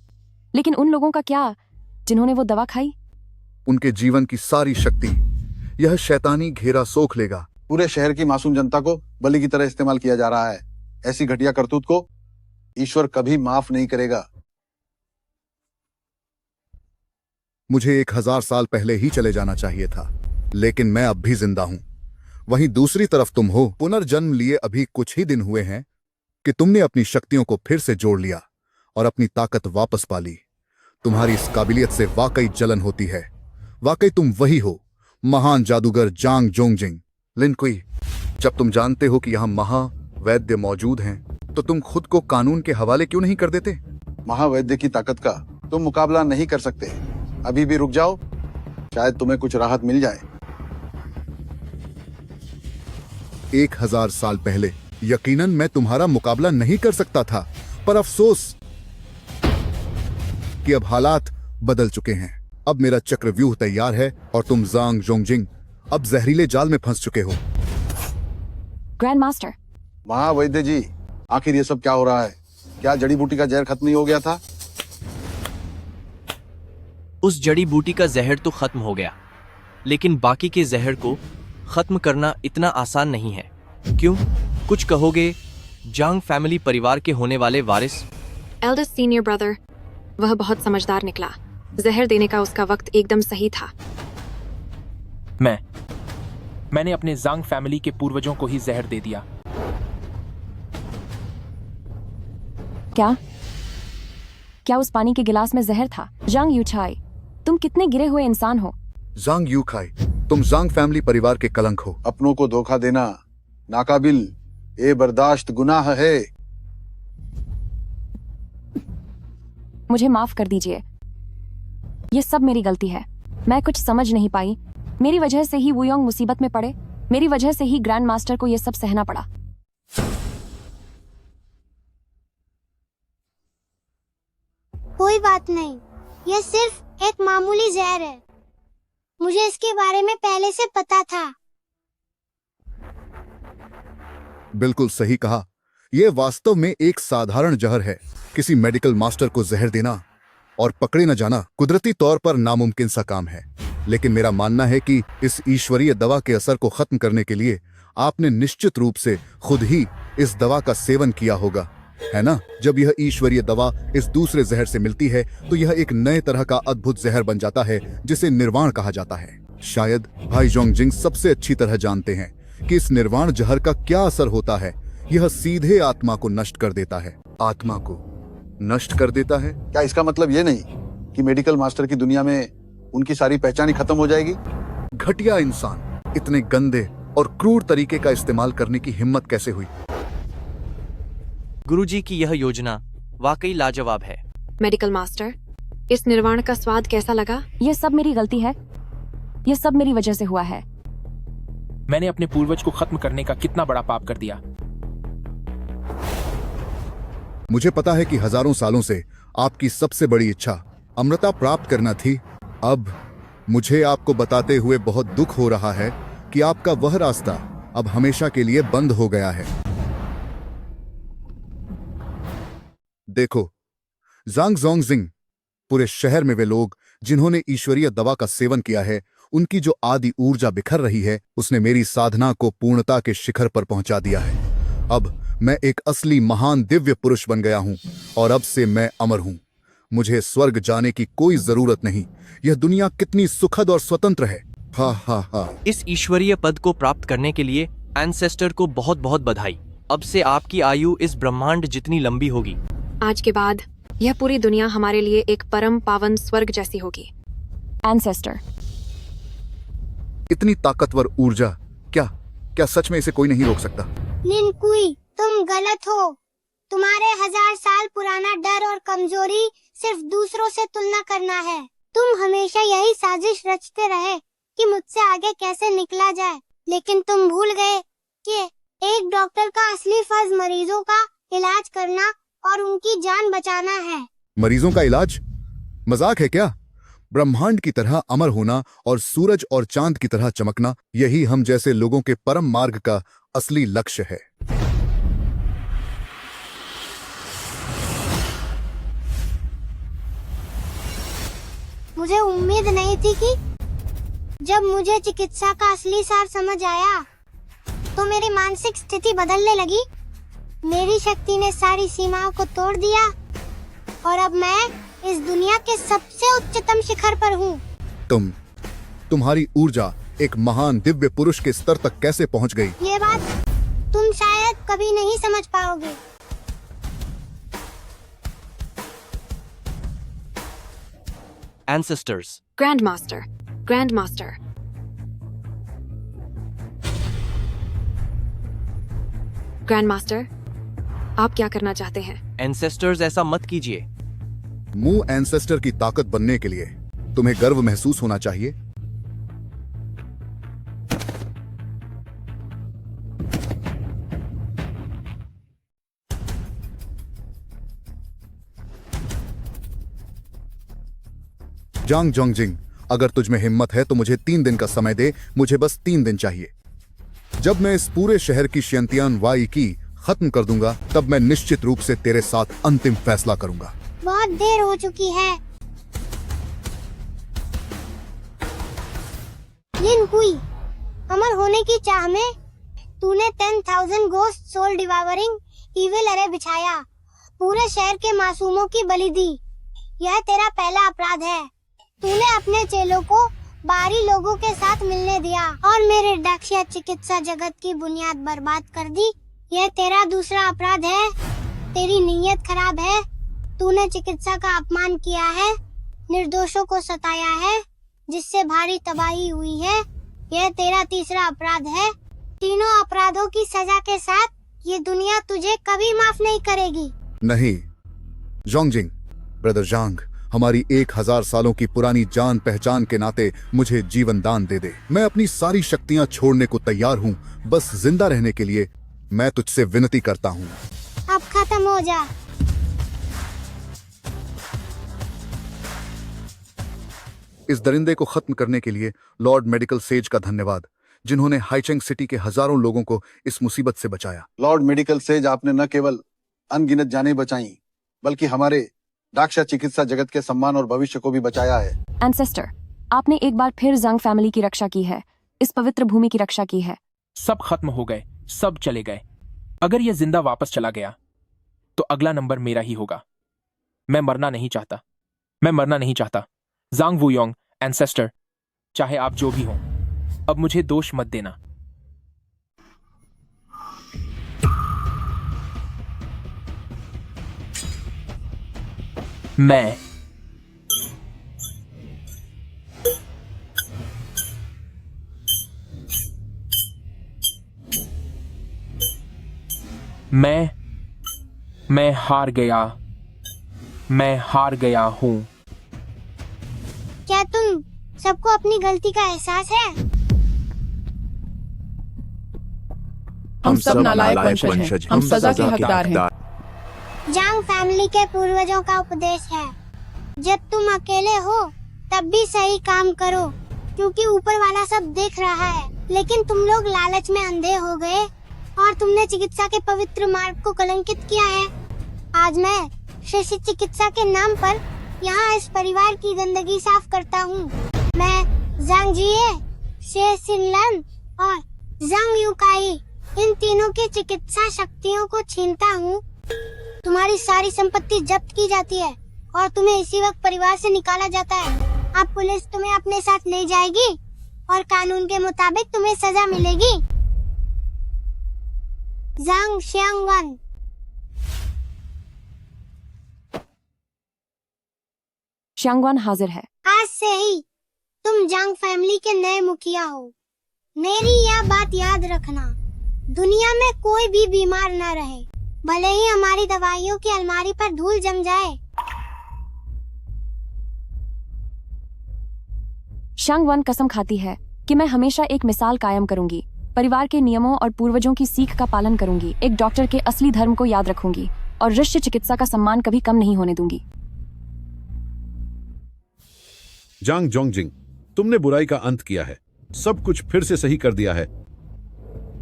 लेकिन उन लोगों का क्या जिन्होंने वो दवा खाई? उनके जीवन की सारी शक्ति यह शैतानी घेरा सोख लेगा। पूरे शहर की मासूम जनता को बलि की तरह इस्तेमाल किया जा रहा है। ऐसी घटिया करतूत को ईश्वर कभी माफ नहीं करेगा। मुझे 1000 साल पहले ही चले जाना चाहिए था, लेकिन मैं अब भी जिंदा हूं। वहीं दूसरी तरफ तुम हो, पुनर्जन्म लिए अभी कुछ ही दिन हुए हैं कि तुमने अपनी शक्तियों को फिर से जोड़ लिया और अपनी ताकत वापस पा ली। तुम्हारी इस काबिलियत से वाकई जलन होती है। वाकई तुम वही हो, महान जादूगर जांग जोंगजिंग। लिन कुई, जब तुम जानते हो कि यहाँ महावैद्य मौजूद हैं, तो तुम खुद को कानून के हवाले क्यों नहीं कर देते? महावैद्य की ताकत का तुम मुकाबला नहीं कर सकते। अभी भी रुक जाओ, शायद तुम्हें कुछ राहत मिल जाए। 1000 साल पहले यकीनन मैं तुम्हारा मुकाबला नहीं कर सकता था, पर अफसोस कि अब हालात बदल चुके हैं। अब मेरा चक्रव्यूह तैयार है और तुम जांग जोंगजिंग अब जहरीले जाल में फंस चुके हो। ग्रैंड मास्टर, महावैद्य जी, आखिर ये सब क्या हो रहा है? क्या जड़ी बूटी का जहर खत्म नहीं हो गया था? उस जड़ी बूटी का जहर तो खत्म हो गया, लेकिन बाकी के जहर को खत्म करना इतना आसान नहीं है। क्यों? कुछ कहोगे? जांग फैमिली परिवार के होने वाले वारिस एल्डेस्ट सीनियर ब्रदर, वह बहुत समझदार निकला। जहर देने का उसका वक्त एकदम सही था। मैंने अपने जांग फैमिली के पूर्वजों को ही जहर दे दिया। क्या उस पानी के गिलास में जहर था? जांग यूचाई, तुम कितने गिरे हुए इंसान हो। जांग यूखाई, तुम जांग फैमिली परिवार के कलंक हो। अपनों को धोखा देना नाकाबिल ए बर्दाश्त गुनाह है। मुझे माफ कर दीजिए, ये सब मेरी गलती है। मैं कुछ समझ नहीं पाई। मेरी वजह से ही वुयोंग मुसीबत में पड़े। मेरी वजह से ही ग्रैंड मास्टर को ये सब सहना पड़ा। कोई बात नहीं, ये सिर्फ एक मामूली जहर है। मुझे इसके बारे में पहले से पता था। बिल्कुल सही कहा, यह वास्तव में एक साधारण जहर है। किसी मेडिकल मास्टर को जहर देना और पकड़े न जाना कुदरती तौर पर नामुमकिन सा काम है। लेकिन मेरा मानना है कि इस ईश्वरीय दवा के असर को खत्म करने के लिए आपने निश्चित रूप से खुद ही इस दवा का सेवन किया होगा, है ना? जब यह ईश्वरीय दवा इस दूसरे जहर से मिलती है तो यह एक नए तरह का अद्भुत जहर बन जाता है जिसे निर्वाण कहा जाता है। शायद भाई जोंगजिंग सबसे अच्छी तरह जानते हैं कि इस निर्वाण जहर का क्या असर होता है। यह सीधे आत्मा को नष्ट कर देता है। आत्मा को नष्ट कर देता है? क्या इसका मतलब ये नहीं कि मेडिकल मास्टर की दुनिया में उनकी सारी पहचान ही खत्म हो जाएगी? घटिया इंसान, इतने गंदे और क्रूर तरीके का इस्तेमाल करने की हिम्मत कैसे हुई? गुरुजी की यह योजना वाकई लाजवाब है। मेडिकल मास्टर, इस निर्वाण का स्वाद कैसा लगा? ये सब मेरी गलती है। ये सब मेरी वजह से हुआ है। मैंने अपने पूर्वज को खत्म करने का कितना बड़ा पाप कर दिया। मुझे पता है कि हजारों सालों से आपकी सबसे बड़ी इच्छा अमृता प्राप्त करना थी। अब मुझे आपको बताते हुए बहुत दुख हो रहा है कि आपका वह रास्ता अब हमेशा के लिए बंद हो गया है। देखो, जांग जोंगजिंग, पूरे शहर में वे लोग जिन्होंने ईश्वरीय दवा का सेवन किया है, उनकी जो आदि ऊर्जा बिखर रही है, उसने मेरी साधना को पूर्णता के शिखर पर पहुंचा दिया है। अब मैं एक असली महान दिव्य पुरुष बन गया हूं और अब से मैं अमर हूं। मुझे स्वर्ग जाने की कोई जरूरत नहीं। यह दुनिया कितनी सुखद और स्वतंत्र है। हा हा हा। इस ईश्वरीय पद को प्राप्त करने के लिए एंसेस्टर को बहुत बहुत बधाई। अब से आपकी आयु इस ब्रह्मांड जितनी लंबी होगी। आज के बाद यह पूरी दुनिया हमारे लिए एक परम पावन स्वर्ग जैसी होगी। एंसेस्टर, इतनी ताकतवर ऊर्जा, क्या सच में इसे कोई नहीं रोक सकता? लिन कुई, तुम गलत हो। तुम्हारे 1000 साल पुराना डर और कमजोरी सिर्फ दूसरों से तुलना करना है। तुम हमेशा यही साजिश रचते रहे कि मुझसे आगे कैसे निकला जाए, लेकिन तुम भूल गए कि एक डॉक्टर का असली फर्ज मरीजों का इलाज करना और उनकी जान बचाना है। मरीजों का इलाज? मजाक है क्या? ब्रह्मांड की तरह अमर होना और सूरज और चांद की तरह चमकना, यही हम जैसे लोगों के परम मार्ग का असली लक्ष्य है। मुझे उम्मीद नहीं थी कि जब मुझे चिकित्सा का असली सार समझ आया तो मेरी मानसिक स्थिति बदलने लगी। मेरी शक्ति ने सारी सीमाओं को तोड़ दिया और अब मैं इस दुनिया के सबसे उच्चतम शिखर पर हूँ। तुम्हारी ऊर्जा एक महान दिव्य पुरुष के स्तर तक कैसे पहुँच गई? ये बात तुम शायद कभी नहीं समझ पाओगे। Ancestors. Grandmaster. Grandmaster. Grandmaster, आप क्या करना चाहते हैं? Ancestors, ऐसा मत कीजिए। मुंह एंसेस्टर की ताकत बनने के लिए तुम्हें गर्व महसूस होना चाहिए। जांग जोंगजिंग, अगर तुझ में हिम्मत है तो मुझे 3 दिन का समय दे। मुझे बस 3 दिन चाहिए। जब मैं इस पूरे शहर की शियंतियान वाई की खत्म कर दूंगा, तब मैं निश्चित रूप से तेरे साथ अंतिम फैसला करूंगा। बहुत देर हो चुकी है। लिन कुई, अमर होने की चाह में तूने 10,000 गोस्ट सोल डिवावरिंग इविल अरे बिछाया, पूरे शहर के मासूमों की बलि दी। यह तेरा पहला अपराध है। तूने अपने चेलों को बाहरी लोगों के साथ मिलने दिया और मेरे डाक्शिया चिकित्सा जगत की बुनियाद बर्बाद कर दी। यह तेरा दूसरा अपराध है। तेरी नीयत खराब है। तूने चिकित्सा का अपमान किया है, निर्दोषों को सताया है, जिससे भारी तबाही हुई है। यह तेरा तीसरा अपराध है। तीनों अपराधों की सजा के साथ ये दुनिया तुझे कभी माफ नहीं करेगी। नहीं जोंगजिंग, ब्रदर जांग, हमारी 1000 सालों की पुरानी जान पहचान के नाते मुझे जीवन दान दे दे। मैं अपनी सारी शक्तियां छोड़ने को तैयार हूँ, बस जिंदा रहने के लिए मैं तुझसे विनती करता हूँ। अब खत्म हो जा। इस दरिंदे को खत्म करने के लिए लॉर्ड मेडिकल सेज का धन्यवाद, जिन्होंने हाइचेंग सिटी के हजारों लोगों को इस मुसीबत से बचाया। लॉर्ड मेडिकल सेज, आपने न केवल अनगिनत जानें बचाई, बल्कि हमारे डाक्शा चिकित्सा जगत के सम्मान और भविष्य को भी बचाया है। एंसेस्टर, आपने एक बार फिर जंग फैमिली की रक्षा की है, इस पवित्र भूमि की रक्षा की है। सब खत्म हो गए, सब चले गए। अगर यह जिंदा वापस चला गया तो अगला नंबर मेरा ही होगा। मैं मरना नहीं चाहता, मैं मरना नहीं चाहता। जांग वुयोंग, एंसेस्टर, चाहे आप जो भी हों, अब मुझे दोष मत देना। मैं हार गया। मैं हार गया हूँ। क्या तुम सबको अपनी गलती का एहसास है? हम सब नालायक वंशज हैं। हम सजा के हकदार हैं। जांग फैमिली के पूर्वजों का उपदेश है, जब तुम अकेले हो तब भी सही काम करो, क्योंकि ऊपर वाला सब देख रहा है। लेकिन तुम लोग लालच में अंधे हो गए और तुमने चिकित्सा के पवित्र मार्ग को कलंकित किया है। आज मैं शशि चिकित्सा के नाम पर यहाँ इस परिवार की गंदगी साफ करता हूँ। मैं जांग जिए, शे सिनलन और जांग यूकाई इन तीनों की चिकित्सा शक्तियों को छीनता हूँ। तुम्हारी सारी संपत्ति जब्त की जाती है और तुम्हें इसी वक्त परिवार से निकाला जाता है। अब पुलिस तुम्हें अपने साथ ले जाएगी और कानून के मुताबिक तुम्हें सजा मिलेगी। जांग शियांगवन। शियांगवान हाजिर है। आज से ही तुम जांग फैमिली के नए मुखिया हो। मेरी यह बात याद रखना, दुनिया में कोई भी बीमार न रहे, भले ही हमारी दवाइयों की अलमारी पर धूल जम जाए। शांगवन कसम खाती है कि मैं हमेशा एक मिसाल कायम करूंगी, परिवार के नियमों और पूर्वजों की सीख का पालन करूंगी, एक डॉक्टर के असली धर्म को याद रखूंगी और ऋष्य चिकित्सा का सम्मान कभी कम नहीं होने दूंगी। जांग जोंगजिंग, तुमने बुराई का अंत किया है, सब कुछ फिर से सही कर दिया है,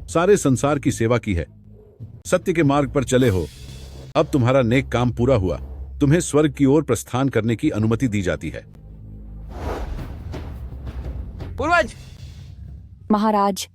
सारे संसार की सेवा की है, सत्य के मार्ग पर चले हो। अब तुम्हारा नेक काम पूरा हुआ, तुम्हें स्वर्ग की ओर प्रस्थान करने की अनुमति दी जाती है। पूर्वज। महाराज,